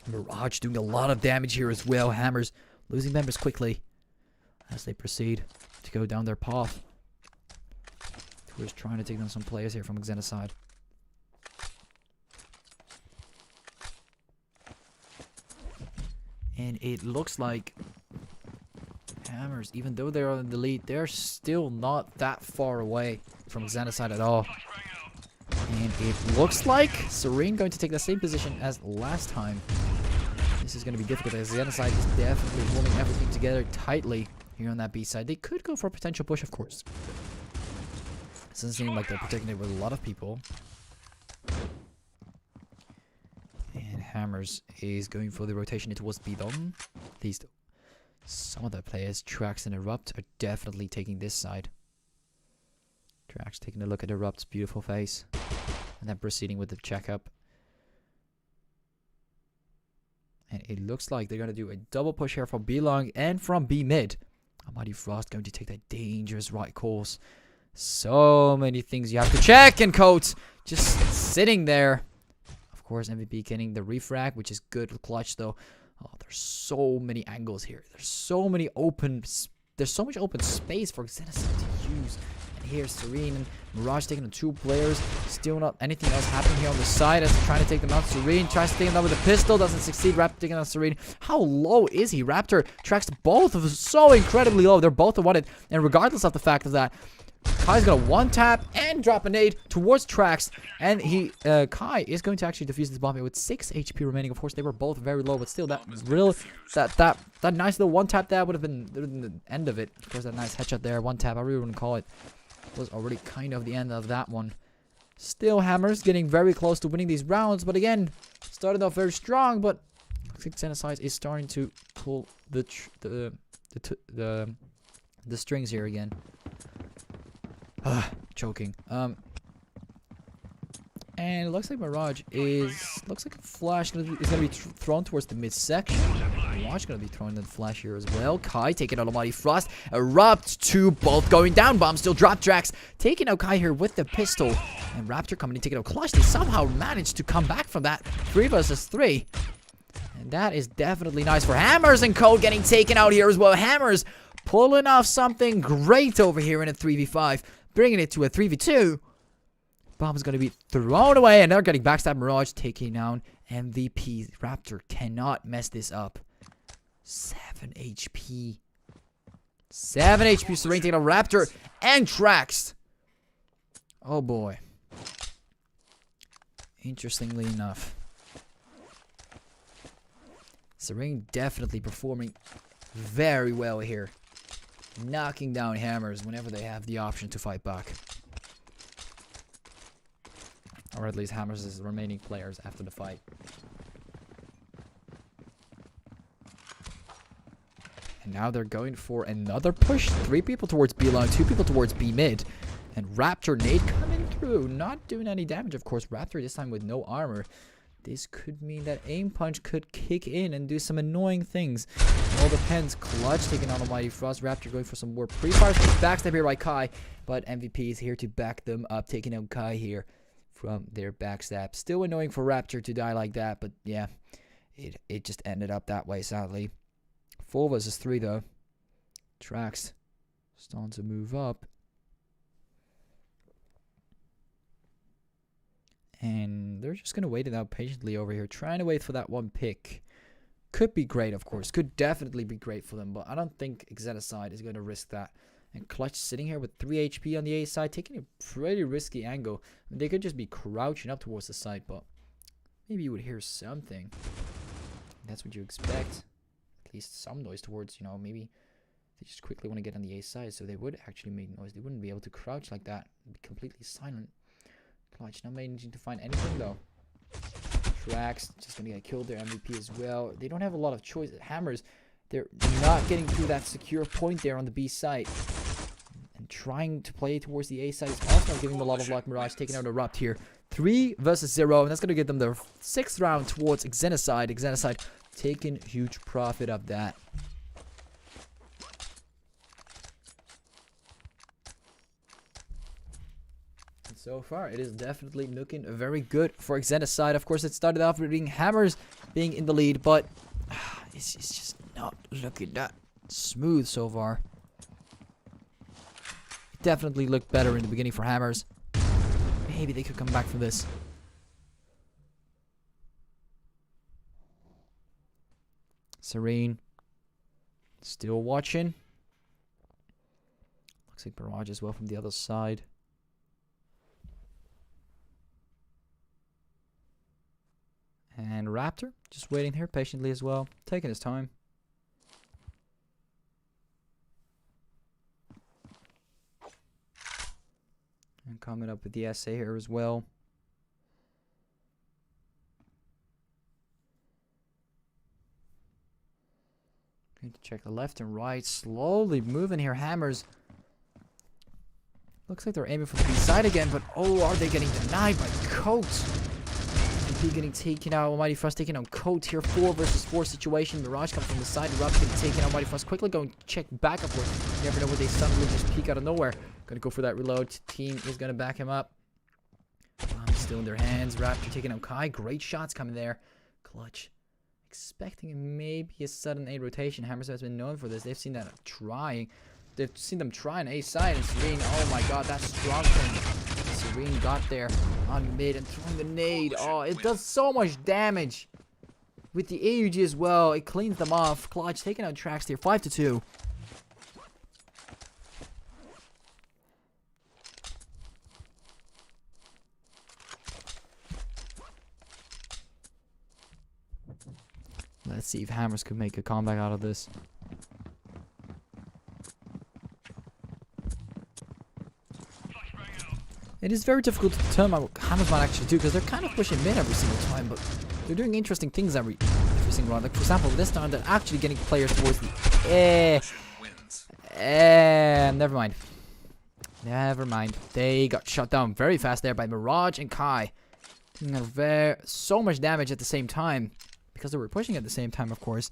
Mirage doing a lot of damage here as well. Hammers losing members quickly as they proceed to go down their path. We're just trying to take down some players here from Xenocide. And it looks like Hammers, even though they're on the lead, they're still not that far away from Xenocide at all. And it looks like Serene going to take the same position as last time. This is going to be difficult as Xenocide is definitely holding everything together tightly here on that B side. They could go for a potential push, of course. It doesn't seem like they're protecting it with a lot of people. And Hammers is going for the rotation towards B bomb. At least some of the players, Trax and Erupt, are definitely taking this side. Trax taking a look at Erupt's beautiful face. And then proceeding with the checkup. And it looks like they're going to do a double push here from B long and from B mid. Mighty Frost going to take that dangerous right course. So many things you have to check. And Coat just sitting there. Of course, MVP getting the refrag, which is good with Clutch though. Oh, there's so many angles here. There's so much open space for Xenocide to use. Here's Serene and Mirage taking on 2 players. Still not anything else happening here on the side as they're trying to take them out. Serene tries to take them out with a pistol. Doesn't succeed. Raptor taking on Serene. How low is he? Raptor tracks both of them so incredibly low. They're both one hit. And regardless of the fact of that, Kai's going to one tap and drop a nade towards Trax. And Kai is going to actually defuse this bomb here with 6 HP remaining. Of course, they were both very low, but still that nice little one tap there would have been the end of it. Of course, that nice headshot there. One tap, I really wouldn't call it. Was already kind of the end of that one. Still Hammers getting very close to winning these rounds, but again, started off very strong, but I think Xenocide is starting to pull the strings here again. Choking. And it looks like Mirage looks like a flash is going to be thrown towards the midsection. Mirage going to be throwing the flash here as well. Kai taking out Mighty Frost. Erupt 2 both going down. Bomb still drop tracks. Taking out Kai here with the pistol. And Raptor coming in taking out Clutch. They somehow managed to come back from that 3 versus 3. And that is definitely nice for Hammers and Code getting taken out here as well. Hammers pulling off something great over here in a 3v5. Bringing it to a 3v2. Bomb is going to be thrown away, and they're getting backstab. Mirage taking down MVP. Raptor cannot mess this up. 7 HP. 7 HP. Serene taking down Raptor and Trax. Oh boy. Interestingly enough, Serene definitely performing very well here. Knocking down hammers whenever they have the option to fight back. Or at least hammers as the remaining players after the fight. And now they're going for another push. 3 people towards B line, 2 people towards B mid. And Raptor nade coming through. Not doing any damage, of course. Raptor this time with no armor. This could mean that aim punch could kick in and do some annoying things. It all depends. Clutch taking on Almighty Frost. Raptor going for some more pre-fires. Backstab here by Kai. But MVP is here to back them up. Taking out Kai here from their backstab. Still annoying for Raptor to die like that. But yeah, it just ended up that way, sadly. 4 versus 3 though. Trax starting to move up. And they're just going to wait it out patiently over here. Trying to wait for that one pick. Could be great, of course. Could definitely be great for them. But I don't think Xenocide is going to risk that. And Clutch sitting here with 3 HP on the A side. Taking a pretty risky angle. I mean, they could just be crouching up towards the side. But maybe you would hear something. That's what you expect. At least some noise towards, you know, maybe they just quickly want to get on the A side. So they would actually make noise. They wouldn't be able to crouch like that. Be completely silent. Clutch not managing to find anything though. Trax just gonna get killed. Their MVP as well. They don't have a lot of choice. Hammers, they're not getting through that secure point there on the B side. And trying to play towards the A side is also not giving them a lot of luck. Mirage taking out Erupt here. 3 versus 0. And that's gonna give them their 6th round towards Xenocide. Xenocide taking huge profit of that. So far, it is definitely looking very good for Xenocide. Of course, it started off with being hammers being in the lead, but it's just not looking that smooth so far. It definitely looked better in the beginning for hammers. Maybe they could come back from this. Serene still watching. Looks like Barrage as well from the other side. And Raptor, just waiting here patiently as well, taking his time. And coming up with the SA here as well. Going to check the left and right, slowly moving here. Hammers. Looks like they're aiming for the B side again, but oh, are they getting denied by Coat? Getting taken out. Almighty Frost taking on Coat here. 4 versus 4 situation. Mirage comes from the side. Erupt getting taken out. Almighty Frost quickly going to check back and forth. You never know where they suddenly just peek out of nowhere. Gonna go for that reload. Team is gonna back him up. Still in their hands. Raptor taking out Kai. Great shots coming there. Clutch. Expecting maybe a sudden A rotation. Hammers has been known for this. They've seen that trying. They've seen them try an A side and Serene. Oh my god, that's strong thing. Serene got there on mid and throwing the nade. Oh, it does so much damage. With the AUG as well, it cleans them off. Clutch taking out Trax here. 5-2. Let's see if Hammers could make a comeback out of this. It is very difficult to determine what Hammers might actually do because they're kind of pushing mid every single time, but they're doing interesting things every single round. Like for example, this time they're actually getting players towards the never mind. Never mind. They got shut down very fast there by Mirage and Kai. Doing so much damage at the same time because they were pushing at the same time, of course.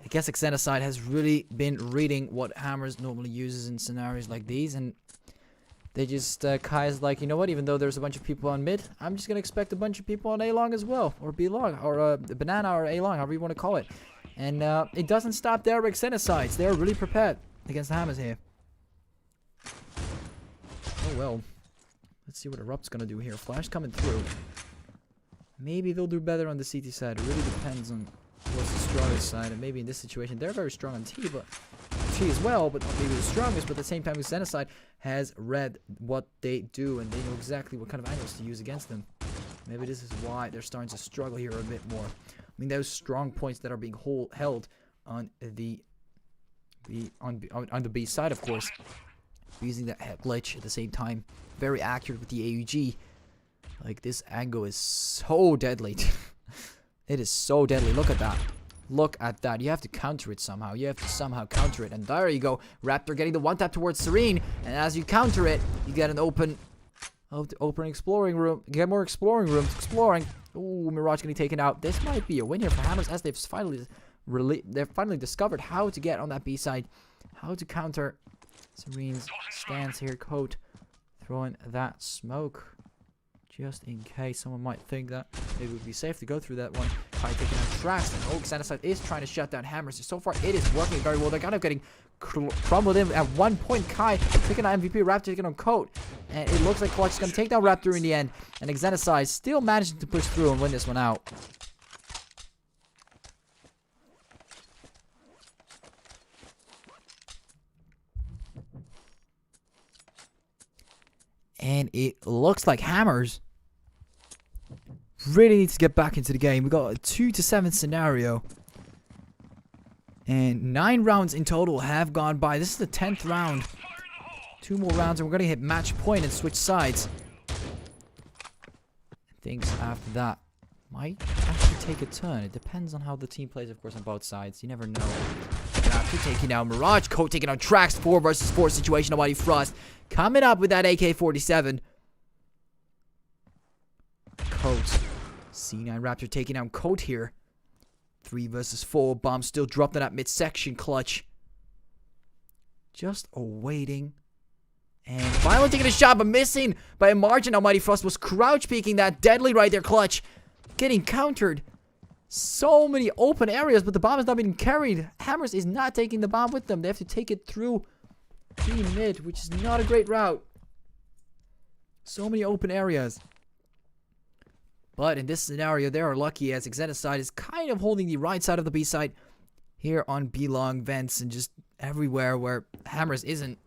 I guess Xenocide has really been reading what Hammers normally uses in scenarios like these, and they just, Kai's like, you know what, even though there's a bunch of people on mid, I'm just going to expect a bunch of people on A long as well, or B long, or banana or A long, however you want to call it. And it doesn't stop there with Xenocides. They're really prepared against the Hammers here. Oh well. Let's see what Erupt's going to do here. Flash coming through. Maybe they'll do better on the CT side. It really depends on what's the strongest side. And maybe in this situation, they're very strong on T, but HP as well, but not maybe the strongest. But at the same time, Xenocide has read what they do, and they know exactly what kind of angles to use against them. Maybe this is why they're starting to struggle here a bit more. I mean, those strong points that are being held on the B side, of course. Using that glitch at the same time. Very accurate with the AUG. Like, this angle is so deadly. It is so deadly. Look at that. Look at that. You have to counter it somehow. You have to somehow counter it. And there you go. Raptor getting the one tap towards Serene. And as you counter it, you get an open exploring room. You get more exploring rooms. Exploring. Ooh, Mirage getting taken out. This might be a win here for Hammers as they've finally discovered how to get on that B side. How to counter Serene's stance here. Coat throwing that smoke. Just in case someone might think that it would be safe to go through that one. Kai taking out Trax, and Xenocide is trying to shut down Hammers. So far, it is working very well. They're kind of getting crumbled in at one point. Kai taking on MVP, Raptor taking on Coat. And it looks like Clutch is going to take down Raptor in the end. And Xenocide still managing to push through and win this one out. And it looks like Hammers really needs to get back into the game. We got a 2-7 scenario. And 9 rounds in total have gone by. This is the 10th round. 2 more rounds and we're going to hit match point and switch sides. Things after that might actually take a turn. It depends on how the team plays, of course, on both sides. You never know. Raptor taking out Mirage. Coat taking out Trax. 4 versus 4 situation. Nobody Frost. Coming up with that AK-47. Coat. C9 Raptor taking out Coat here. 3 versus 4. Bomb still dropped in that midsection. Clutch. Just awaiting. And finally taking a shot, but missing by a margin. Almighty Frost was crouch peeking that deadly right there. Clutch. Getting countered. So many open areas, but the bomb is not being carried. Hammers is not taking the bomb with them. They have to take it through B mid, which is not a great route. So many open areas. But in this scenario, they are lucky as Xenocide is kind of holding the right side of the B side here on B long vents and just everywhere where Hammers isn't.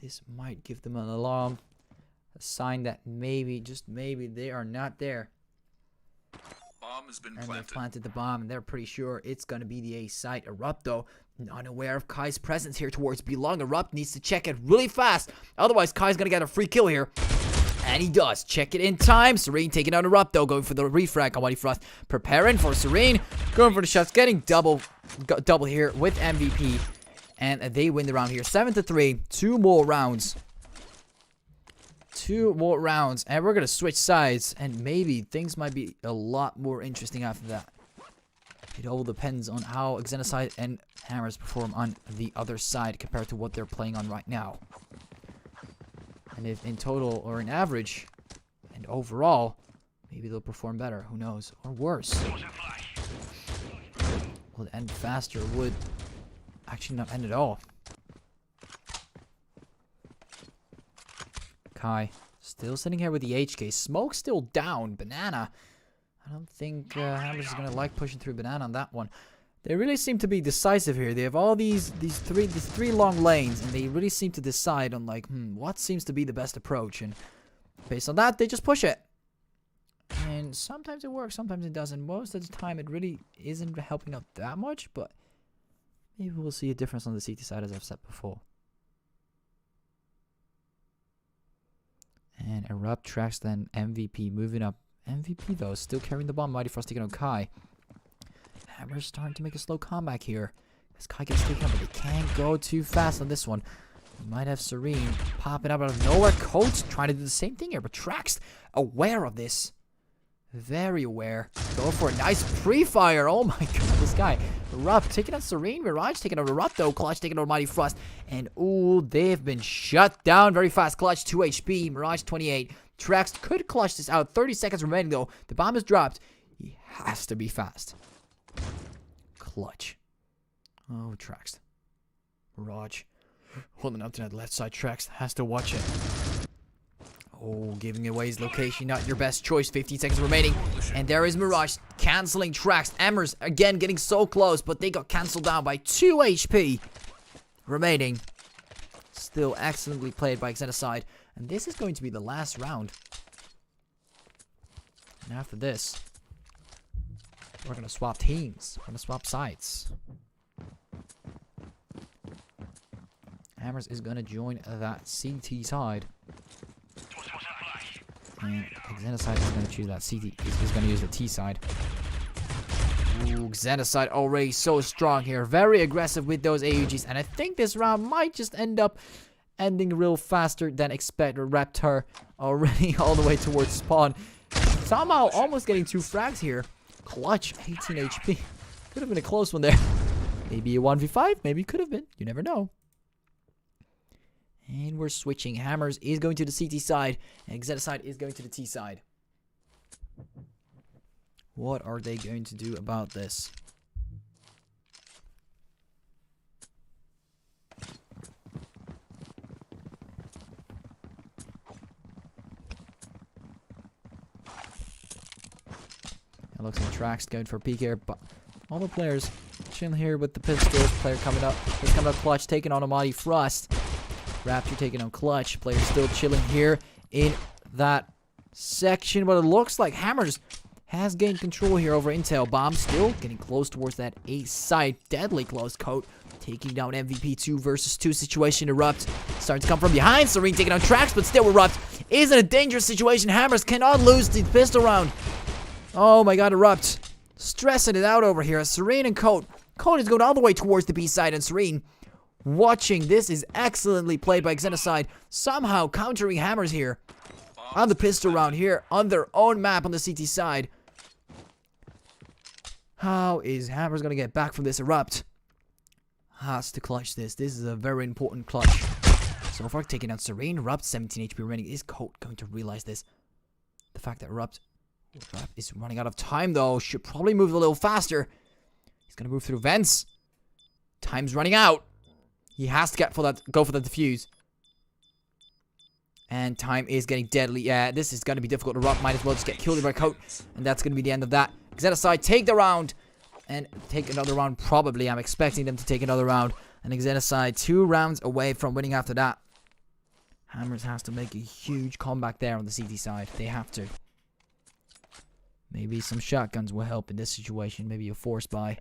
This might give them an alarm. A sign that maybe, just maybe, they are not there. Bomb has been And planted. they planted the bomb, and they're pretty sure it's going to be the A site. Erupt, though, unaware of Kai's presence here towards B long. Erupt needs to check it really fast. Otherwise, Kai's going to get a free kill here. And he does. Check it in time. Serene taking out Erupt, though, going for the refrag. Almighty Frost preparing for Serene. Going for the shots. Getting double here with MVP. And they win the round here. 7-3. 2 more rounds. 2 more rounds. And we're going to switch sides. And maybe things might be a lot more interesting after that. It all depends on how Xenocide and Hammers perform on the other side compared to what they're playing on right now. And if in total or in average and overall, maybe they'll perform better. Who knows? Or worse. Would end faster. Would actually not end at all. Kai still sitting here with the HK. Smoke still down. Banana. I don't think Hammers is going to like pushing through Banana on that one. They really seem to be decisive here. They have all these three long lanes, and they really seem to decide on like, what seems to be the best approach, and based on that, they just push it. And sometimes it works, sometimes it doesn't. Most of the time, it really isn't helping out that much, but maybe we'll see a difference on the CT side, as I've said before. And Erupt tracks then MVP moving up. MVP though, still carrying the bomb. Mighty Frost taking on Kai. Hammer's starting to make a slow comeback here. As Kai gets taken out, but they can't go too fast on this one. We might have Serene popping up out of nowhere. Coach trying to do the same thing here, but Trax aware of this. Very aware. Go for a nice pre-fire. Oh my god, this guy. Erupt taking out Serene. Mirage taking out Erupt though. Clutch taking out Mighty Frost. And ooh, they've been shut down very fast. Clutch 2 HP. Mirage 28. Trax could clutch this out. 30 seconds remaining though. The bomb is dropped. He has to be fast. Clutch. Oh, Trax. Mirage. Holding up to that left side. Trax has to watch it. Oh, giving away his location. Not your best choice. 15 seconds remaining. And there is Mirage canceling Trax. Hammers again getting so close, but they got cancelled down by 2 HP. remaining. Still excellently played by Xenocide. And this is going to be the last round. And after this, we're going to swap teams. We're going to swap sides. Hammers is going to join that CT side. And Xenocide is going to choose that CT. He's going to use the T side. Ooh, Xenocide already so strong here. Very aggressive with those AUGs. And I think this round might just end up ending real faster than expected. Raptor already all the way towards spawn. Somehow almost getting 2 frags here. Clutch, 18 HP. Could have been a close one there. Maybe a 1v5. Maybe it could have been. You never know. And we're switching. Hammers is going to the CT side. And Xenocide is going to the T side. What are they going to do about this? It looks like Trax going for a peek here, but all the players chilling here with the pistol. Player coming up. He's coming up clutch, taking on Amadi Frost. Raptor taking on clutch. Player still chilling here in that section, but it looks like Hammers has gained control here over Intel. Bomb still getting close towards that A side. Deadly close. Coat taking down MVP 2 versus 2 situation. Erupt starting to come from behind. Serene taking on Trax, but still Erupt is in a dangerous situation. Hammers cannot lose the pistol round. Oh my god, Erupt stressing it out over here. Serene and Coat. Coat is going all the way towards the B side, and Serene watching. This is excellently played by Xenocide. Somehow countering Hammers here on the pistol round here on their own map on the CT side. How is Hammers going to get back from this? Erupt has to clutch this. This is a very important clutch. So far taking out Serene. Erupt 17 HP remaining. Is Coat going to realize this? The fact that Erupt is running out of time though. Should probably move a little faster. He's going to move through vents. Time's running out. He has to go for the defuse. And time is getting deadly. Yeah, this is going to be difficult. Erupt might as well just get killed by Coat. And that's going to be the end of that. Xenocide take the round. And take another round probably. I'm expecting them to take another round. And Xenocide 2 rounds away from winning after that. Hammers has to make a huge comeback there on the CT side. They have to. Maybe some shotguns will help in this situation. Maybe a force buy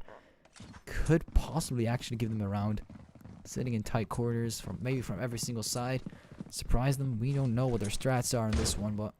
could possibly actually give them a round. Sitting in tight quarters maybe from every single side. Surprise them. We don't know what their strats are in this one, but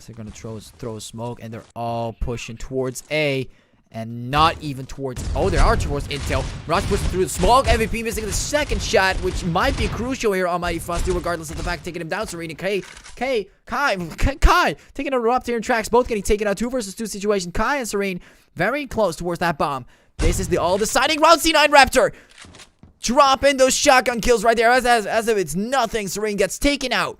they're going to throw a smoke, and they're all pushing towards A. And not even towards... Oh, they are towards Intel. Rush pushing through the smoke. MVP missing the second shot, which might be crucial here on Mighty Frosty, regardless of the fact taking him down. Serena, Kai taking a Erupt here in Tracks. Both getting taken out. 2 versus 2 situation. Kai and Serene very close towards that bomb. This is the all-deciding round. C9 Raptor dropping those shotgun kills right there. As if it's nothing. Serene gets taken out.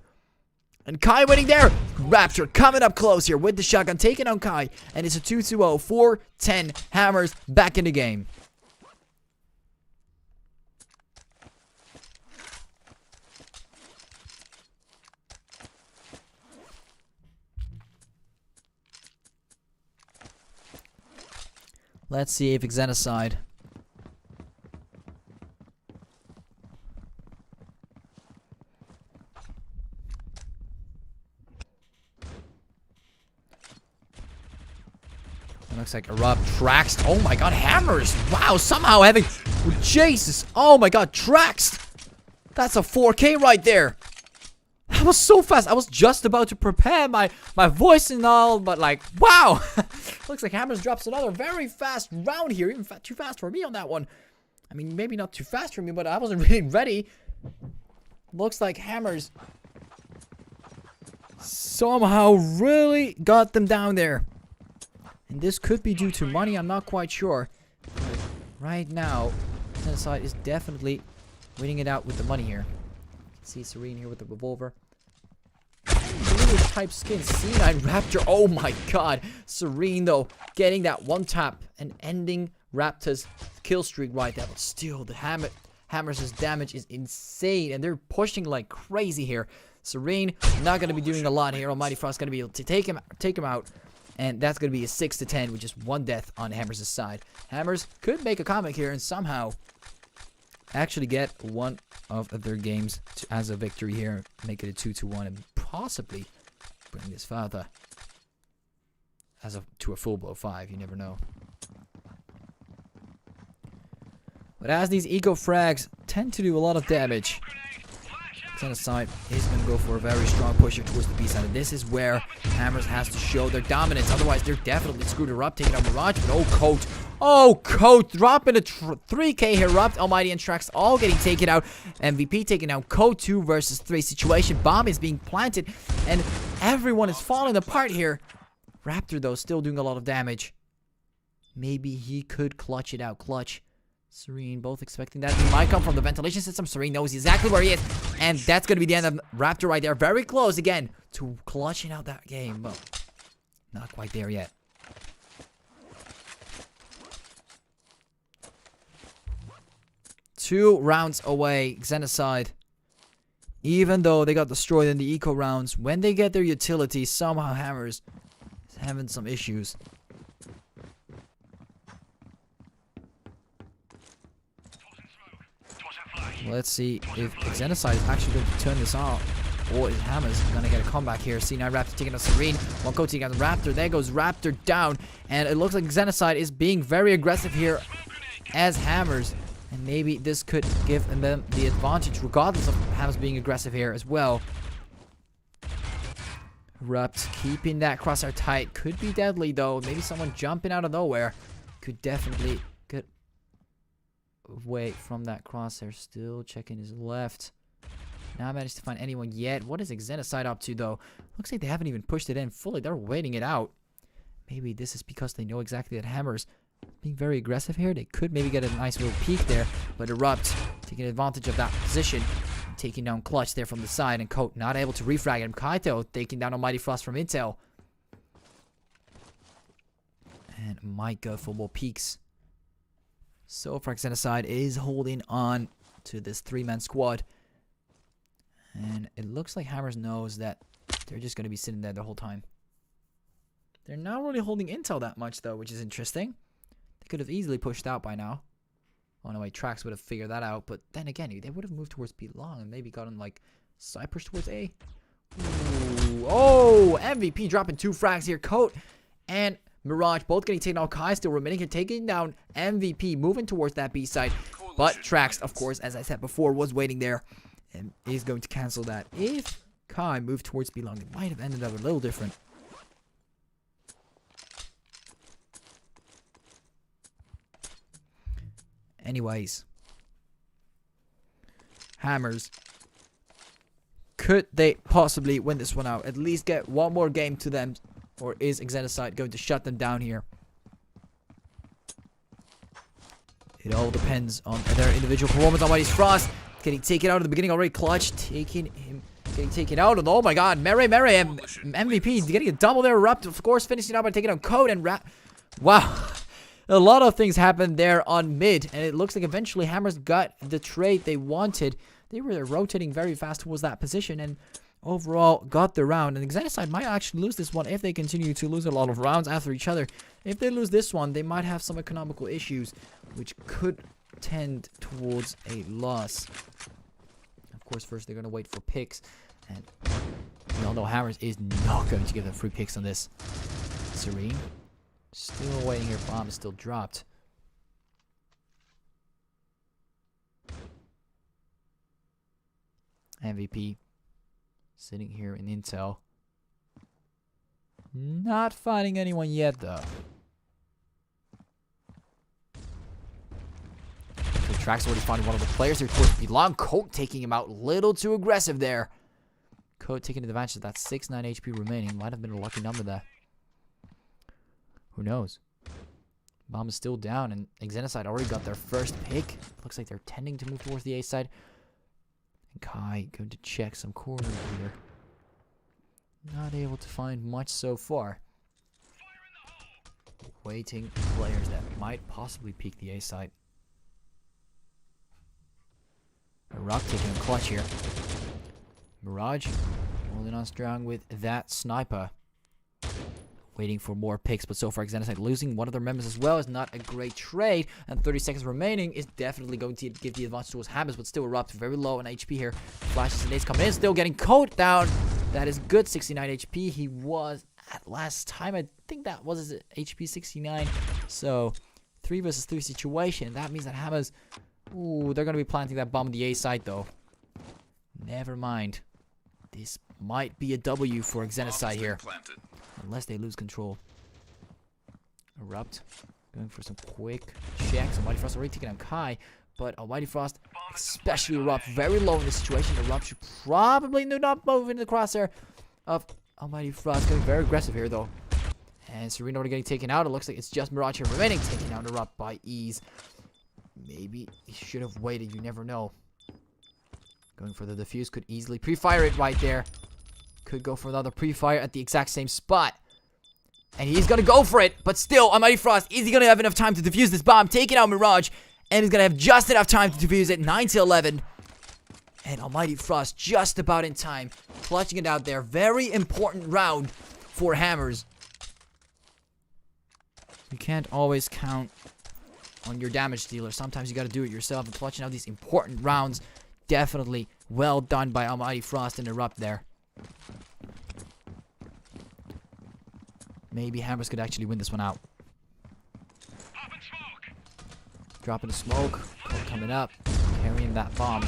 And Kai winning there. Raptor coming up close here with the shotgun, taking on Kai. And it's a 2-2-0, 4-10 Hammers back in the game. Let's see if Xenocide looks like Erupt, Traxed. Oh my god, Hammers. Wow, somehow having... Jesus. Oh my god, Traxed. That's a 4K right there. That was so fast. I was just about to prepare my voice and all, but like, wow. Looks like Hammers drops another very fast round here. Even too fast for me on that one. I mean, maybe not too fast for me, but I wasn't really ready. Looks like Hammers somehow really got them down there. And this could be due to money, I'm not quite sure. But right now, Xenocide is definitely winning it out with the money here. See Serene here with the revolver. Blue type skin, C9 Raptor. Oh my god. Serene though, getting that one tap and ending Raptor's kill streak right there. But still, the Hammers' damage is insane. And they're pushing like crazy here. Serene not going to be doing a lot here. Almighty Frost going to be able to take him out. And that's going to be a 6-10, which is 1 death on Hammers' side. Hammers could make a comeback here and somehow actually get one of their games as a victory here, make it a 2-1, and possibly bring this further to a full BO5. You never know. But as these eco frags tend to do a lot of damage, Xenocide is going to go for a very strong pusher towards the B side. And this is where Hammers has to show their dominance. Otherwise, they're definitely screwed her up, taking out Mirage. But oh, Coat. Oh, Coat dropping a 3k here. Rupt, Almighty, and Trax all getting taken out. MVP taking out Coat 2 versus 3 situation. Bomb is being planted, and everyone is falling apart here. Raptor, though, still doing a lot of damage. Maybe he could clutch it out. Clutch. Serene, both expecting that. He might come from the ventilation system. Serene knows exactly where he is. And that's going to be the end of Raptor right there. Very close again to clutching out that game. But not quite there yet. Two rounds away. Xenocide. Even though they got destroyed in the eco rounds, when they get their utility, somehow Hammers is having some issues. Let's see if Xenocide is actually going to turn this off, or is Hammers going to get a comeback here. C9 Raptor taking out Serene. One Coat taking out the Raptor. There goes Raptor down. And it looks like Xenocide is being very aggressive here as Hammers. And maybe this could give them the advantage, regardless of Hammers being aggressive here as well. Rupt keeping that crosshair tight. Could be deadly, though. Maybe someone jumping out of nowhere could definitely get away from that crosshair. Still checking his left. Not managed to find anyone yet. What is Xenocide up to, though? Looks like they haven't even pushed it in fully. They're waiting it out. Maybe this is because they know exactly that Hammers being very aggressive here. They could maybe get a nice little peek there. But Erupt taking advantage of that position. Taking down Clutch there from the side. And Coat not able to refrag him. Kaito taking down Almighty Frost from Intel. And might go for more peeks. So far, Xenocide is holding on to this 3-man squad. And it looks like Hammers knows that they're just going to be sitting there the whole time. They're not really holding intel that much, though, which is interesting. They could have easily pushed out by now. Oh, no, wait, Trax would have figured that out. But then again, they would have moved towards B long and maybe gotten, like, side push towards A. Ooh. Oh, MVP dropping 2 frags here. Coat and Mirage both getting taken out. Kai still remaining here, taking down MVP, moving towards that B side. But Trax, of course, as I said before, was waiting there and is going to cancel that. If Kai moved towards B long, it might have ended up a little different. Anyways, Hammers, could they possibly win this one out? At least get one more game to them, or is Xenocide going to shut them down here? It all depends on their individual performance. Almighty Frost getting taken out at the beginning already. Clutch taking him, getting taken out. And oh my God, Mary and MVP getting a double there. Erupt, of course, finishing out by taking out Code and Wow. A lot of things happened there on mid, and it looks like eventually Hammers got the trade they wanted. They were rotating very fast towards that position, and overall got the round. And Xenocide might actually lose this one if they continue to lose a lot of rounds after each other. If they lose this one, they might have some economical issues, which could tend towards a loss. Of course, first they're going to wait for picks, and we all know Hammers is not going to give them free picks on this. Serene. Still waiting here. Bomb is still dropped. MVP sitting here in intel. Not finding anyone yet, though. Okay, Trax already finding one of the players here towards Belong. Coat taking him out. Little too aggressive there. Coat taking advantage of that 6-9 HP remaining. Might have been a lucky number there. Who knows? Bomb is still down, and Xenocide already got their first pick. Looks like they're tending to move towards the A side. And Kai going to check some corners here. Not able to find much so far. Waiting players that might possibly peek the A side. Rock taking a clutch here. Mirage holding on strong with that sniper. waiting for more picks, but so far Xenocide losing one of their members as well is not a great trade, and 30 seconds remaining is definitely going to give the advantage towards Hammers, but still Erupt very low on HP here. Flashes and nades coming in, still getting Code down. That is good, 69 HP. He was at last time, I think that was his HP 69, so 3 versus 3 situation. That means that Hammers, ooh, they're going to be planting that bomb on the A side though. Never mind. This might be a W for Xenocide here. Unless they lose control. Erupt. Going for some quick checks. Almighty Frost already taking out Kai. But Almighty Frost, especially Erupt, very low in this situation. Erupt should probably not move into the crosshair of Almighty Frost. Getting very aggressive here though. And Serena already getting taken out. It looks like it's just Mirage here remaining. Taking out Erupt by ease. Maybe he should have waited. You never know. Going for the defuse. Could easily pre-fire it right there. Could go for another pre-fire at the exact same spot. And he's going to go for it. But still, Almighty Frost, is he going to have enough time to defuse this bomb? Taking out Mirage. And he's going to have just enough time to defuse it. 9 to 11. And Almighty Frost just about in time. Clutching it out there. Very important round for Hammers. You can't always count on your damage dealer. Sometimes you got to do it yourself. And clutching out these important rounds. Definitely well done by Almighty Frost and Erupt there. Maybe Hammers could actually win this one out. Dropping the smoke. Coming up. Carrying that bomb.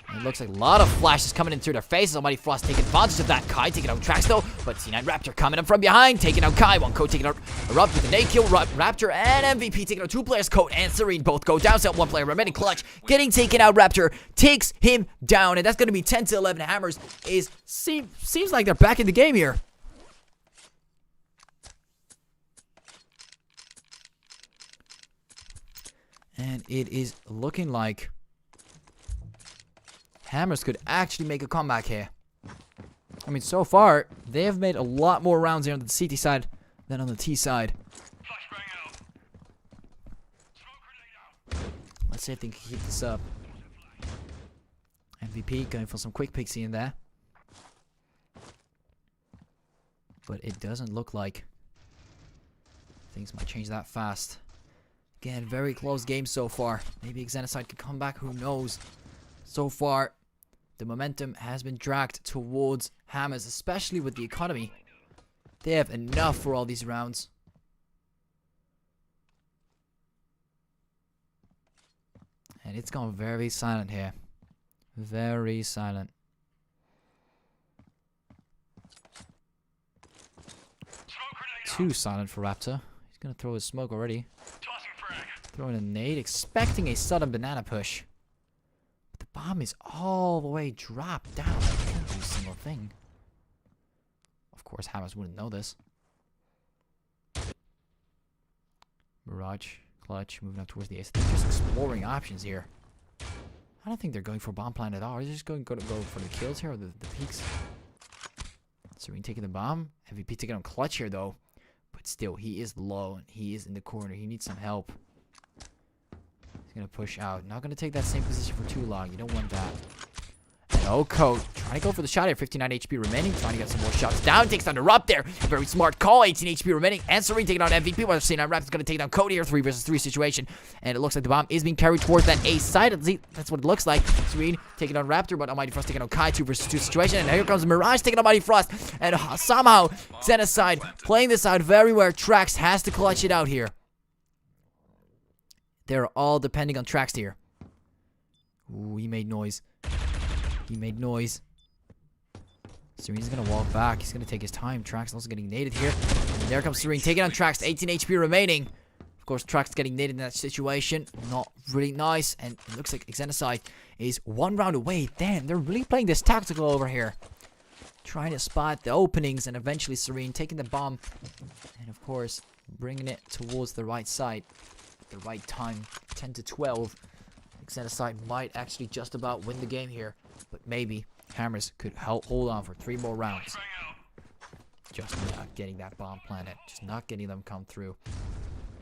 And it looks like a lot of flashes coming in through their faces. Almighty Frost taking advantage of that. Kai taking out Trax though. But C9 Raptor coming up from behind. Taking out Kai. One Code taking out Erupt with the nade kill. Raptor and MVP taking out 2 players. Code and Serene both go down. So 1 player remaining. Clutch getting taken out. Raptor takes him down. And that's going to be 10 to 11. Hammers seems like they're back in the game here. And it is looking like Hammers could actually make a comeback here. I mean, so far, they have made a lot more rounds here on the CT side than on the T side. Let's see if they can keep this up. MVP going for some quick picks in there. But it doesn't look like things might change that fast. Again, very close game so far. Maybe Xenocide could come back, who knows. So far, the momentum has been dragged towards Hammers, especially with the economy. They have enough for all these rounds. And it's gone very silent here. Very silent. Too silent for Raptor. He's gonna throw his smoke already. Throwing a nade, expecting a sudden banana push. But the bomb is all the way dropped down. I can't do a single thing. Of course, Hammers wouldn't know this. Mirage, Clutch, moving up towards the ace. They're just exploring options here. I don't think they're going for bomb plan at all. They're just going to go for the kills here, or the peaks. Serene taking the bomb. MVP taking on Clutch here, though. But still, he is low, and he is in the corner. He needs some help. He's going to push out. Not going to take that same position for too long. You don't want that. No Code. Trying to go for the shot here. 59 HP remaining. Trying to get some more shots down. Takes down Erupt there. Very smart call. 18 HP remaining. And Serene taking on MVP. While C9 Raptor is going to take down Code here. 3 versus 3 situation. And it looks like the bomb is being carried towards that A side. That's what it looks like. Serene taking on Raptor. But Almighty Frost taking on Kai. 2 versus 2 situation. And here comes Mirage taking on Almighty Frost. And somehow Xenocide playing this out very well. Trax has to clutch it out here. They're all depending on Trax here. Ooh, he made noise. He made noise. Serene's gonna walk back. He's gonna take his time. Trax also getting naded here. And there comes Serene taking on Trax. 18 HP remaining. Of course, Trax getting naded in that situation. Not really nice. And it looks like Xenocide is 1 round away. Damn, they're really playing this tactical over here. Trying to spot the openings. And eventually Serene taking the bomb. And of course, bringing it towards the right side. At the right time. 10 to 12. Xenocide might actually just about win the game here. But maybe Hammers could hold on for 3 more rounds. Just not getting that bomb planted. Just not getting them come through.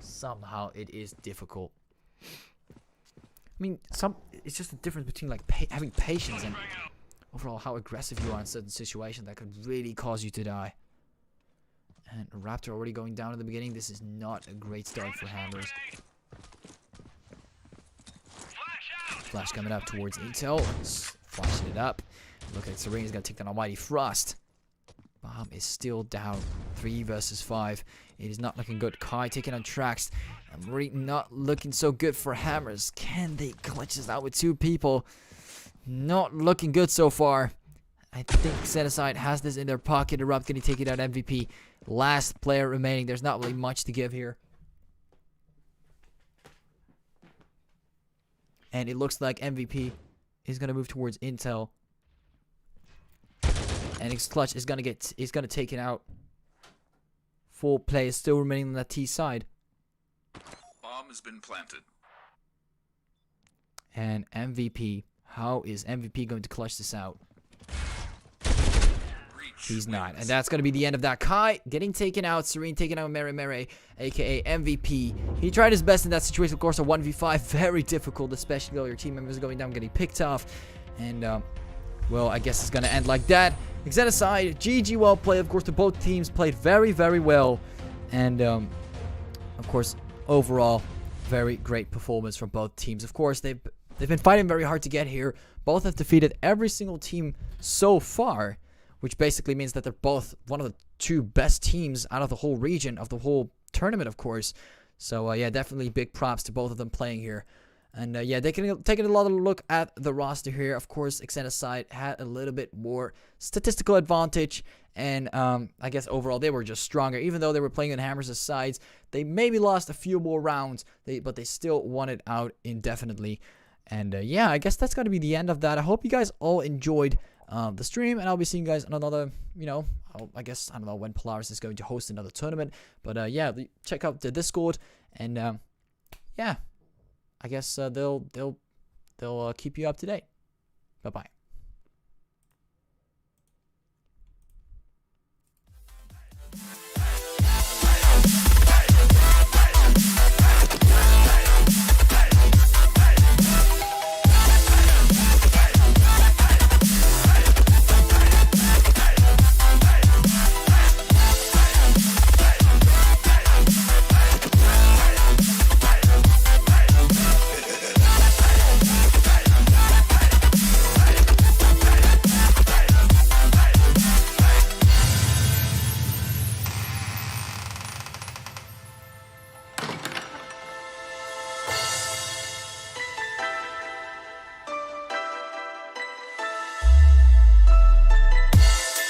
Somehow it is difficult. I mean, it's just the difference between like having patience and overall how aggressive you are in certain situations that could really cause you to die. And Raptor already going down in the beginning. This is not a great start for Hammers. Flash coming up towards Intel. Flashing it up. Look at Serena's going to take down Almighty Frost. Bomb is still down. 3 versus 5. It is not looking good. Kai taking on Trax. And really not looking so good for Hammers. Can they clutch this out with 2 people? Not looking good so far. I think Xenocide has this in their pocket. Erupt going to take it out MVP. Last player remaining. There's not really much to give here. And it looks like MVP is going to move towards Intel. And Clutch is going to take it out. 4 players still remaining on that T side. Bomb has been planted. And MVP. How is MVP going to clutch this out? He's not. And that's going to be the end of that. Kai getting taken out. Serene taking out Mere, aka MVP. He tried his best in that situation. Of course, a 1v5. Very difficult, especially though your team members are going down, getting picked off. And, well, I guess it's going to end like that. Xenocide, GG, well played. Of course, the both teams played very, very well. And, of course, overall, very great performance from both teams. Of course, they've been fighting very hard to get here. Both have defeated every single team so far, which basically means that they're both one of the 2 best teams out of the whole region, of the whole tournament, of course. So, yeah, definitely big props to both of them playing here. And, yeah, taking a lot of look at the roster here. Of course, Xenocide had a little bit more statistical advantage. And, I guess overall, they were just stronger. Even though they were playing on Hammers' sides, they maybe lost a few more rounds. But they still won it out indefinitely. And, yeah, I guess that's going to be the end of that. I hope you guys all enjoyed the stream, and I'll be seeing you guys on another, you know, I guess, I don't know when Polaris is going to host another tournament, but yeah, check out the Discord, and yeah, I guess they'll keep you up to date. Bye bye.